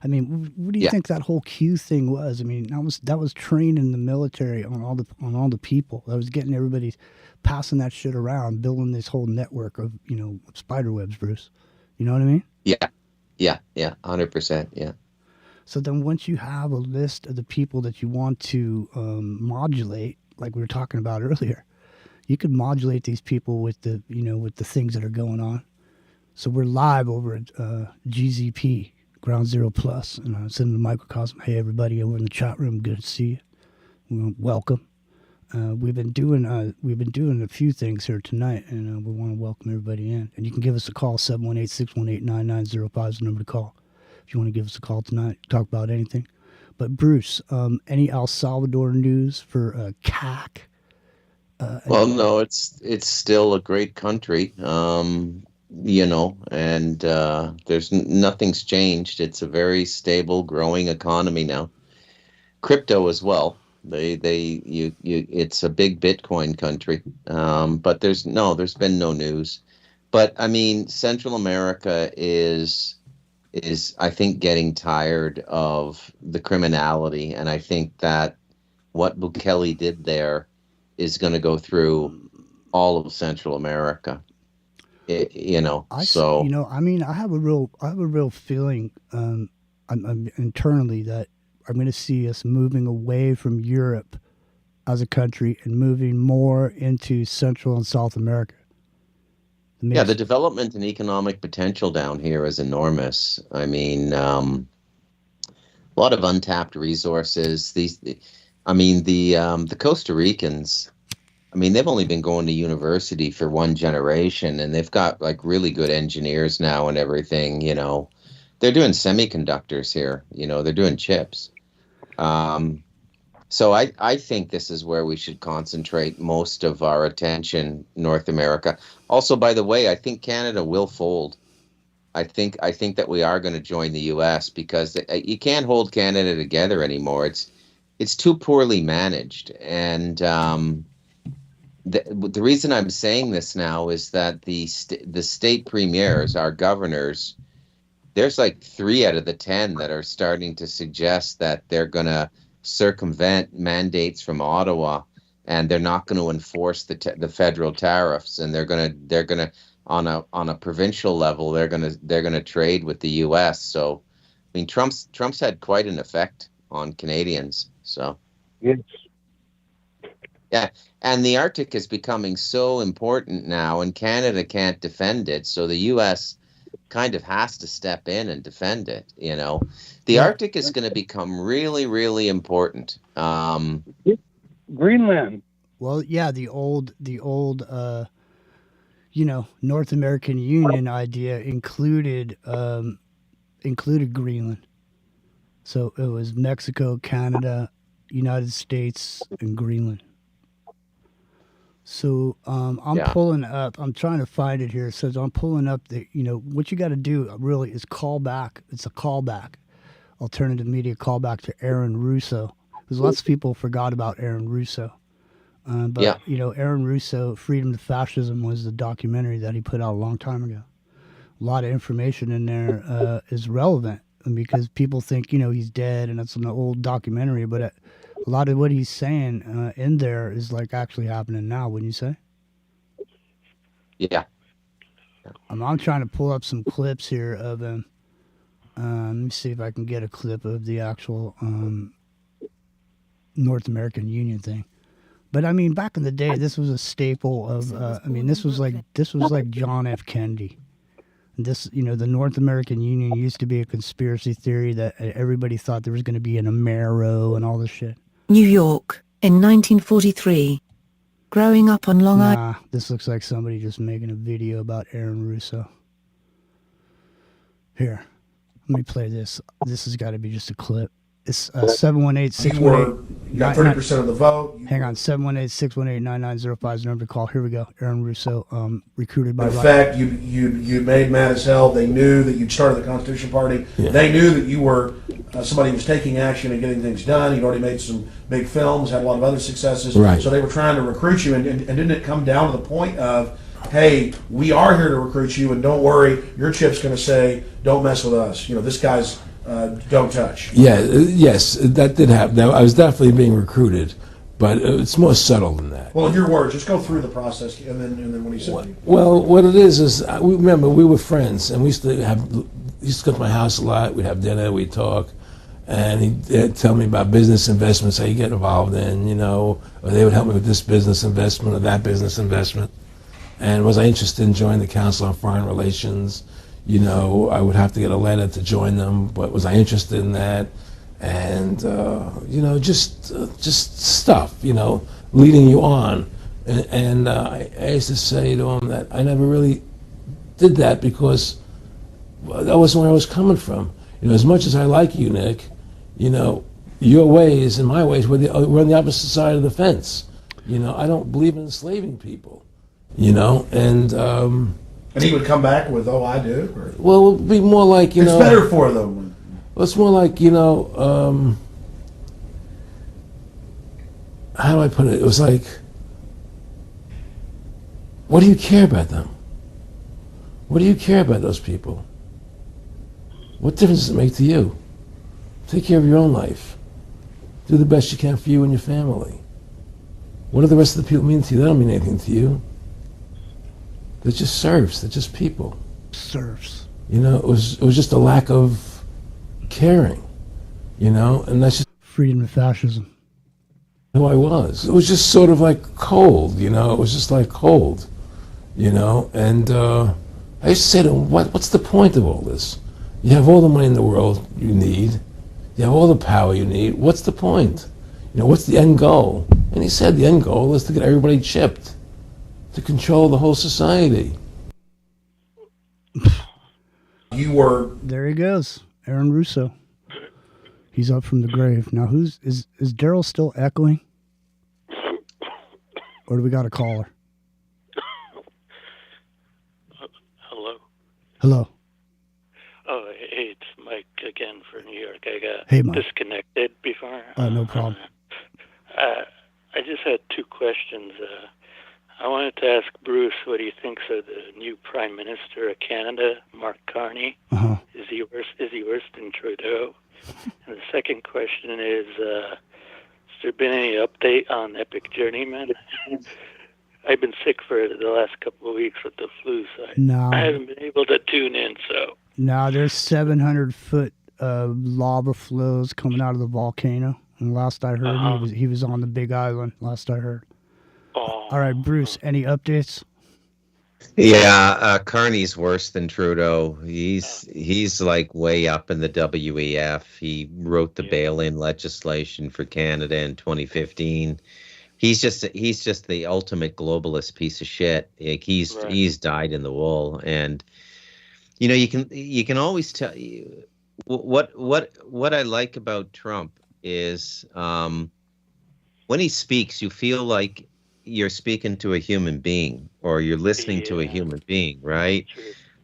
I mean, what do you think that whole Q thing was? I mean, that was training the military on all the people. That was getting everybody passing that shit around, building this whole network of spider webs, Bruce. You know what I mean? Yeah, 100%. Yeah. So then once you have a list of the people that you want to modulate, like we were talking about earlier, you can modulate these people with the with the things that are going on. So we're live over at GZP Ground Zero Plus, and I'm sending the microcosm. Hey everybody over in the chat room, good to see you. Welcome. We've been doing a few things here tonight, and we want to welcome everybody in. And you can give us a call. 718-618-9905 is the number to call if you want to give us a call tonight. Talk about anything. But Bruce, any El Salvador news for CAC? Well, no, it's still a great country, and there's nothing's changed. It's a very stable, growing economy now. Crypto as well. It's a big Bitcoin country, but there's been no news. But I mean, Central America is I think getting tired of the criminality, and I think that what Bukele did there is going to go through all of Central America. I have a real feeling I'm internally that I'm going to see us moving away from Europe as a country and moving more into Central and South America. Yeah, the development and economic potential down here is enormous. I mean, a lot of untapped resources. The Costa Ricans, I mean, they've only been going to university for one generation, and they've got like really good engineers now and everything. They're doing semiconductors here. They're doing chips. So I think this is where we should concentrate most of our attention, North America. Also, by the way, I think Canada will fold. I think that we are going to join the U.S. because you can't hold Canada together anymore. It's too poorly managed. And the reason I'm saying this now is that the state premiers, our governors, there's like 3 out of the 10 that are starting to suggest that they're going to circumvent mandates from Ottawa, and they're not going to enforce the federal tariffs, and they're going to on a provincial level they're going to trade with the U.S. So, I mean, Trump's had quite an effect on Canadians. So, yes. Yeah, and the Arctic is becoming so important now, and Canada can't defend it, so the U.S. kind of has to step in and defend it. The Arctic is going to become really, really important. Greenland. Well, yeah, the old North American Union idea included Greenland. So it was Mexico, Canada, United States, and Greenland. So I'm pulling up. I'm trying to find it here. It says I'm pulling up what you got to do really is call back. It's a callback, alternative media callback to Aaron Russo, because lots of people forgot about Aaron Russo. But Aaron Russo, Freedom to Fascism, was the documentary that he put out a long time ago. A lot of information in there is relevant because people think he's dead and it's an old documentary, but a lot of what he's saying in there is like actually happening now, wouldn't you say? Yeah. I'm trying to pull up some clips here of him. Let me see if I can get a clip of the actual North American Union thing. But I mean, back in the day, this was a staple of. This was like John F. Kennedy. The North American Union used to be a conspiracy theory that everybody thought there was going to be an Amero and all this shit. New York, in 1943. Growing up on Long Island. Nah, this looks like somebody just making a video about Aaron Russo. Here, let me play this. This has got to be just a clip. It's 718-618. You got 30% of the vote. Hang on, 718-618-9905 is the number to call. Here we go. Aaron Russo, recruited by. In fact, you made mad as hell. They knew that you'd started the Constitution Party. Yeah. They knew that you were somebody who was taking action and getting things done. You'd already made some big films, had a lot of other successes. Right. So they were trying to recruit you, and didn't it come down to the point of, hey, we are here to recruit you, and don't worry, your chip's going to say, don't mess with us. This guy's don't touch. Yeah, yes, that did happen. Now, I was definitely being recruited, but it's more subtle than that. Well, in your words, just go through the process, and then when he said. Well, what it is remember we were friends, and we used to come to my house a lot. We'd have dinner, we'd talk, And he'd tell me about business investments that he get involved in, or they would help me with this business investment or that business investment. And was I interested in joining the Council on Foreign Relations? I would have to get a letter to join them, but was I interested in that? And, just stuff, leading you on. And I used to say to him that I never really did that because that wasn't where I was coming from. As much as I like you, Nick, your ways and my ways, we're on the opposite side of the fence. I don't believe in enslaving people, and he would come back with, "Oh, I do." Or? Well, it would be more like, it's better for them. Well, it's more like, how do I put it? It was like, what do you care about them? What do you care about those people? What difference does it make to you? Take care of your own life. Do the best you can for you and your family. What do the rest of the people mean to you? They don't mean anything to you. They're just serfs. They're just people. Serfs. It was just a lack of caring, and that's just freedom and fascism. Who I was. It was just sort of like cold, it was just like cold, and I used to say to him, what's the point of all this? You have all the money in the world you need. You have all the power you need. What's the point? What's the end goal? And he said the end goal is to get everybody chipped, to control the whole society. You were... There he goes, Aaron Russo. He's up from the grave. Now, is Daryl still echoing? Or do we got a caller? Hello? Hello. Oh, hey, it's Mike again for New York. I got disconnected before. No problem. I just had two questions. I wanted to ask Bruce what he thinks of the new Prime Minister of Canada, Mark Carney. Uh-huh. Is he worse than Trudeau? And the second question is, has there been any update on Epic Journeyman? I've been sick for the last couple of weeks with the flu, so I haven't been able to tune in. So no, there's 700-foot lava flows coming out of the volcano. And last I heard, he was on the Big Island. Last I heard. Oh. All right, Bruce. Any updates? Yeah, Carney's worse than Trudeau. He's like way up in the WEF. He wrote the bail-in legislation for Canada in 2015. He's just the ultimate globalist piece of shit. Like he's dyed in the wool, and you can always tell. What I like about Trump is when he speaks, you feel like you're speaking to a human being or you're listening to a human being, right?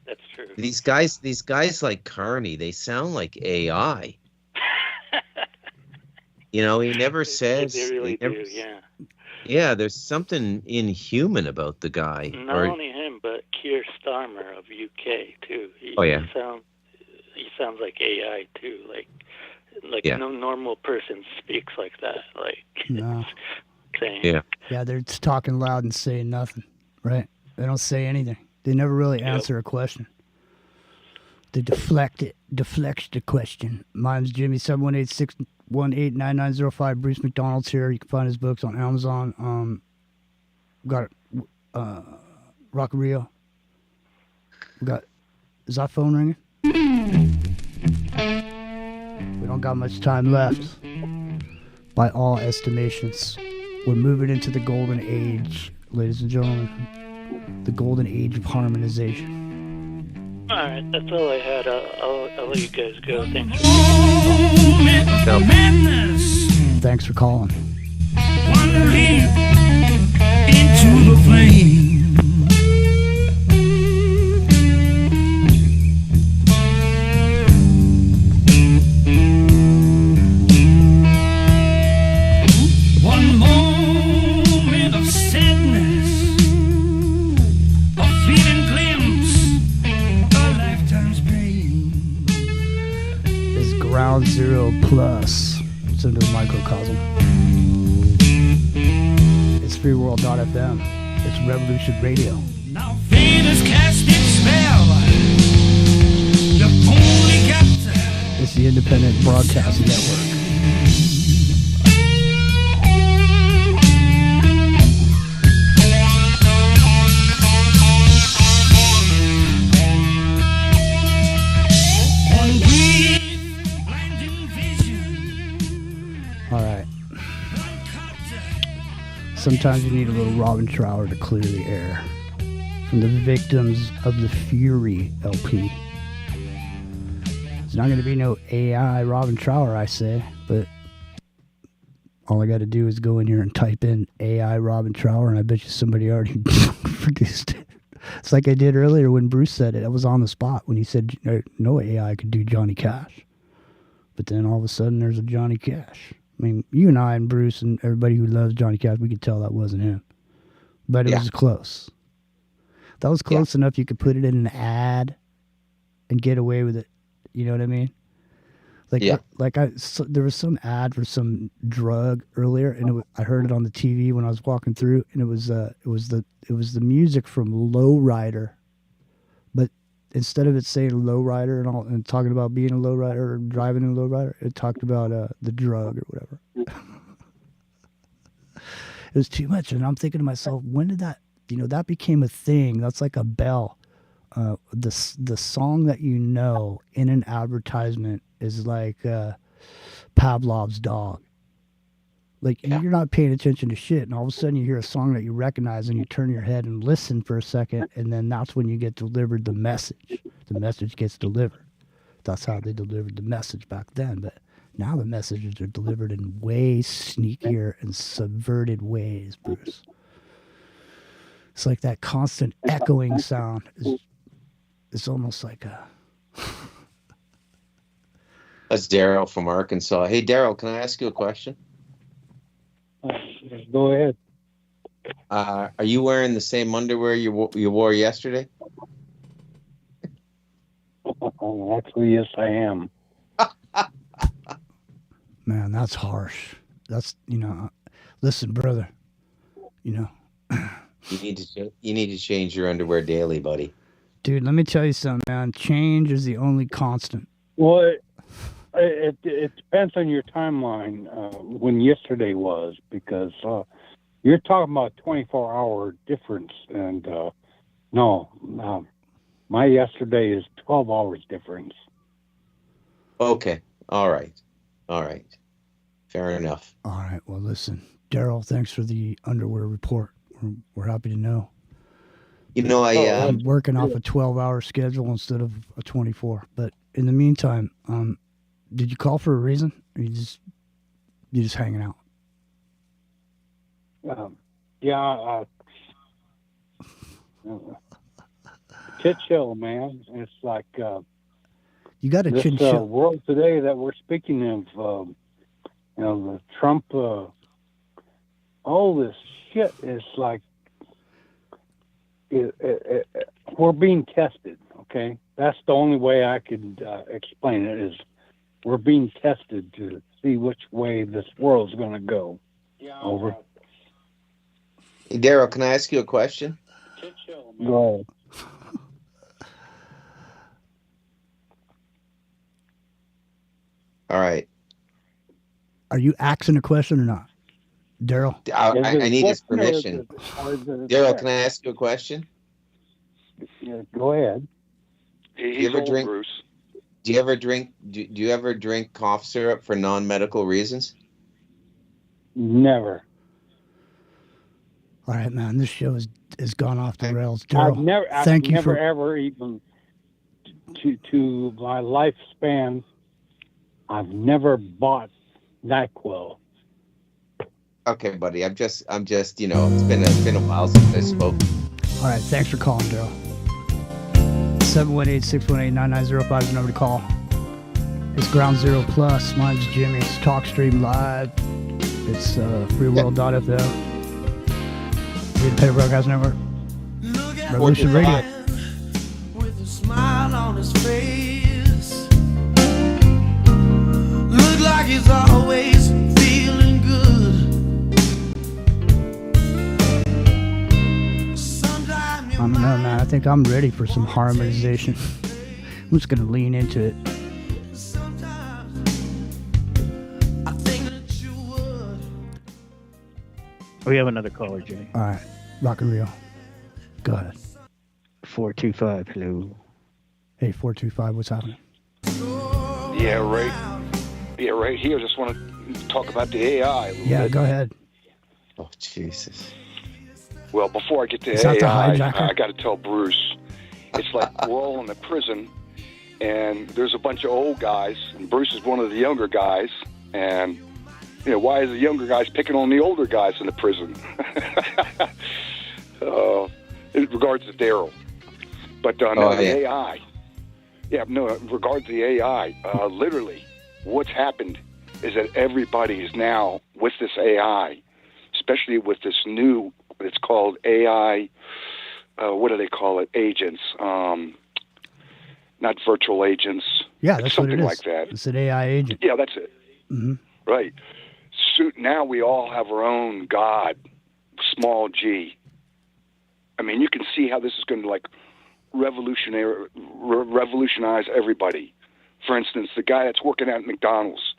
That's true. These guys like Carney, they sound like AI. He never says. They really do, yeah. Yeah, there's something inhuman about the guy. Not only him, but Keir Starmer of UK too. He sounds like AI too. Like no normal person speaks like that. No. Yeah, they're just talking loud and saying nothing, right? They don't say anything. They never really answer a question. They deflect the question. Mine's Jimmy, 718-618-9905. Bruce McDonald's here. You can find his books on Amazon. Got Rock Rio. Is that phone ringing? We don't got much time left. By all estimations, we're moving into the golden age, ladies and gentlemen. The golden age of harmonization. All right, that's all I had. I'll let you guys go. Thanks Thanks for calling. Wandering into the flame. One moment of sadness, a fleeting glimpse, a lifetime's pain. It's Ground Zero Plus. It's into the microcosm. It's freeworld.fm. It's Revolution Radio. Now fate has cast its spell. The only captain. It's the independent broadcast Podcast Network. All right. Sometimes you need a little Robin Trower to clear the air. From the Victims of the Fury LP. It's not going to be no AI Robin Trower, I say, but all I got to do is go in here and type in AI Robin Trower, and I bet you somebody already produced it. It's like I did earlier when Bruce said it. I was on the spot when he said no AI could do Johnny Cash. But then all of a sudden there's a Johnny Cash. I mean, you and I and Bruce and everybody who loves Johnny Cash, we could tell that wasn't him. But it was close. That was close enough you could put it in an ad and get away with it. You know what I mean? Like, there was some ad for some drug earlier, and I heard it on the TV when I was walking through, and it was the music from Lowrider, but instead of it saying Lowrider and talking about being a lowrider or driving a lowrider, it talked about the drug or whatever. It was too much, and I'm thinking to myself, when did that? That became a thing. That's like a bell. The song that you know in an advertisement is like Pavlov's dog. Like you're not paying attention to shit, and all of a sudden you hear a song that you recognize, and you turn your head and listen for a second, and then that's when you get delivered the message. The message gets delivered. That's how they delivered the message back then. But now the messages are delivered in way sneakier and subverted ways, Bruce. It's like that constant echoing sound. It's almost like a... That's Daryl from Arkansas. Hey, Daryl, can I ask you a question? Go ahead. Are you wearing the same underwear you wore yesterday? Actually, yes, I am. Man, that's harsh. That's, listen, brother, You need to change your underwear daily, buddy. Dude, let me tell you something, man. Change is the only constant. Well, it depends on your timeline when yesterday was, because you're talking about 24-hour difference, and no, my yesterday is 12 hours difference. Okay. All right. Fair enough. All right. Well, listen, Daryl, thanks for the underwear report. We're happy to know. I'm working off a 12-hour schedule instead of a 24. But in the meantime, did you call for a reason, or you just hanging out? Chit-chill, man. It's like you got a chit-chill world today that we're speaking of. The Trump, all this shit is like. We're being tested, okay? That's the only way I could explain it, is we're being tested to see which way this world's going to go. Over. Hey, Daryl, can I ask you a question? Go ahead. All right. Are you asking a question or not? Daryl? I need his permission. Daryl, can I ask you a question? Yeah, go ahead. Do you ever drink cough syrup for non-medical reasons? Never. All right, man. This show has gone off the rails. Daryl, I've never ever even to my lifespan, I've never bought NyQuil. Okay, buddy. I'm just. It's been a while since I spoke. All right. Thanks for calling, Daryl. 718-618-9905 is the number to call. It's Ground Zero Plus. Mine's Jimmy. It's TalkStream Live. It's freeworld.fm. Independent Broadcast Network. Revolution Radio. With a smile on his face. Look like he's always feeling good. I don't know, man. I think I'm ready for some harmonization. I'm just going to lean into it. We have another caller, Jay. All right. Rock and Rio. Go ahead. 425. Hello. Hey, 425. What's happening? Yeah, right. Yeah, right here. Just want to talk about the AI. Yeah, go ahead. Oh, Jesus. Well, before I get to Is that the AI, hijacker? I got to tell Bruce, it's like we're all in the prison, and there's a bunch of old guys, and Bruce is one of the younger guys, and why is the younger guys picking on the older guys in the prison? In regards to Daryl. But the AI. Yeah, no, in regards to the AI, literally, what's happened is that everybody is now with this AI, especially with this new, it's called AI, what do they call it? Agents. Not virtual agents. Yeah, that's what it something is. like that. It's an AI agent. Yeah, that's it. Mm-hmm. Right. So now we all have our own God, small g. I mean, you can see how this is going to revolutionize everybody. For instance, the guy that's working at McDonald's,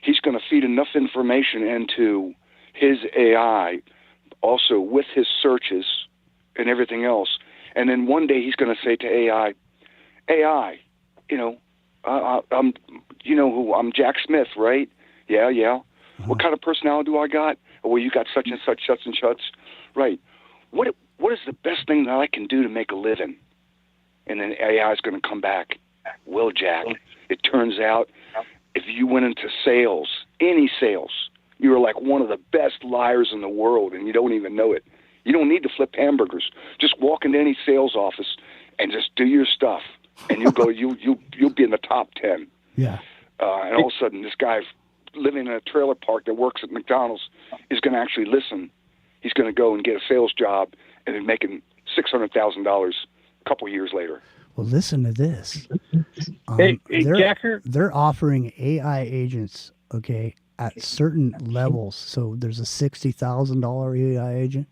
he's going to feed enough information into his AI, also with his searches and everything else. And then one day he's going to say to AI, I'm Jack Smith, right? Yeah. What kind of personality do I got? Oh, well, you got such and such, such and such. Right. What is the best thing that I can do to make a living? And then AI is going to come back. Well, Jack, it turns out if you went into sales, any sales, you were like one of the best liars in the world, and you don't even know it. You don't need to flip hamburgers. Just walk into any sales office and just do your stuff, and you'll go. You'll be in the top 10. Yeah. And all of a sudden, this guy living in a trailer park that works at McDonald's is going to actually listen. He's going to go and get a sales job and then making $600,000 a couple years later. Well, listen to this. Hey, Jacker. They're offering AI agents, okay, at certain levels. So there's a $60,000 AI agent,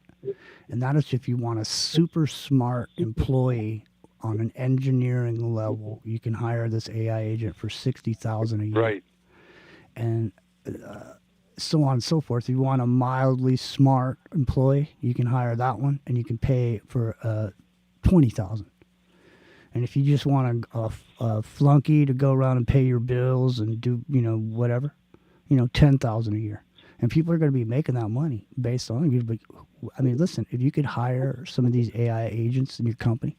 and that is if you want a super smart employee on an engineering level. You can hire this AI agent for $60,000 a year. Right. And so on and so forth. If you want a mildly smart employee, you can hire that one, and you can pay for $20,000. And if you just want a flunky to go around and pay your bills and do whatever, $10,000 a year, and people are going to be making that money based on you. But I mean, listen, if you could hire some of these AI agents in your company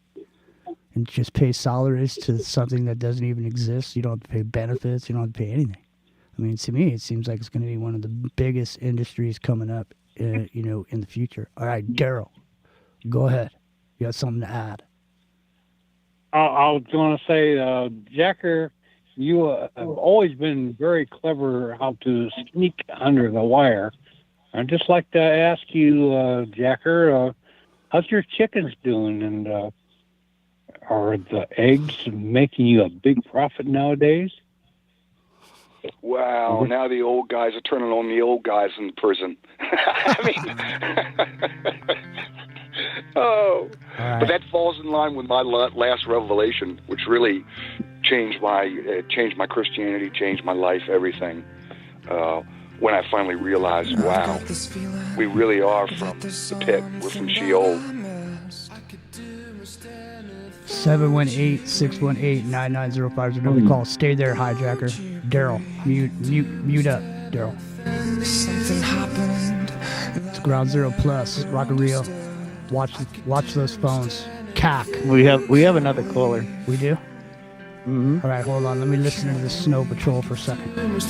and just pay salaries to something that doesn't even exist, you don't have to pay benefits, you don't have to pay anything. I mean, to me, it seems like it's going to be one of the biggest industries coming up, in the future. All right, Daryl, go ahead. You got something to add? I was going to say, Jacker, you have always been very clever how to sneak under the wire. I'd just like to ask you, Jacker, how's your chickens doing? And are the eggs making you a big profit nowadays? Wow, now the old guys are turning on the old guys in prison. I mean, right. But that falls in line with my last revelation, which really changed my Christianity, changed my life, everything. When I finally realized, wow, we really are from the pit. We're from Sheol. 718-618-9905 is another call. Stay there, hijacker. Daryl, mute up, Daryl. It's Ground Zero Plus, Rock and Rio. Watch those phones. CAC. We have another caller. We do? Mm-hmm. All right, hold on. Let me listen to the Snow Patrol for a second.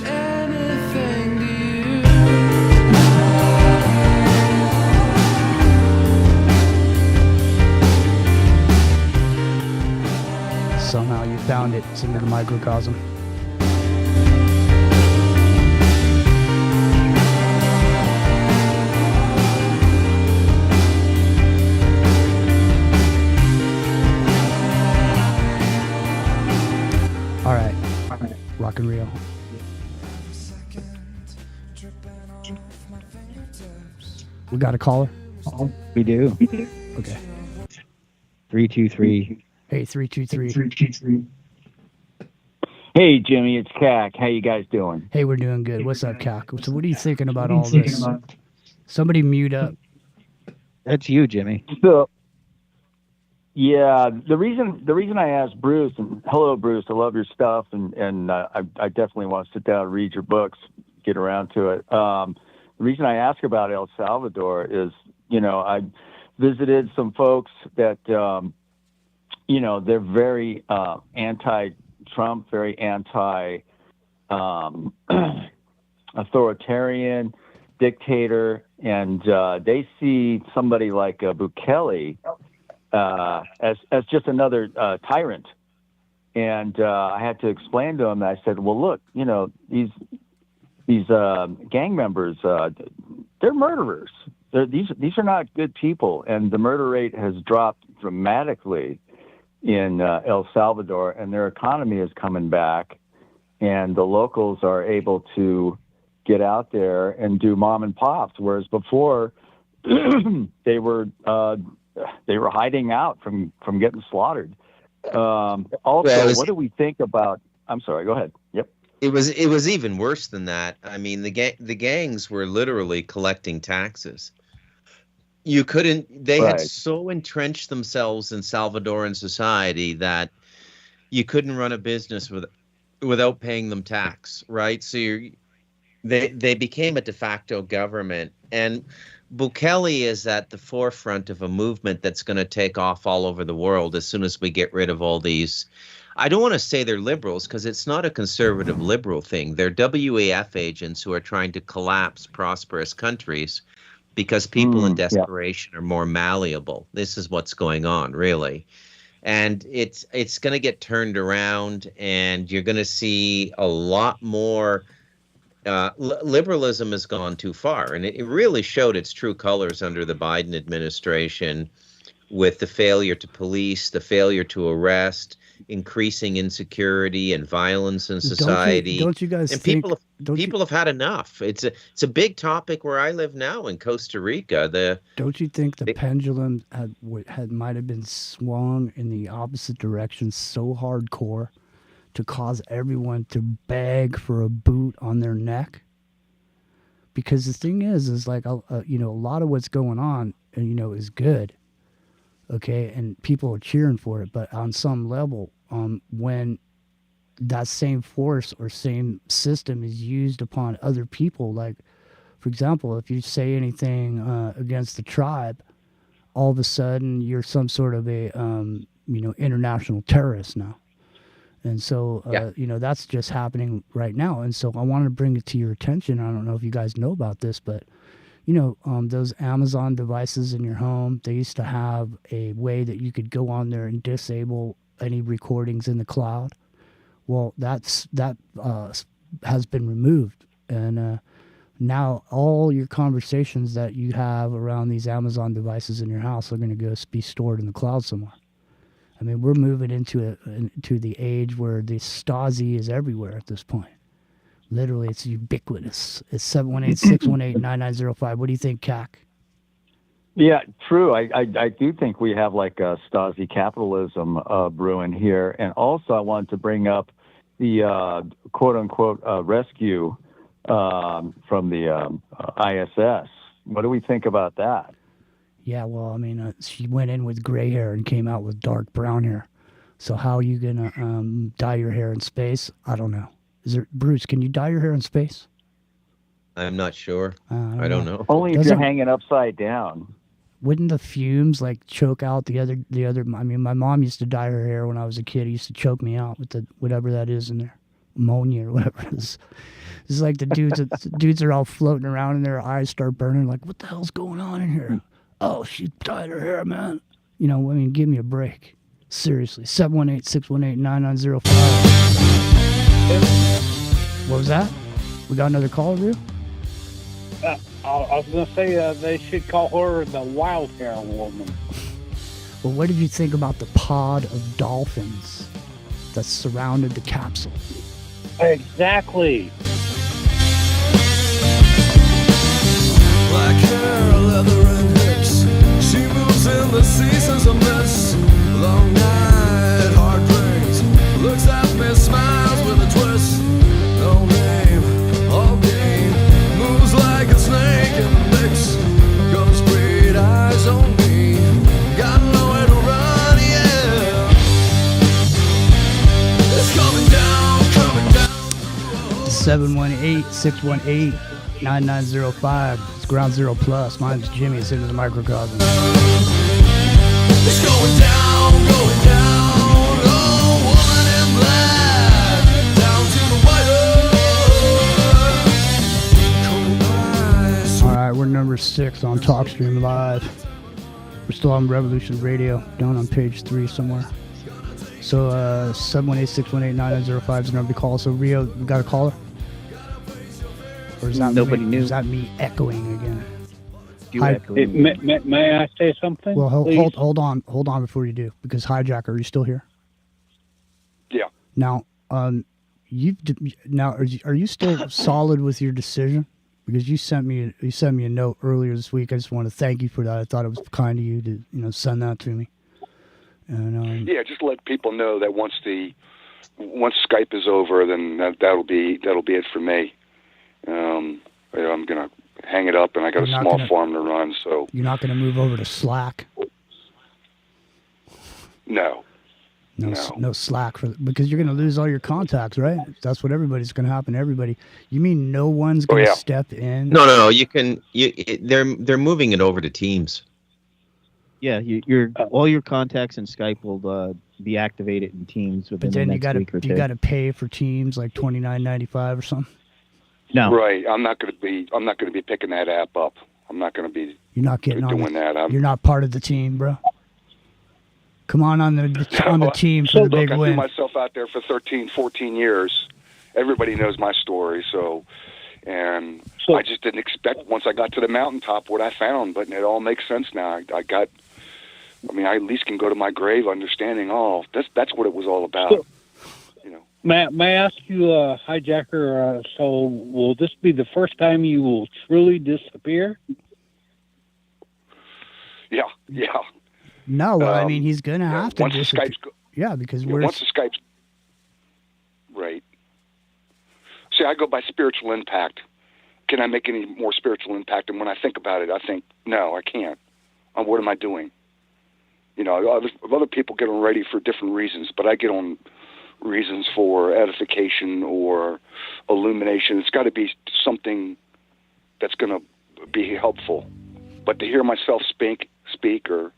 Somehow you found it. It's into the microcosm. All right. Rock and Rio. We got a caller? We do. Okay. 323. Hey, 323. Hey, Jimmy, it's CAC. How you guys doing? Hey, we're doing good. What's up, CAC? So what are you thinking about all this? Somebody mute up. That's you, Jimmy. So, yeah, the reason I asked Bruce, and hello, Bruce, I love your stuff, and I definitely want to sit down and read your books, get around to it. The reason I ask about El Salvador is, I visited some folks that, they're very anti-Trump, very anti-authoritarian dictator, and they see somebody like Bukele as just another tyrant. And I had to explain to them. I said, "Well, look, these gang members, they're murderers. These are not good people, and the murder rate has dropped dramatically in El Salvador, and their economy is coming back, and the locals are able to get out there and do mom and pops, whereas before they were hiding out from getting slaughtered." What do we think about? I'm sorry. Go ahead. Yep. It was even worse than that. I mean, the gangs were literally collecting taxes. You couldn't. They had so entrenched themselves in Salvadoran society that you couldn't run a business without paying them tax, right? So they became a de facto government, and Bukele is at the forefront of a movement that's going to take off all over the world as soon as we get rid of all these. I don't want to say they're liberals because it's not a conservative liberal thing. They're WEF agents who are trying to collapse prosperous countries because people in desperation are more malleable. This is what's going on, really. And it's going to get turned around, and you're going to see a lot more. Liberalism has gone too far, and it really showed its true colors under the Biden administration with the failure to police, the failure to arrest, increasing insecurity and violence in society. Don't you guys and think, people have had enough. It's a big topic where I live now in Costa Rica. Don't you think the pendulum might have been swung in the opposite direction so hardcore to cause everyone to beg for a boot on their neck? Because the thing is like a lot of what's going on, is good. Okay, and people are cheering for it, but on some level, when that same force or same system is used upon other people, like, for example, if you say anything against the tribe, all of a sudden you're some sort of a international terrorist now. And so, that's just happening right now. And so I wanted to bring it to your attention. I don't know if you guys know about this, but those Amazon devices in your home, they used to have a way that you could go on there and disable any recordings in the cloud. Well, that has been removed. And now all your conversations that you have around these Amazon devices in your house are going to be stored in the cloud somewhere. I mean, we're moving into the age where the Stasi is everywhere at this point. Literally, it's ubiquitous. It's 718-618-9905. What do you think, CAC? Yeah, true. I do think we have like a Stasi capitalism brewing here. And also I wanted to bring up the quote-unquote rescue from the ISS. What do we think about that? Yeah, well, I mean, she went in with gray hair and came out with dark brown hair. So how are you going to dye your hair in space? I don't know. Bruce, can you dye your hair in space? I'm not sure. I don't know. Only if you're hanging upside down. Wouldn't the fumes like choke out the other? I mean, my mom used to dye her hair when I was a kid. It used to choke me out with the whatever that is in there, ammonia or whatever it is. It's like the dudes are all floating around and their eyes start burning. Like, what the hell's going on in here? Oh, she dyed her hair, man. I mean, give me a break. Seriously. 718-618-9905. What was that? We got another call, Rue? I was going to say they should call her the wild hair woman. Well, what did you think about the pod of dolphins that surrounded the capsule? Exactly. Black hair, leather and hips. She moves in the seasons of mist. Long night, hard drinks. Looks at me, smiles with a twist. No name, all game. Moves like a snake in the mix. 718-618-9905. It's Ground Zero Plus. Mine's Jimmy. It's Into the Microcosm. It's going down, oh, woman in black, down to the white. All right, we're number 6 on TalkStream Live. We're still on Revolution Radio, down on page 3 somewhere. So 718-618-9905 is the number to call. So Rio, we got a caller? Or is that Nobody knew. Is that me echoing again? May I say something? Well, please? hold on before you do, because Hijacker, are you still here? Yeah. Now, are you still solid with your decision? Because you sent me a note earlier this week. I just want to thank you for that. I thought it was kind of you to send that to me. And yeah, just let people know that once Skype is over, then that'll be it for me. I'm gonna hang it up, and I got a small farm to run. So you're not going to move over to Slack? No Slack because you're going to lose all your contacts, right? That's what everybody's going to happen to everybody. You mean no one's going to step in? No. You can. They're moving it over to Teams. Yeah, all your contacts in Skype will be activated in Teams within the next week or two. You got to pay for Teams like $29.95 or something. No. Right. I'm not going to be picking that app up. I'm not going to be. You're not getting doing that. You're not part of the team, bro. Come on the team for the big win. I threw win. myself out there for 13, 14 years. Everybody knows my story, I just didn't expect once I got to the mountaintop what I found, but it all makes sense now. I at least can go to my grave understanding, that's what it was all about. May I ask you, Hijacker, so will this be the first time you will truly disappear? Yeah. No, he's going to have to disappear. Because once the Skype's... Right. See, I go by spiritual impact. Can I make any more spiritual impact? And when I think about it, I think, no, I can't. What am I doing? Other people get on ready for different reasons, but I get on reasons for edification or illumination. It's got to be something that's going to be helpful. But to hear myself speak or,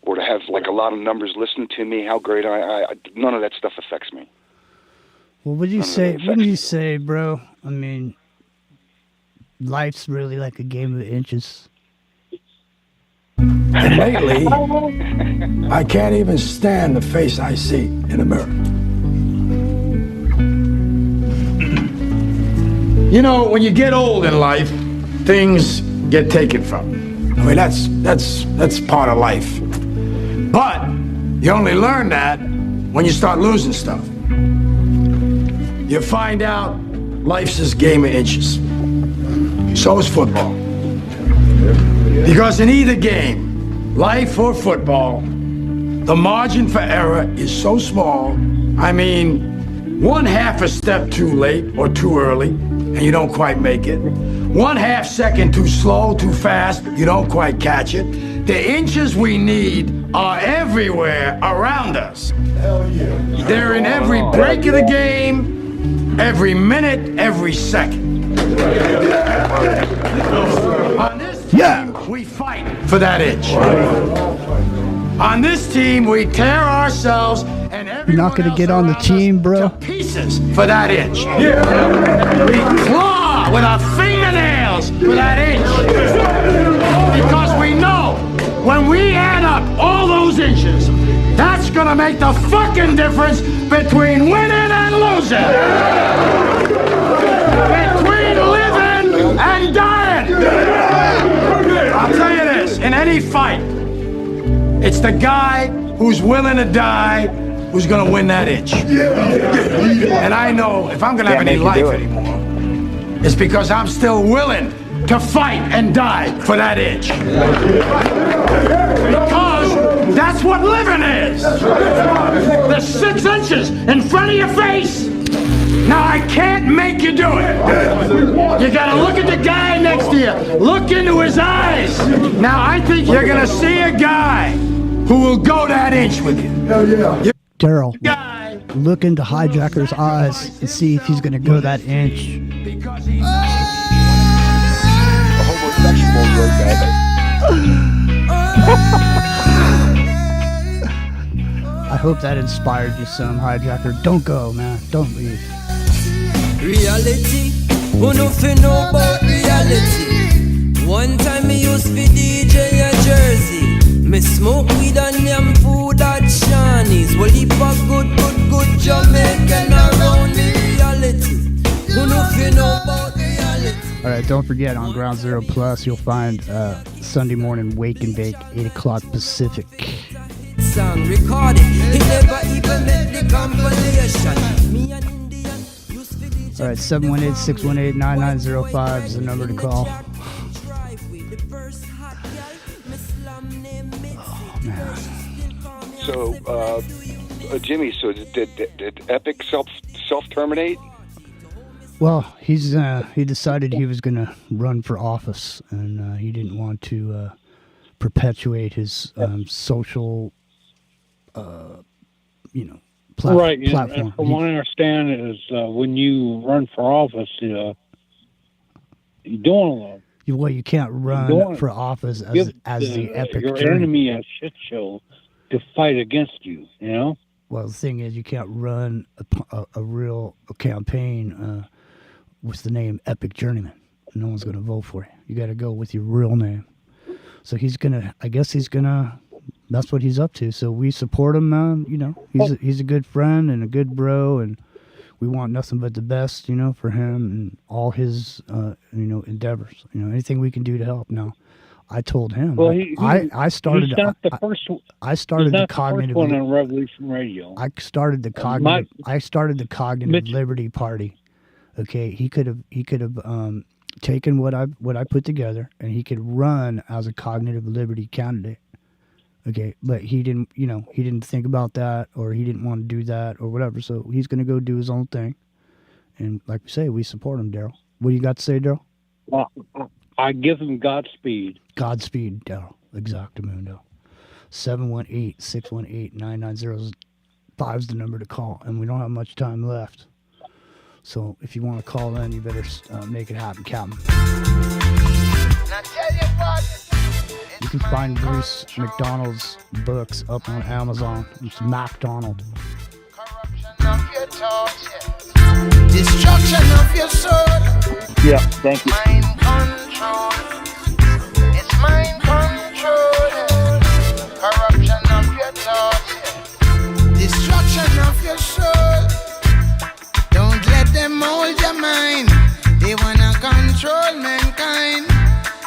or to have like a lot of numbers listening to me, how great none of that stuff affects me. Well, what do you say, bro? Life's really like a game of inches. And lately, I can't even stand the face I see in the mirror. When you get old in life, things get taken from you. That's part of life. But you only learn that when you start losing stuff. You find out life's this game of inches. So is football. Because in either game, life or football, the margin for error is so small. One half a step too late or too early, and you don't quite make it. 1/2 second too slow, too fast, you don't quite catch it. The inches we need are everywhere around us. Hell yeah. They're in every break of the game, every minute, every second. On this team, we fight for that inch. On this team, we tear ourselves and You're not going to get on the team, bro. pieces for that inch. We claw with our fingernails for that inch. Because we know when we add up all those inches, that's going to make the fucking difference between winning and losing. Between living and dying. I'll tell you this, in any fight, it's the guy who's willing to die who's going to win that inch. And I know if I'm going to have any life anymore, it's because I'm still willing to fight and die for that inch. Because that's what living is. The 6 inches in front of your face. Now I can't make you do it. You gotta look at the guy next to you. Look into his eyes. Now I think you're gonna see a guy who will go that inch with you. Daryl. look into Hijacker's eyes and see if he's going to go that inch. A homosexual wrote that. I hope that inspired you some, Hijacker. Don't go, man. Don't leave. Reality, who know fi know about reality. One time me used fi DJ a Jersey. Me smoke weed and yam food at Shawnee's. Well, heap of good Jamaican around the reality. Who know fi know about reality. All right, don't forget, on Ground Zero Plus, you'll find Sunday morning Wake and Bake, 8 o'clock Pacific. Song recorded, he never even met the compilation. Me and Indian used fi DJ. All right, 718-618-9905 is the number to call. So, Jimmy, so did Epic self-terminate? Well, he decided he was going to run for office, and he didn't want to perpetuate his social, Right. platform. And from what I understand is when you run for office, you're doing a lot. Well, you can't run for office as the Epic your journey. enemy a shit show to fight against you. You know. Well, the thing is, you can't run a real campaign with the name Epic Journeyman. No one's going to vote for you. You got to go with your real name. So that's what he's up to. So we support him, man. He's a good friend and a good bro, and we want nothing but the best, for him and all his, endeavors. Anything we can do to help. Now, I told him. Well, I started. He's not the first. I started the He's not cognitive. the first one on Revolution Radio. I started the cognitive liberty party. Okay, he could have taken what I put together, and he could run as a cognitive liberty candidate. Okay, but he didn't think about that, or he didn't want to do that, or whatever. So he's going to go do his own thing. And like we say, we support him, Daryl. What do you got to say, Daryl? Well, I give him Godspeed. Godspeed, Daryl. Exactamundo. 718-618-9905 is the number to call, and we don't have much time left. So if you want to call in, you better make it happen, Captain. You can find Bruce McDonald's books up on Amazon. It's MacDonald. Destruction of your soul. Yeah, thank you. Mind control. It's mind control. Corruption of your thoughts. Destruction of your soul. Don't let them mold your mind. They wanna control mankind.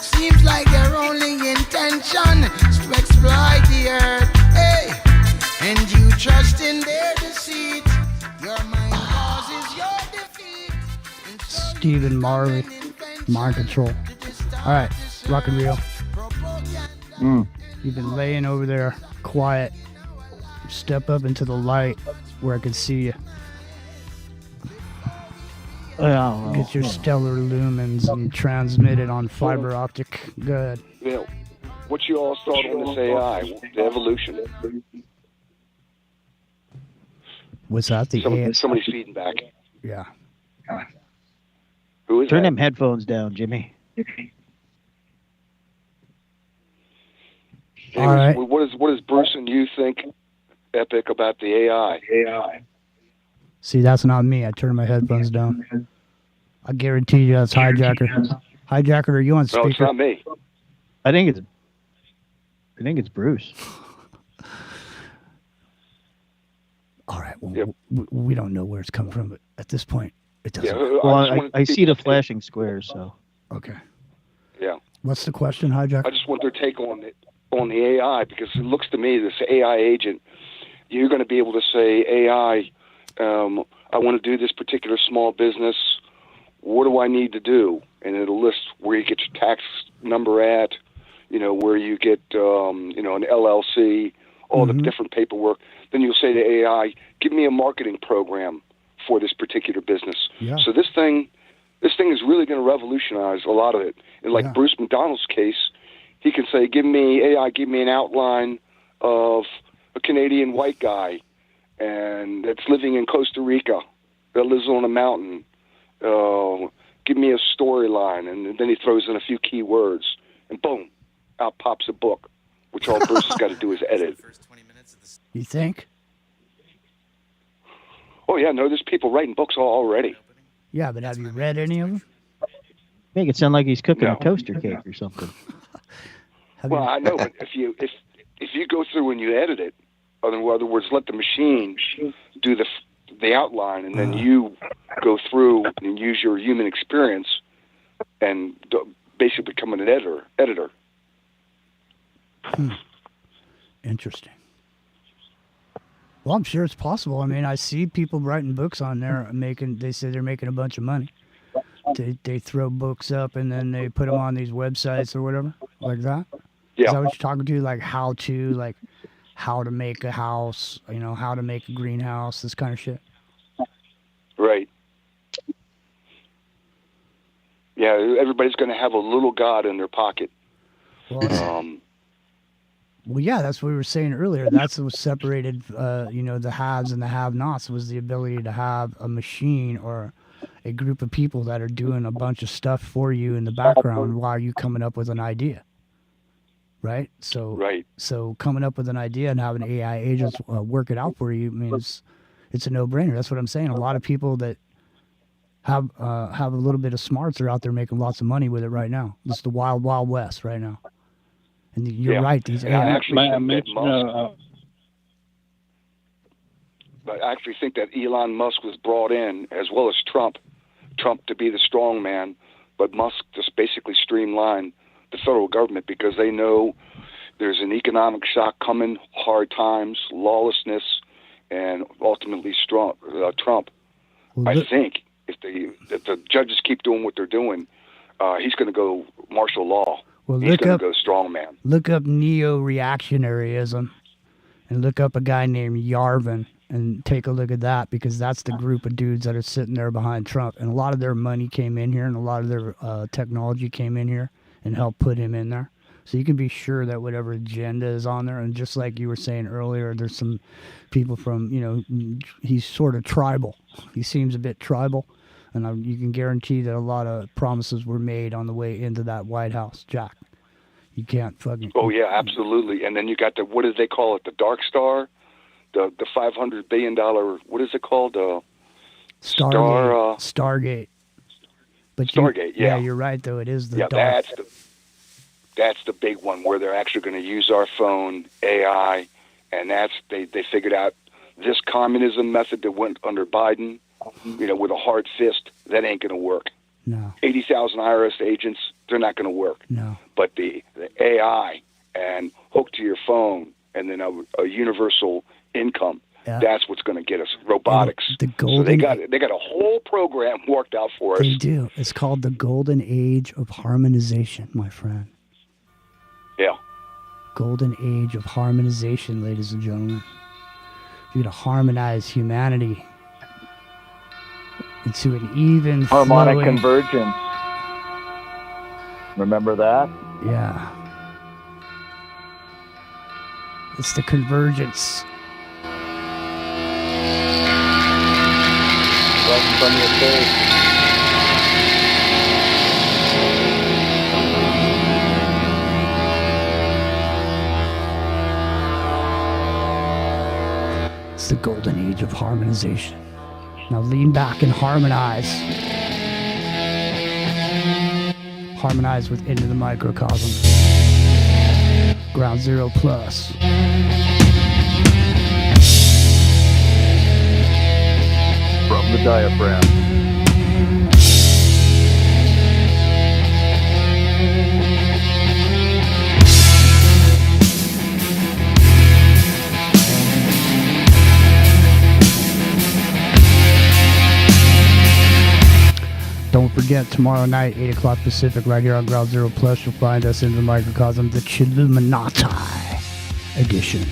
Seems like their only intention is to exploit the earth. Hey, and you trust in their deceit. Your mind causes your defeat. Stephen Marley, Mind Control. All right, rock and reel. You've been laying over there quiet. Step up into the light where I can see you. Get your stellar lumens and transmit it on fiber optic. Good. What you all thought on this AI, the evolution? What's that? Somebody's feeding back. Yeah. Who is Turn that? them headphones down, Jimmy. All right. What does Bruce and you think, Epic, about the AI? See, that's not me. I turned my headphones down. I guarantee you that's Hijacker. Hijacker, are you on speaker? No, it's not me. I think it's Bruce. All right. Well, we don't know where it's coming from, but at this point, it doesn't. Well, I see the flashing squares, so. Okay. Yeah. What's the question, Hijacker? I just want their take on the AI, because it looks to me, this AI agent, you're going to be able to say, AI, I want to do this particular small business. What do I need to do? And it'll list where you get your tax number at, where you get, an LLC, all the different paperwork. Then you'll say to AI, give me a marketing program for this particular business. Yeah. So this thing is really going to revolutionize a lot of it. And like Bruce McDonald's case, he can say, give me an outline of a Canadian white guy, and that's living in Costa Rica, that lives on a mountain. Give me a storyline, and then he throws in a few key words, and boom, out pops a book, which all Bruce has got to do is edit. You think? Oh yeah, no, there's people writing books already. Yeah, but have you read any of them? Make it sound like he's cooking a toaster cake or something. Well, I know, but if you go through and you edit it, in other words, let the machine do the outline, and then you go through and use your human experience and basically become an editor. Interesting. Well, I'm sure it's possible. I mean, I see people writing books on there they say they're making a bunch of money. They throw books up and then they put them on these websites or whatever, like that. Yeah. Is that what you're talking to? Like how to make a house, how to make a greenhouse, this kind of shit. Right. Yeah, everybody's going to have a little god in their pocket. Well, yeah, that's what we were saying earlier. That's what separated, the haves and the have-nots was the ability to have a machine or a group of people that are doing a bunch of stuff for you in the background while you coming up with an idea. Right? So coming up with an idea and having AI agents work it out for you means it's a no-brainer. That's what I'm saying. A lot of people that have a little bit of smarts are out there making lots of money with it right now. It's the wild, wild west right now. And you're right. These AI. I actually think that Elon Musk was brought in, as well as Trump to be the strong man, but Musk just basically streamlined the federal government because they know there's an economic shock coming, hard times, lawlessness, and ultimately Trump. I think if the judges keep doing what they're doing, he's going to go martial law. Well, he's going to go strongman. Look up neo-reactionaryism and look up a guy named Yarvin and take a look at that because that's the group of dudes that are sitting there behind Trump. And a lot of their money came in here and a lot of their technology came in here and helped put him in there. So you can be sure that whatever agenda is on there, and just like you were saying earlier, there's some people from, he's sort of tribal. He seems a bit tribal. And you can guarantee that a lot of promises were made on the way into that White House, Jack. You can't fucking... Oh, yeah, absolutely. And then you got what do they call it? The Dark Star? The $500 billion, what is it called? Stargate. But Stargate, yeah. Yeah, you're right, though. It is the dark. That's the big one where they're actually going to use our phone, AI, and they figured out this communism method that went under Biden, with a hard fist, that ain't going to work. No. 80,000 IRS agents, they're not going to work. No. But the AI and hooked to your phone and then a universal income, that's what's going to get us. Robotics. So they got a whole program worked out for us. They do. It's called the Golden Age of Harmonization, my friend. Yeah. Golden Age of Harmonization, ladies and gentlemen. You're going to harmonize humanity into an even harmonic flowing... convergence. Remember that? Yeah. It's the convergence. Welcome from your stage. It's the golden age of harmonization. Now lean back and harmonize. Harmonize with Into the Microcosm. Ground Zero Plus. From the diaphragm. Don't forget, tomorrow night, 8 o'clock Pacific, right here on Ground Zero Plus, you'll find us in the Microcosm, the Chilluminati edition.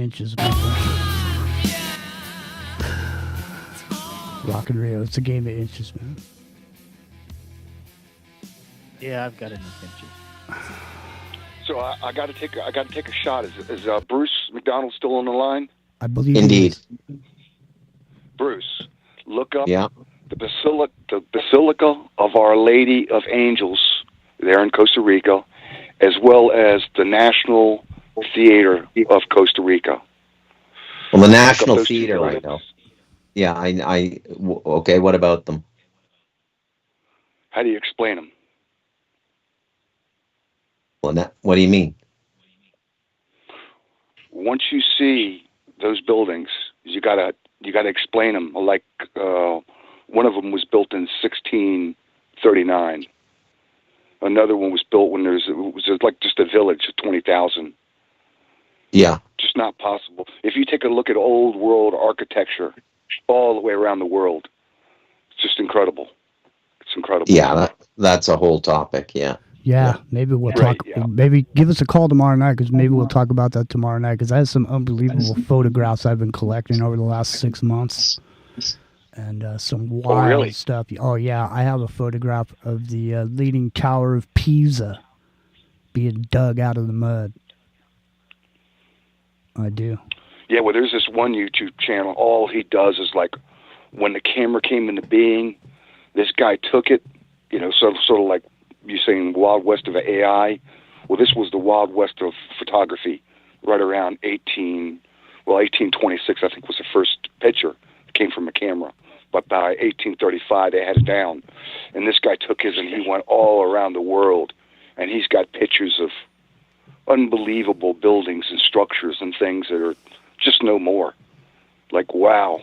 inches, my friend. Rock and Rio, it's a game of inches, man. Yeah, I've got enough inches. So I got to take a shot. Is Bruce McDonald still on the line? I believe. Indeed. Bruce, look up Yeah. the Basilica of Our Lady of Angels there in Costa Rica, as well as the National Theater of Costa Rica. Well, the Look up National those two Theater, I buildings. know. Yeah, okay, what about them? How do you explain them? Well, what do you mean? Once you see those buildings, you gotta explain them. Like one of them was built in 1639. Another one was built when it was like just a village of 20,000. Yeah. Just not possible. If you take a look at old world architecture all the way around the world, it's just incredible. It's incredible. Yeah, that's a whole topic. Yeah. Yeah, maybe we'll talk. Maybe give us a call tomorrow night, because maybe we'll talk about that tomorrow night, because I have some unbelievable photographs I've been collecting over the last 6 months, and some wild stuff. Oh yeah, I have a photograph of the Leaning Tower of Pisa being dug out of the mud. I do. Yeah, well, there's this one YouTube channel. All he does is, like, when the camera came into being, this guy took it, sort of like you're saying Wild West of AI. Well, this was the Wild West of photography, right around 1826, I think, was the first picture that came from a camera. But by 1835, they had it down. And this guy took his and he went all around the world. And he's got pictures of unbelievable buildings and structures and things that are just no more. Like, wow.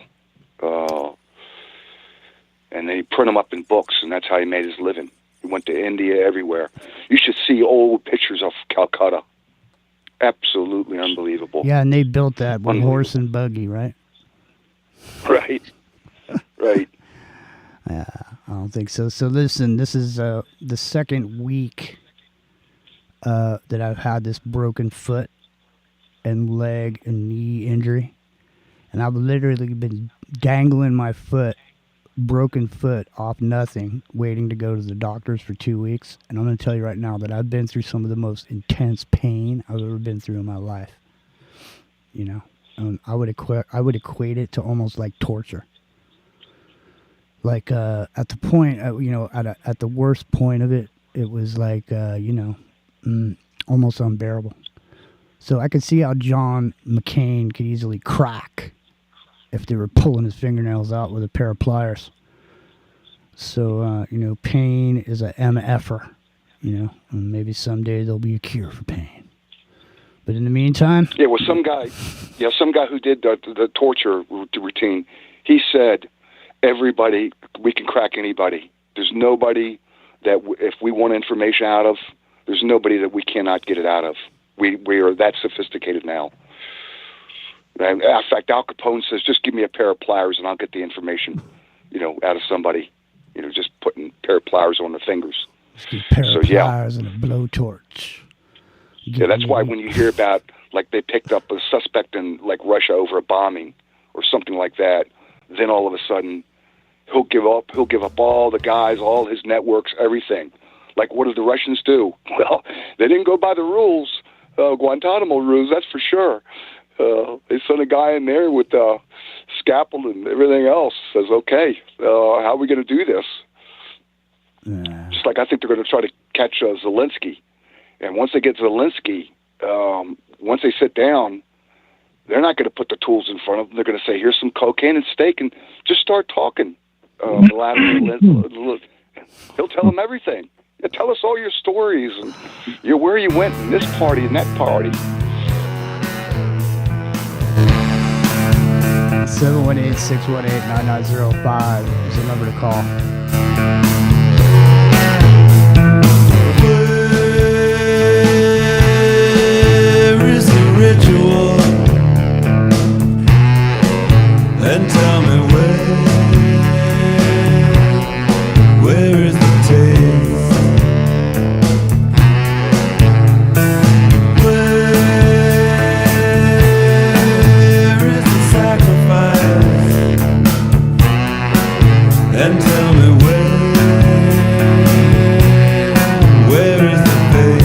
And then he print them up in books, and that's how he made his living. He went to India, everywhere. You should see old pictures of Calcutta. Absolutely unbelievable. Yeah, and they built that with horse and buggy, right? Right. Right. Yeah, I don't think so. So listen, this is the second week that I've had this broken foot and leg and knee injury. And I've literally been dangling my broken foot off nothing, waiting to go to the doctors for 2 weeks. And I'm going to tell you right now that I've been through some of the most intense pain I've ever been through in my life. I would equate it to almost like torture. Like at the point, at the worst point of it, it was like, almost unbearable. So I could see how John McCain could easily crack if they were pulling his fingernails out with a pair of pliers. So, pain is a MFer, and maybe someday there'll be a cure for pain. But in the meantime... Yeah, well, some guy who did the torture routine, he said, everybody, we can crack anybody. There's nobody that if we want information out of, there's nobody that we cannot get it out of. We are that sophisticated now. In fact, Al Capone says, just give me a pair of pliers and I'll get the information, out of somebody. Just putting a pair of pliers on the fingers. Just a pair of pliers and a blowtorch. Yeah, that's why when you hear about, like, they picked up a suspect in, like, Russia over a bombing or something like that, then all of a sudden he'll give up all the guys, all his networks, everything. Like, what did the Russians do? Well, they didn't go by the rules, Guantanamo rules, that's for sure. They sent a guy in there with scalpel and everything else. Says, okay, how are we going to do this? Just like I think they're going to try to catch Zelensky. And once they get Zelensky, once they sit down, they're not going to put the tools in front of them. They're going to say, here's some cocaine and steak, and just start talking. He'll tell them everything. Yeah, tell us all your stories and where you went in this party and that party. 718-618-9905 is the number to call. Where is the ritual? And tell me where is the taste? Where and tell me where is the pain?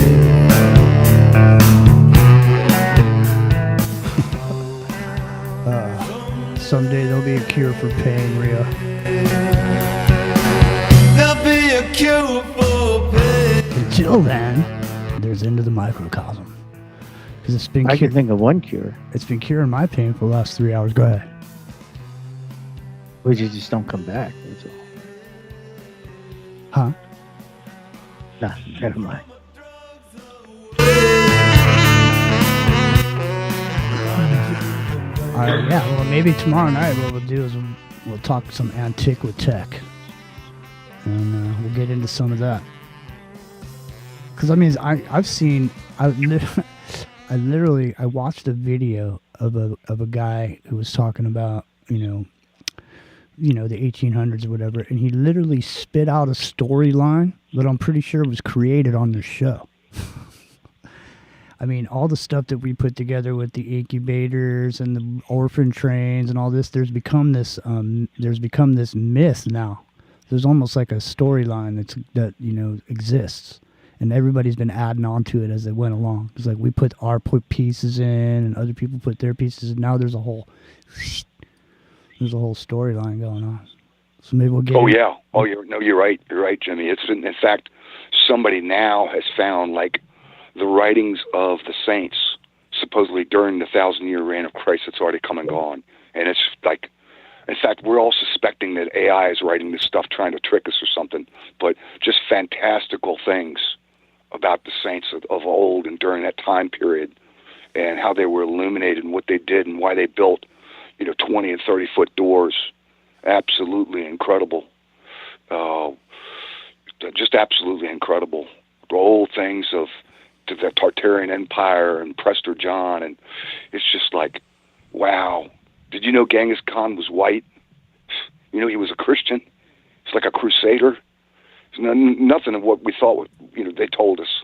Someday there'll be a cure for pain, Rio. There'll be a cure for pain. Until then, there's Into the Microcosm. Because it's been I can think of one cure. It's been curing my pain for the last 3 hours. Go ahead. Which you just don't come back. That's all. Huh? Nah, never mind. Yeah, well, maybe tomorrow night what we'll do is we'll talk some antiquity tech. And we'll get into some of that. Because, I mean, I watched a video of a guy who was talking about, the 1800s or whatever, and he literally spit out a storyline that I'm pretty sure was created on their show. I mean, all the stuff that we put together with the incubators and the orphan trains and all this, there's become this myth now. There's almost like a storyline that exists, and everybody's been adding on to it as they went along. It's like we put our pieces in, and other people put their pieces in. Now there's a whole storyline going on. So maybe we'll get. Oh yeah. Oh, you're right. You're right, Jimmy. It's in fact, somebody now has found like the writings of the saints, supposedly during the 1,000-year reign of Christ that's already come and gone. And it's like, in fact, we're all suspecting that AI is writing this stuff trying to trick us or something, but just fantastical things about the saints of old and during that time period and how they were illuminated and what they did and why they built, 20 and 30-foot doors. Absolutely incredible. Just absolutely incredible. Old things of the Tartarian Empire and Prester John, and it's just like, wow. Did you know Genghis Khan was white? He was a Christian. He's like a crusader. Nothing of what we thought, they told us.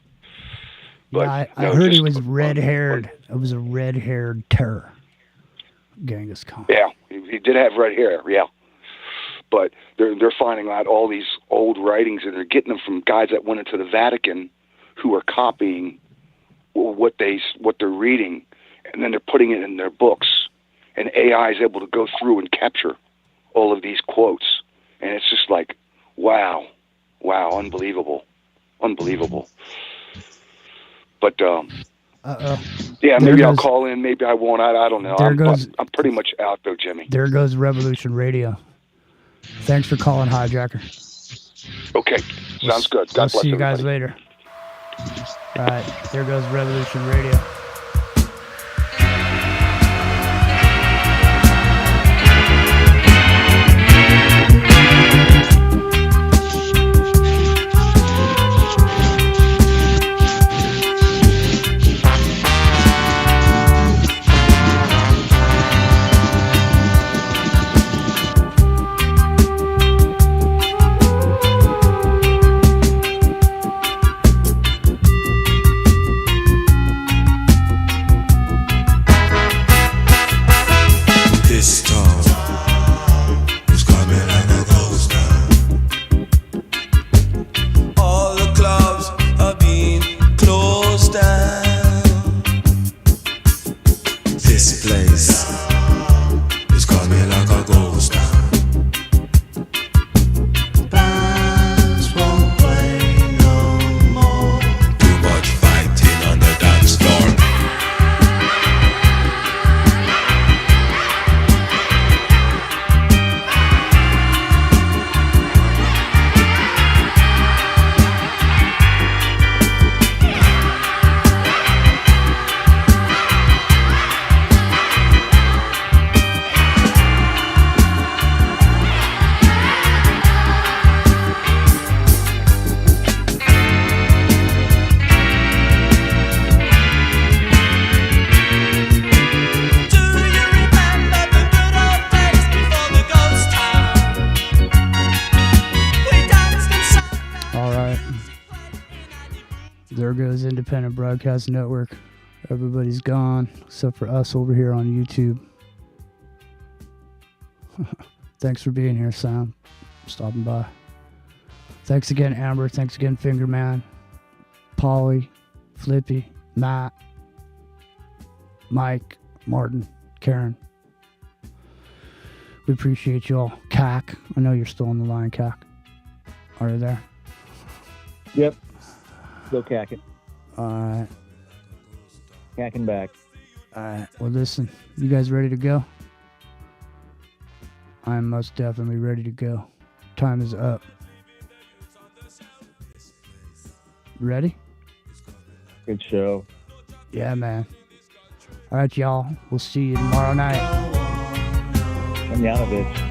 But, yeah, I heard he was red-haired. It was a red-haired terror, Genghis Khan. Yeah, he did have red hair, yeah. But they're finding out all these old writings, and they're getting them from guys that went into the Vatican who are copying what they're reading, and then they're putting it in their books. And AI is able to go through and capture all of these quotes. And it's just like, wow, unbelievable. But, yeah, maybe I'll call in, maybe I won't, I don't know. I'm pretty much out, though, Jimmy. There goes Revolution Radio. Thanks for calling, Hijacker. Okay, sounds good. God bless see you everybody. guys later. All right, there goes Revolution Radio. Independent Broadcast Network. Everybody's gone except for us over here on YouTube. Thanks for being here, Sam. stopping by. Thanks again, Amber. Thanks again, Fingerman, Polly, Flippy, Matt, Mike, Martin, Karen. We appreciate you all. Cac, I know you're still on the line, Cac. Are you there? Yep. Go cacking. All right. Cacking back. All right. Well, listen, you guys ready to go? I'm most definitely ready to go. Time is up. Ready? Good show. Yeah, man. All right, y'all. We'll see you tomorrow night. Tomjanovic.